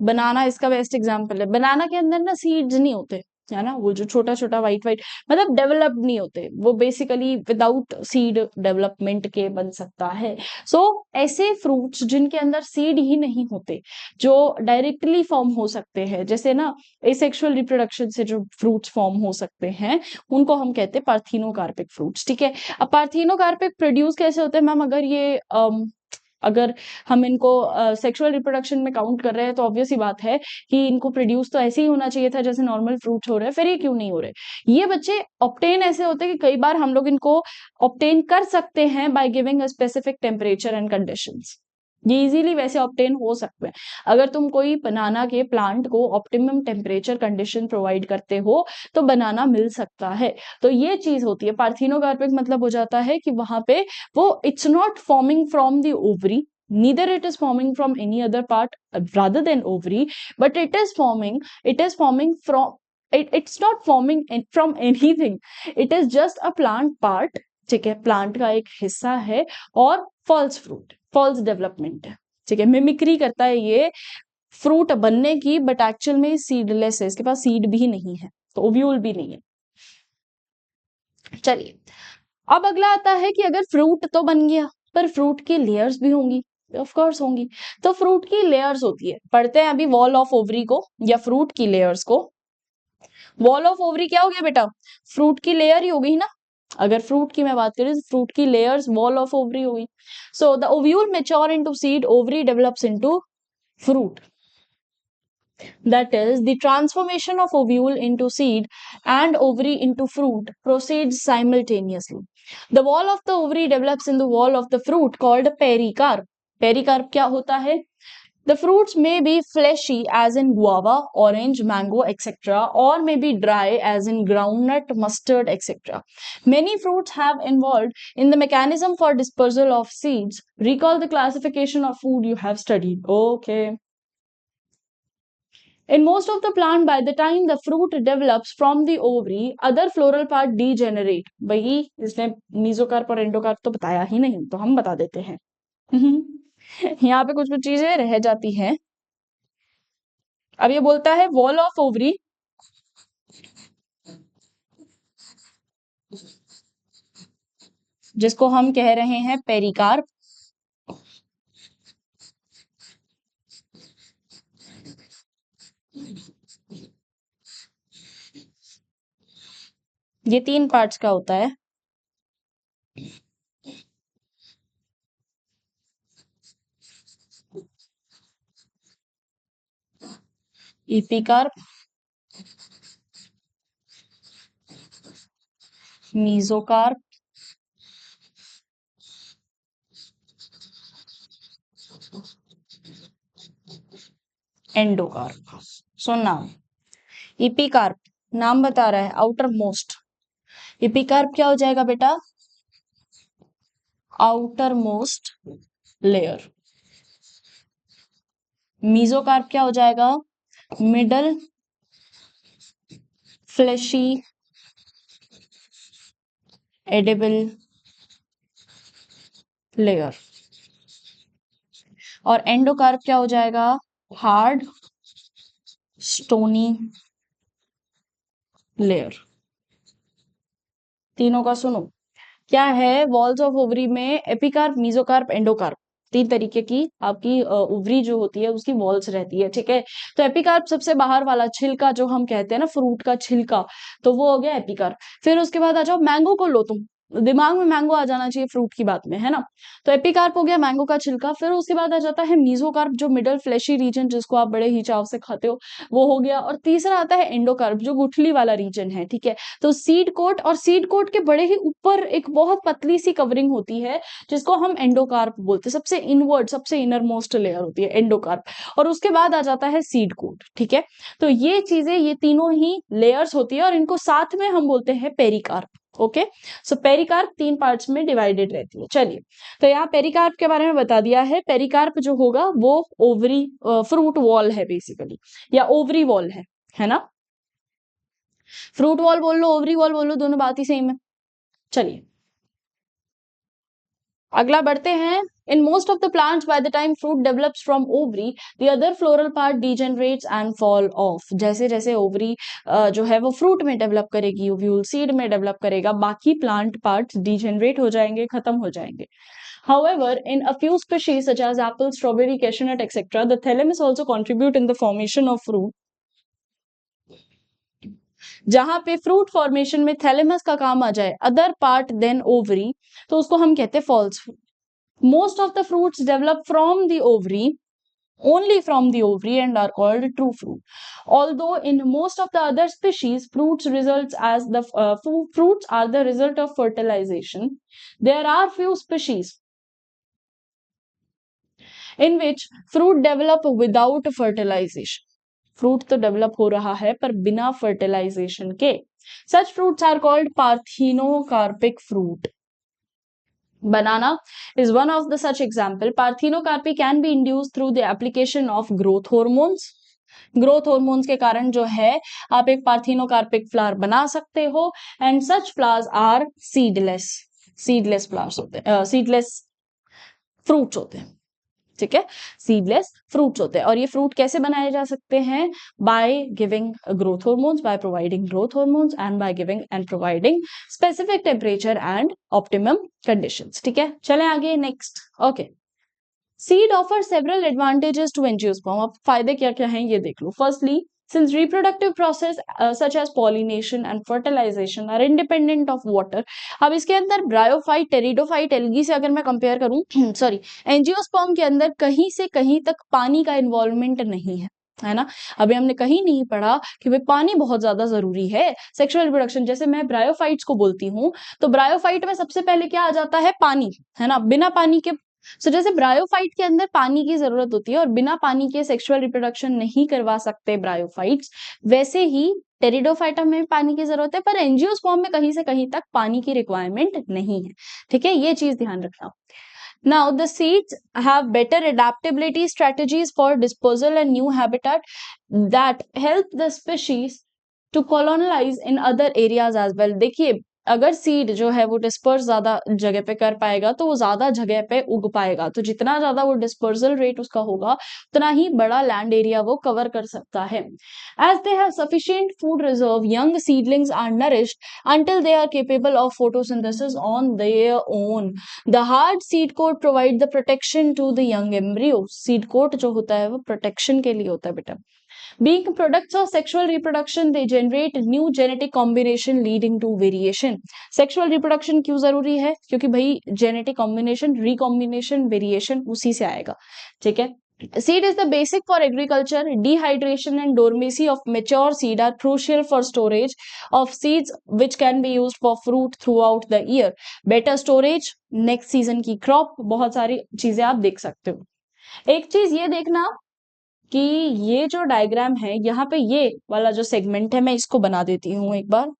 बनाना इसका बेस्ट एग्जाम्पल है। बनाना के अंदर ना सीड्स नहीं होते, है ना, वो जो छोटा छोटा व्हाइट व्हाइट, मतलब डेवलप्ड नहीं होते, वो बेसिकली विदाउट सीड डेवलपमेंट के बन सकता है। सो ऐसे फ्रूट्स जिनके अंदर सीड ही नहीं होते, जो डायरेक्टली फॉर्म हो सकते हैं, जैसे ना एसेक्सुअल रिप्रोडक्शन से जो फ्रूट्स फॉर्म हो सकते हैं, उनको हम कहते हैं पार्थिनोकार्पिक फ्रूट्स। ठीक है, अब पार्थिनोकार्पिक प्रोड्यूस कैसे होते हैं मैम, अगर ये अगर हम इनको सेक्सुअल रिप्रोडक्शन में काउंट कर रहे हैं, तो ऑब्वियस ही बात है कि इनको प्रोड्यूस तो ऐसे ही होना चाहिए था जैसे नॉर्मल फ्रूट्स हो रहे हैं, फिर ये क्यों नहीं हो रहे? ये बच्चे ऑप्टेन ऐसे होते हैं कि कई बार हम लोग इनको ऑप्टेन कर सकते हैं by giving a specific temperature and conditions. ये इजीली वैसे ऑप्टेन हो सकते हैं, अगर तुम कोई बनाना के प्लांट को ऑप्टिमम टेम्परेचर कंडीशन प्रोवाइड करते हो, तो बनाना मिल सकता है। तो ये चीज होती है पार्थिनोकार्पिक, मतलब हो जाता है कि वहां पे वो, it's not forming from the ovary, neither it is forming from any other part rather than ovary, but it is forming from, it's not forming from anything, it is just a plant part। ठीक है, plant का एक हिस्सा है, और false fruit, false development है। ठीक है, मिमिक्री करता है ये फ्रूट बनने की, बट एक्चुअल में सीडलेस है, इसके पास सीड भी नहीं है, तो ओव्यूल भी नहीं है। चलिए, अब अगला आता है कि अगर फ्रूट तो बन गया, पर फ्रूट की लेयर्स भी होंगी, ऑफ कोर्स होंगी। तो फ्रूट की लेयर्स होती है, पढ़ते हैं अभी वॉल ऑफ ओवरी को, या फ्रूट की लेयर्स को। वॉल ऑफ ओवरी क्या हो गया बेटा, फ्रूट की लेयर ही हो गई ना। अगर फ्रूट की मैं बात करें, तो फ्रूट की लेयर्स वॉल ऑफ ओवरी हो गई। So the ovule mature into seed, ovary develops into fruit, that is the transformation of ovule into seed and ovary into fruit proceeds simultaneously. The wall of the ovary develops in the wall of the fruit called pericarp. Pericarp क्या होता है? The fruits may be fleshy as in guava, orange, mango, etc., or may be dry as in groundnut, mustard, etc. Many fruits have involved in the mechanism for dispersal of seeds. Recall the classification of food you have studied. Okay. In most of the plant, by the time the fruit develops from the ovary, other floral part degenerate. भाई इसने mesocarp और endocarp तो बताया ही नहीं, तो हम बता देते हैं। यहाँ पे कुछ कुछ चीजें रह जाती हैं। अब ये बोलता है वॉल ऑफ ओवरी, जिसको हम कह रहे हैं पेरिकार्प। ये 3 पार्ट्स का होता है। Epicarp, mesocarp, endocarp. सो नाम इपिकार्प, नाम बता रहा है आउटर मोस्ट। इपिकार्प क्या हो जाएगा बेटा? Outer most layer. मीजोकार्प क्या हो जाएगा? Middle fleshy edible layer. और एंडोकार्प क्या हो जाएगा? Hard stony layer. तीनों का सुनो क्या है। वॉल्स ऑफ ओवरी में एपिकार्प, मीजोकार्प, एंडोकार्प, 3 तरीके की आपकी ओवरी जो होती है उसकी वॉल्स रहती है, ठीक है। तो एपिकार्प सबसे बाहर वाला छिलका जो हम कहते हैं ना, फ्रूट का छिलका, तो वो हो गया एपिकार्प। फिर उसके बाद आ जाओ मैंगो को लो तुम, दिमाग में मैंगो आ जाना चाहिए फ्रूट की बात में, है ना। तो एपिकार्प हो गया मैंगो का छिलका। फिर उसके बाद आ जाता है मीजोकार्प, जो मिडल फ्लैशी रीजन, जिसको आप बड़े ही चाव से खाते हो, वो हो गया। और तीसरा आता है एंडोकार्प, जो गुठली वाला रीजन है, ठीक है। तो सीड कोट, और सीड कोट के बड़े ही ऊपर एक बहुत पतली सी कवरिंग होती है, जिसको हम एंडोकार्प बोलते हैं। सबसे इनवर्ड, सबसे इनर मोस्ट लेयर होती है एंडोकार्प। और उसके बाद आ जाता है सीड कोट, ठीक है। तो ये चीजें, ये तीनों ही लेयर्स होती है, और इनको साथ में हम बोलते हैं पेरिकार्प। ओके, सो पेरिकार्प 3 पार्ट्स में डिवाइडेड रहती है। चलिए, तो यहाँ पेरिकार्प के बारे में बता दिया है। पेरिकार्प जो होगा वो ओवरी फ्रूट वॉल है बेसिकली, या ओवरी वॉल है ना। फ्रूट वॉल बोल लो, ओवरी वॉल बोल लो, दोनों बात ही सेम है। चलिए अगला बढ़ते हैं। In most of the plants, by the time fruit develops from ovary, the other floral part degenerates and fall off. जैसे जैसे ओवरी जो है वो फ्रूट में डेवलप करेगी, ओव्यूल सीड में डेवलप करेगा, बाकी प्लांट पार्ट्स डिजेनरेट हो जाएंगे, खत्म हो जाएंगे। However, in a few species such as apple, strawberry, cashew nut, etc., the thalamus also contribute in the formation of fruit. जहां पे फ्रूट फॉर्मेशन में थैलेमस का काम आ जाए, अदर पार्ट देन ओवरी, तो उसको हम कहते हैं false. Most of the fruits develop from the ovary, only from the ovary, and are called true fruit. Although in most of the other species, fruits are the result of fertilization. There are few species in which fruit develop without fertilization. Fruit तो develop हो रहा है पर बिना fertilisation के। Such fruits are called parthenocarpic fruit. Banana is one of the such example. Parthenocarpy can be induced through the application of growth hormones. Growth hormones के कारण जो है आप एक पार्थिनोकार्पिक फ्लावर बना सकते हो। And such flowers are seedless, seedless flowers होते हैं, सीडलेस फ्रूट्स होते हैं, ठीक है। सीडलेस फ्रूट्स होते हैं। और ये फ्रूट कैसे बनाए जा सकते हैं? By giving growth hormones, by providing growth hormones, and by giving and providing specific temperature and optimum conditions, ठीक है। चलें आगे, next. Okay, seed offer several advantages to angiosperm. अब फायदे क्या क्या हैं ये देख लो। Firstly, since reproductive process such as pollination and fertilization are independent of water. अब इसके अंदर ब्रायोफाइट, टेरिडोफाइट, एल्गी से अगर मैं कंपेयर करूं सॉरी, एंजियोस्पर्म के अंदर कहीं से कहीं तक पानी का इन्वॉल्वमेंट नहीं है ना। अभी हमने कहीं नहीं पढ़ा कि भाई पानी बहुत ज्यादा जरूरी है सेक्सुअल रिप्रोडक्शन। जैसे मैं ब्रायोफाइट्स को बोलती हूँ, तो ब्रायोफाइट में सबसे पहले क्या आ जाता है? पानी, है ना। बिना पानी के, सो जैसे ब्रायोफाइट के अंदर पानी की जरूरत होती है और बिना पानी के सेक्सुअल रिप्रोडक्शन नहीं करवा सकते ब्रायोफाइट्स, वैसे ही टेरिडोफाइटा में पानी की जरूरत है, पर एंजियोस्पर्म में कहीं से कहीं तक पानी की रिक्वायरमेंट नहीं है, ठीक है। ये चीज ध्यान रखना। Now, the seeds have better adaptability strategies for dispersal and new habitat that help the species to colonize in other areas as well. देखिए, अगर सीड जो है वो डिस्पर्स ज्यादा जगह पे कर पाएगा तो वो ज्यादा जगह पे उग पाएगा, तो जितना ज्यादा वो डिस्पर्सल रेट उसका होगा उतना ही बड़ा लैंड एरिया वो कवर कर सकता है. As they have sufficient food reserve, young seedlings are nourished until they are capable of photosynthesis on their own. The hard seed coat provide the protection to the young embryo. Seed coat जो होता है वो protection के लिए होता है बेटा. Being products of sexual reproduction, they generate new genetic combination leading to variation. Sexual reproduction क्यों जरूरी है? क्योंकि भाई genetic combination, recombination, variation उसी से आएगा. ठीक है. Seed is the basic for agriculture. Dehydration and dormancy of mature seed are crucial for storage of seeds which can be used for fruit throughout the year. Better storage, next season की crop, बहुत सारी चीजें आप देख सकते हो. एक चीज ये देखना कि ये जो डायग्राम है यहाँ पे ये वाला जो सेगमेंट है मैं इसको बना देती हूँ एक बार.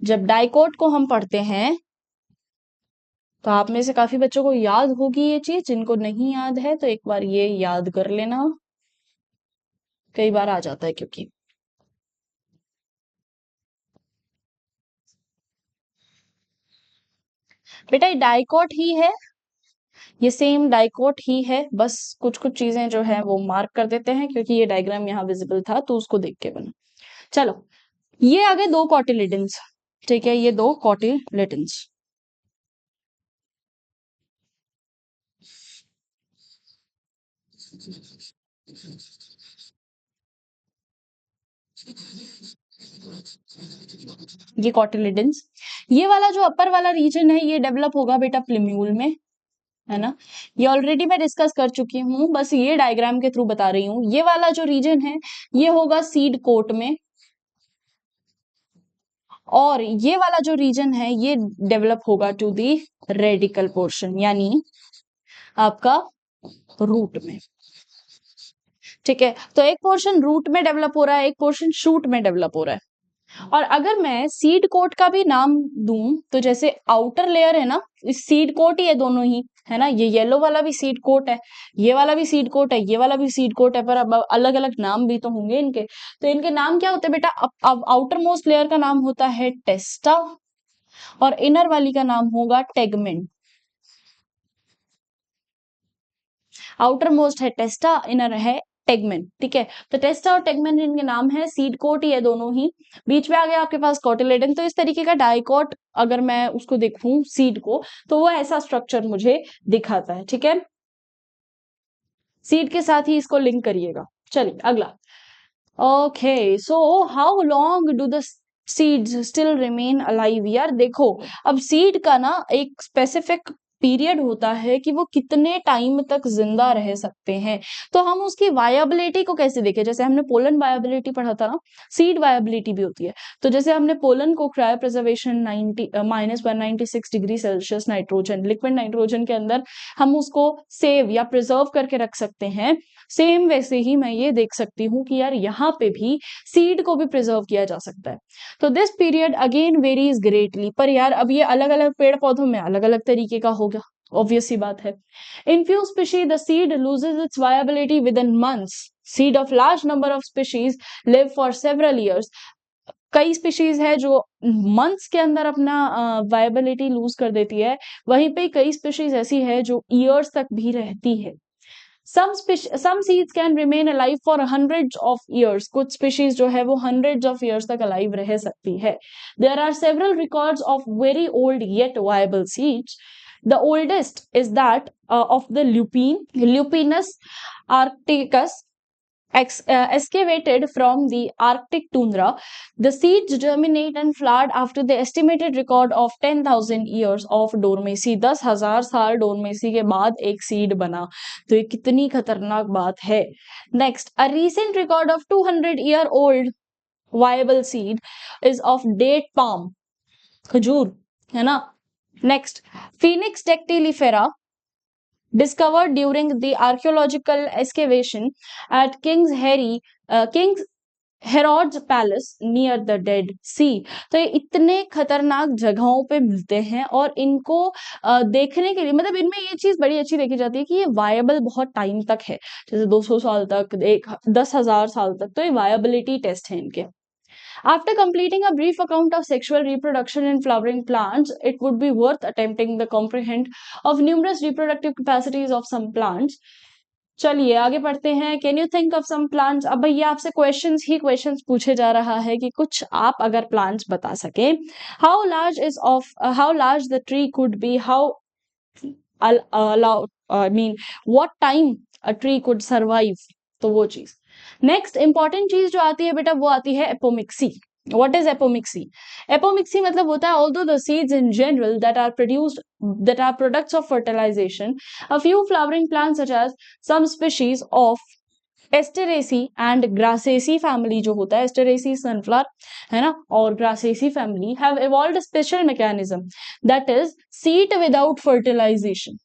जब डाइकोट को हम पढ़ते हैं तो आप में से काफी बच्चों को याद होगी ये चीज, जिनको नहीं याद है तो एक बार ये याद कर लेना, कई बार आ जाता है क्योंकि. बेटा ये डाइकोट ही है, ये सेम डाइकोट ही है, बस कुछ कुछ चीजें जो है वो मार्क कर देते हैं क्योंकि ये डायग्राम यहाँ विजिबल था तो उसको देख के बना. चलो, ये आ गए दो कॉटिलिडन्स. ठीक है, ये दो कॉटिलिडन्स. ये कॉटिलिडन्स. ये वाला जो अपर वाला रीजन है ये डेवलप होगा बेटा प्लिम्यूल में, है ना. ये ऑलरेडी मैं डिस्कस कर चुकी हूँ, बस ये डायग्राम के थ्रू बता रही हूँ. ये वाला जो रीजन है ये होगा सीड कोट में, और ये वाला जो रीजन है ये डेवलप होगा टू दी रेडिकल पोर्शन, यानी आपका रूट में. ठीक है, तो एक पोर्शन रूट में डेवलप हो रहा है, एक पोर्शन शूट में डेवलप हो रहा है. और अगर मैं सीड कोट का भी नाम दूं तो जैसे आउटर लेयर है ना, इस सीड कोट ही है दोनों ही, है ना. ये येलो वाला भी सीड कोट है, ये वाला भी सीड कोट है, ये वाला भी सीड कोट है, पर अब अलग अलग नाम भी तो होंगे इनके. तो इनके नाम क्या होते हैं बेटा? अब आउटर मोस्ट लेयर का नाम होता है टेस्टा और इनर वाली का नाम होगा टेगमेंट. आउटर मोस्ट है टेस्टा, इनर है टेगमेंट. ठीक है, तो टेस्टा और टेगमेंट इनके नाम है, सीड कोट ही है दोनों ही. बीच में आ गया आपके पास कोटिलेडन. तो इस तरीके का डाइकोट अगर मैं उसको देखूं सीड को तो वो ऐसा स्ट्रक्चर मुझे दिखाता है. ठीक है, सीड के साथ ही इसको लिंक करिएगा. चलिए अगला. Okay, so how long do the seeds still remain alive? यार देखो, अब सीड का ना एक स्पेसिफिक पीरियड होता है कि वो कितने टाइम तक जिंदा रह सकते हैं. तो हम उसकी वायबिलिटी को कैसे देखें? जैसे हमने पोलन वायबिलिटी पढ़ा था ना, सीड वायबिलिटी भी होती है. तो जैसे हमने पोलन को cryo preservation -196 degree Celsius nitrogen, liquid nitrogen के अंदर हम उसको सेव या प्रिजर्व करके रख सकते हैं. सेम वैसे ही मैं ये देख सकती हूँ कि यार यहाँ पे भी सीड को भी प्रिजर्व किया जा सकता है. तो this period again varies greatly. पर यार अब ये अलग अलग पेड़ पौधों में अलग अलग तरीके का होगा, ऑब्वियस सी बात है. In few species the seed loses it's viability with in months. Seed of large number of species live for several years. कई स्पीशीज है जो मंथ्स के अंदर अपना वायबिलिटी लूज कर देती है, वहीं पे कई स्पीशीज ऐसी है जो ईयर्स तक भी रहती है. some seeds can remain alive for hundreds of years. कुछ species जो है वो hundreds of years तक alive रह सकती है. There are several records of very old yet viable seeds. The oldest is that of the Lupinus arcticus, excavated from the Arctic tundra. The seeds germinate and flower after the estimated record of 10,000 years of dormancy. 10,000 साल डोरमेसी के बाद एक seed बना. तो ये कितनी खतरनाक बात है. Next, a recent record of 200-year-old viable seed is of date palm, खजूर, है ना. Next, Phoenix dactylifera discovered during the archaeological excavation at King's Herod's palace near the Dead Sea. तो ये इतने खतरनाक जगहों पे मिलते हैं और इनको देखने के लिए मतलब इनमें ये चीज बड़ी अच्छी देखी जाती है कि ये वायबल बहुत टाइम तक है, जैसे 200 साल तक, 10,000 साल तक, तो ये वायबिलिटी टेस्ट है इनके। After completing a brief account of sexual reproduction in flowering plants, it would be worth attempting the comprehend of numerous reproductive capacities of some plants. चलिए आगे बढ़ते हैं। Can you think of some plants. अब भैया आपसे questions ही questions पूछे जा रहा है कि कुछ आप अगर प्लांट्स बता सके। How large the tree could be, how allow I mean what time a tree could survive, तो वो चीज। नेक्स्ट इंपॉर्टेंट चीज जो आती है बेटा वो आती है apomixis. What is apomixy? Apomixy मतलब होता है although the seeds in general that are products of fertilization, a few flowering plants such as some species of Asteraceae and Grassaceae family जो होता है, Asteraceae sunflower है ना, और Grassaceae family have evolved a special mechanism that is seed without fertilization.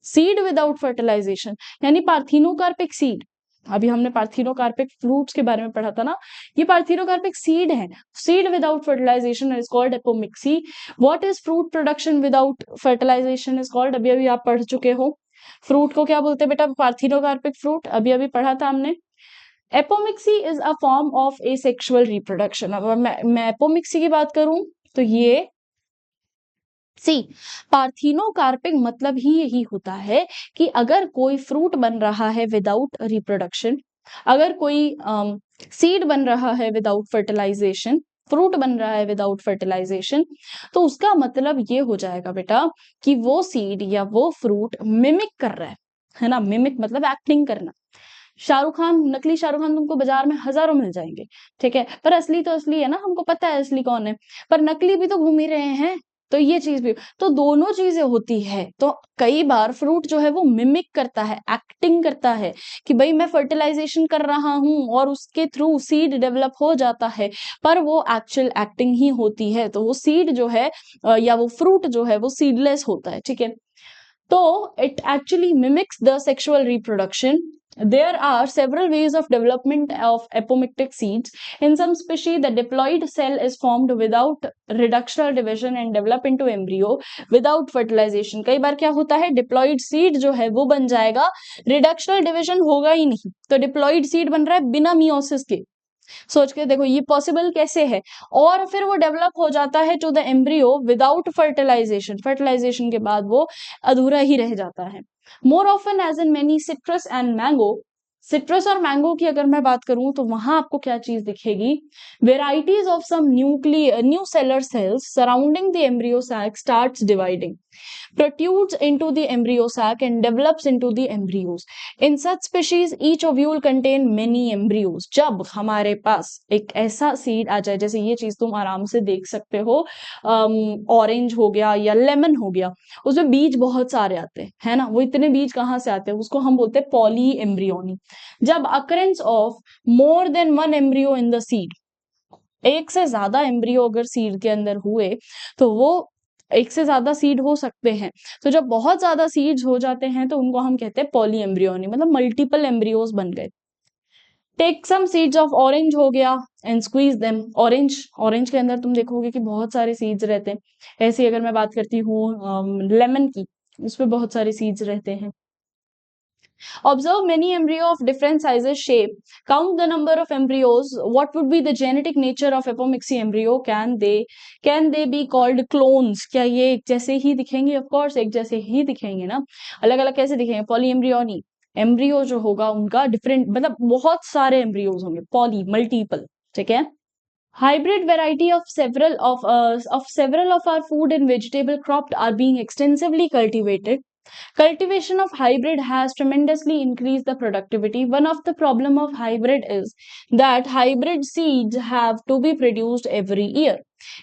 Seed without fertilization यानी parthenocarpic seed. अभी हमने parthenocarpic fruits के बारे में पढ़ा था ना, ये पार्थिनोकार्पिक सीड है। Seed without fertilisation is called apomixis. What is fruit production without fertilisation is called, अभी अभी आप पढ़ चुके हो। फ्रूट को क्या बोलते हैं बेटा, पार्थिनोकार्पिक फ्रूट, अभी अभी पढ़ा था हमने। Apomixis is a form of asexual reproduction. अब मैं एपोमिक्सी की बात करूं तो ये सी पार्थिनोकार्पिक मतलब ही यही होता है कि अगर कोई फ्रूट बन रहा है विदाउट रिप्रोडक्शन, अगर कोई सीड बन रहा है विदाउट फर्टिलाइजेशन, फ्रूट बन रहा है विदाउट फर्टिलाइजेशन, तो उसका मतलब ये हो जाएगा बेटा कि वो सीड या वो फ्रूट मिमिक कर रहा है ना। मिमिक मतलब एक्टिंग करना। शाहरुख खान, नकली शाहरुख खान तुमको बाजार में हजारों मिल जाएंगे, ठीक है, पर असली तो असली है ना, हमको पता है असली कौन है, पर नकली भी तो घूम ही रहे हैं। तो ये चीज भी, तो दोनों चीजें होती है। तो कई बार फ्रूट जो है वो मिमिक करता है, एक्टिंग करता है कि भाई मैं फर्टिलाइजेशन कर रहा हूं और उसके थ्रू सीड डेवलप हो जाता है, पर वो एक्चुअल एक्टिंग ही होती है। तो वो सीड जो है या वो फ्रूट जो है वो सीडलेस होता है, ठीक है। So it actually mimics the sexual reproduction. There are several ways of development of apomictic seeds. In some species, the diploid cell is formed without reductional division and develop into embryo without fertilization. कई बार क्या होता है, diploid seed जो है वो बन जाएगा, reductional division होगा ही नहीं, तो diploid seed बन रहा है बिना meiosis के। सोच के देखो ये पॉसिबल कैसे है। और फिर वो डेवलप हो जाता है to the embryo without fertilization, fertilization के बाद वो अधूरा ही रह जाता है। More often as in many citrus and mango, citrus और मैंगो की अगर मैं बात करूं तो वहां आपको क्या चीज दिखेगी, varieties of some nucellar cells surrounding the embryo sac starts dividing, protrudes into the embryo sac and develops into the embryos. In such species, each ovule contain many embryos. जब हमारे पास एक ऐसा सीड आ जाए, जैसे ये चीज तुम आराम से देख सकते हो, ऑरेंज हो गया या लेमन हो गया, उसमें बीज बहुत सारे आते हैं, है ना। वो इतने बीज कहाँ से आते हैं, उसको हम बोलते हैं पॉली एम्ब्रियोनी। जब occurrence of more than one embryo in the seed, एक से ज्यादा एम्ब्रियो अगर सीड के अंदर हुए तो वो एक से ज्यादा सीड हो सकते हैं। तो जब बहुत ज्यादा सीड्स हो जाते हैं तो उनको हम कहते हैं पॉली एम्ब्रियोनी, मतलब मल्टीपल एम्ब्रियोज बन गए। Take some seeds of orange हो गया and squeeze them. Orange, orange के अंदर तुम देखोगे कि बहुत सारे सीड्स रहते हैं। ऐसे अगर मैं बात करती हूँ लेमन की, उसमें बहुत सारे सीड्स रहते हैं। Observe many embryo of different sizes, shape. Count the number of embryos. What would be the genetic nature of apomixy embryo? Can they be called clones? क्या ये एक जैसे ही दिखेंगे? Of course एक जैसे ही दिखेंगे ना। अलग अलग कैसे दिखेंगे? पॉलीएम्ब्रियोनी। एम्ब्रियो जो होगा उनका डिफरेंट, मतलब बहुत सारे एम्ब्रियोज होंगे, पॉली मल्टीपल, ठीक है। Hybrid variety of several of our food and vegetable crops are being extensively cultivated. Cultivation of hybrid has tremendously increased the productivity. One of the problem of hybrid is that hybrid seeds have to be produced every year.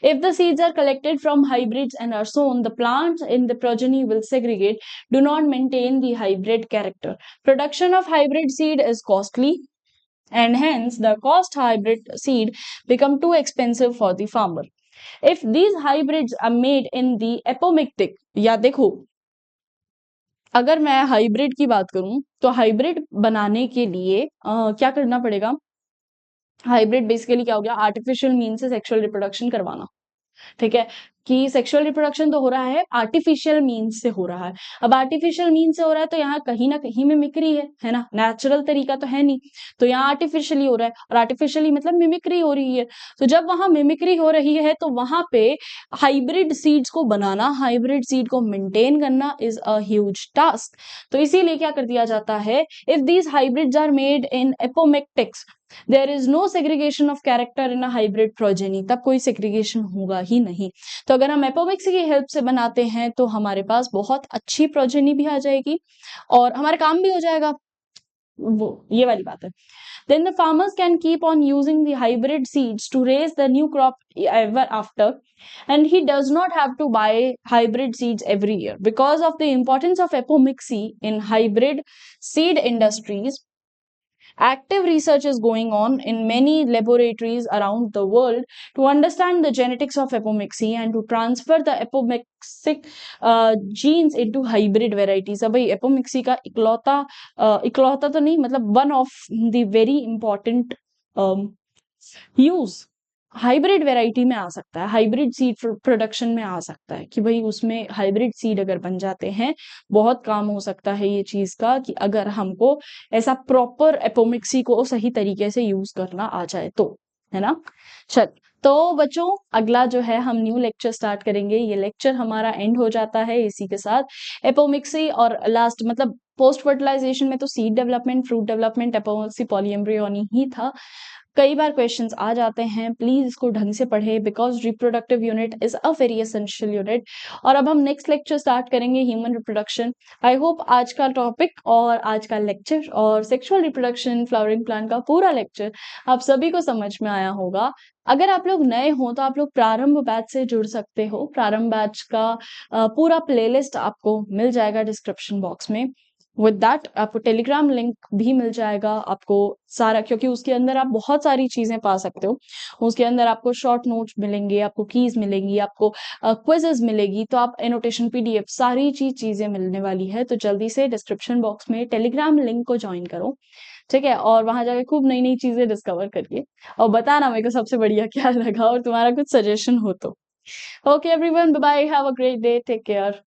If the seeds are collected from hybrids and are sown, the plants in the progeny will segregate, do not maintain the hybrid character. Production of hybrid seed is costly, and hence the cost hybrid seed become too expensive for the farmer. If these hybrids are made in the apomictic, या देखो अगर मैं hybrid की बात करूं तो hybrid बनाने के लिए क्या करना पड़ेगा, हाइब्रिड बेसिकली क्या हो गया, आर्टिफिशियल मीन से सेक्सुअल रिप्रोडक्शन करवाना, ठीक है, कि सेक्सुअल रिप्रोडक्शन तो हो रहा है आर्टिफिशियल मीन्स से हो रहा है। अब आर्टिफिशियल मीन्स से हो रहा है तो यहाँ कहीं ना कहीं मिमिक्री है ना, नेचुरल तरीका तो है नहीं, तो यहाँ आर्टिफिशियली हो रहा है, और आर्टिफिशियली मतलब मिमिक्री हो रही है। तो जब वहां मिमिक्री हो रही है तो वहां पे हाइब्रिड सीड्स को बनाना, हाइब्रिड सीड को मेंटेन करना इज अ ह्यूज टास्क। तो इसीलिए क्या कर दिया जाता है, if these hybrids are made in apomictics there is no segregation of character in a hybrid progeny, तब कोई सेग्रीगेशन होगा ही नहीं। तो अगर हम एपोमिक्स की हेल्प से बनाते हैं तो हमारे पास बहुत अच्छी प्रोजेनी भी आ जाएगी और हमारा काम भी हो जाएगा, वो ये वाली बात है। Then the farmers can keep on using the hybrid seeds to raise the new crop ever after, and he does not have to buy hybrid seeds every year. Because of the importance of apomixy in hybrid seed industries, active research is going on in many laboratories around the world to understand the genetics of apomixy and to transfer the apomixic genes into hybrid varieties। अब भाई apomixy का इकलौता तो नहीं, मतलब one of the very important use hybrid variety में आ सकता है, हाइब्रिड सीड प्रोडक्शन में आ सकता है, कि भाई उसमें हाइब्रिड सीड अगर बन जाते हैं, बहुत काम हो सकता है ये चीज का, कि अगर हमको ऐसा प्रॉपर एपोमिक्सी को सही तरीके से यूज करना आ जाए तो, है ना। चल, तो बच्चों अगला जो है हम न्यू लेक्चर स्टार्ट करेंगे, ये लेक्चर हमारा एंड हो जाता है इसी के साथ। एपोमिक्सी और लास्ट मतलब पोस्ट फर्टिलाइजेशन में तो seed development, fruit development, apomixis, polyembryony ही था। कई बार क्वेश्चंस आ जाते हैं, प्लीज इसको ढंग से पढ़े, because reproductive unit is a very essential unit. और अब हम नेक्स्ट लेक्चर स्टार्ट करेंगे ह्यूमन रिप्रोडक्शन। आई होप आज का टॉपिक और आज का लेक्चर और सेक्सुअल रिप्रोडक्शन फ्लावरिंग प्लांट का पूरा लेक्चर आप सभी को समझ में आया होगा। अगर आप लोग नए हो तो आप लोग प्रारंभ बैच से जुड़ सकते हो। प्रारंभ बैच का पूरा प्लेलिस्ट आपको मिल जाएगा डिस्क्रिप्शन बॉक्स में। विद दैट आपको टेलीग्राम लिंक भी मिल जाएगा, आपको सारा, क्योंकि उसके अंदर आप बहुत सारी चीजें पा सकते हो। उसके अंदर आपको शॉर्ट नोट्स मिलेंगे, आपको कीज मिलेंगी, आपको क्विजेस मिलेगी, तो आप एनोटेशन पीडीएफ सारी चीजें मिलने वाली है। तो जल्दी से डिस्क्रिप्शन बॉक्स में टेलीग्राम लिंक को ज्वाइन करो, ठीक है, और वहां जाके खूब नई नई चीजें डिस्कवर करिए और बताना मेरे को सबसे बढ़िया क्या लगा और तुम्हारा कुछ सजेशन हो तो। Okay everyone, bye bye, have a great day, take care.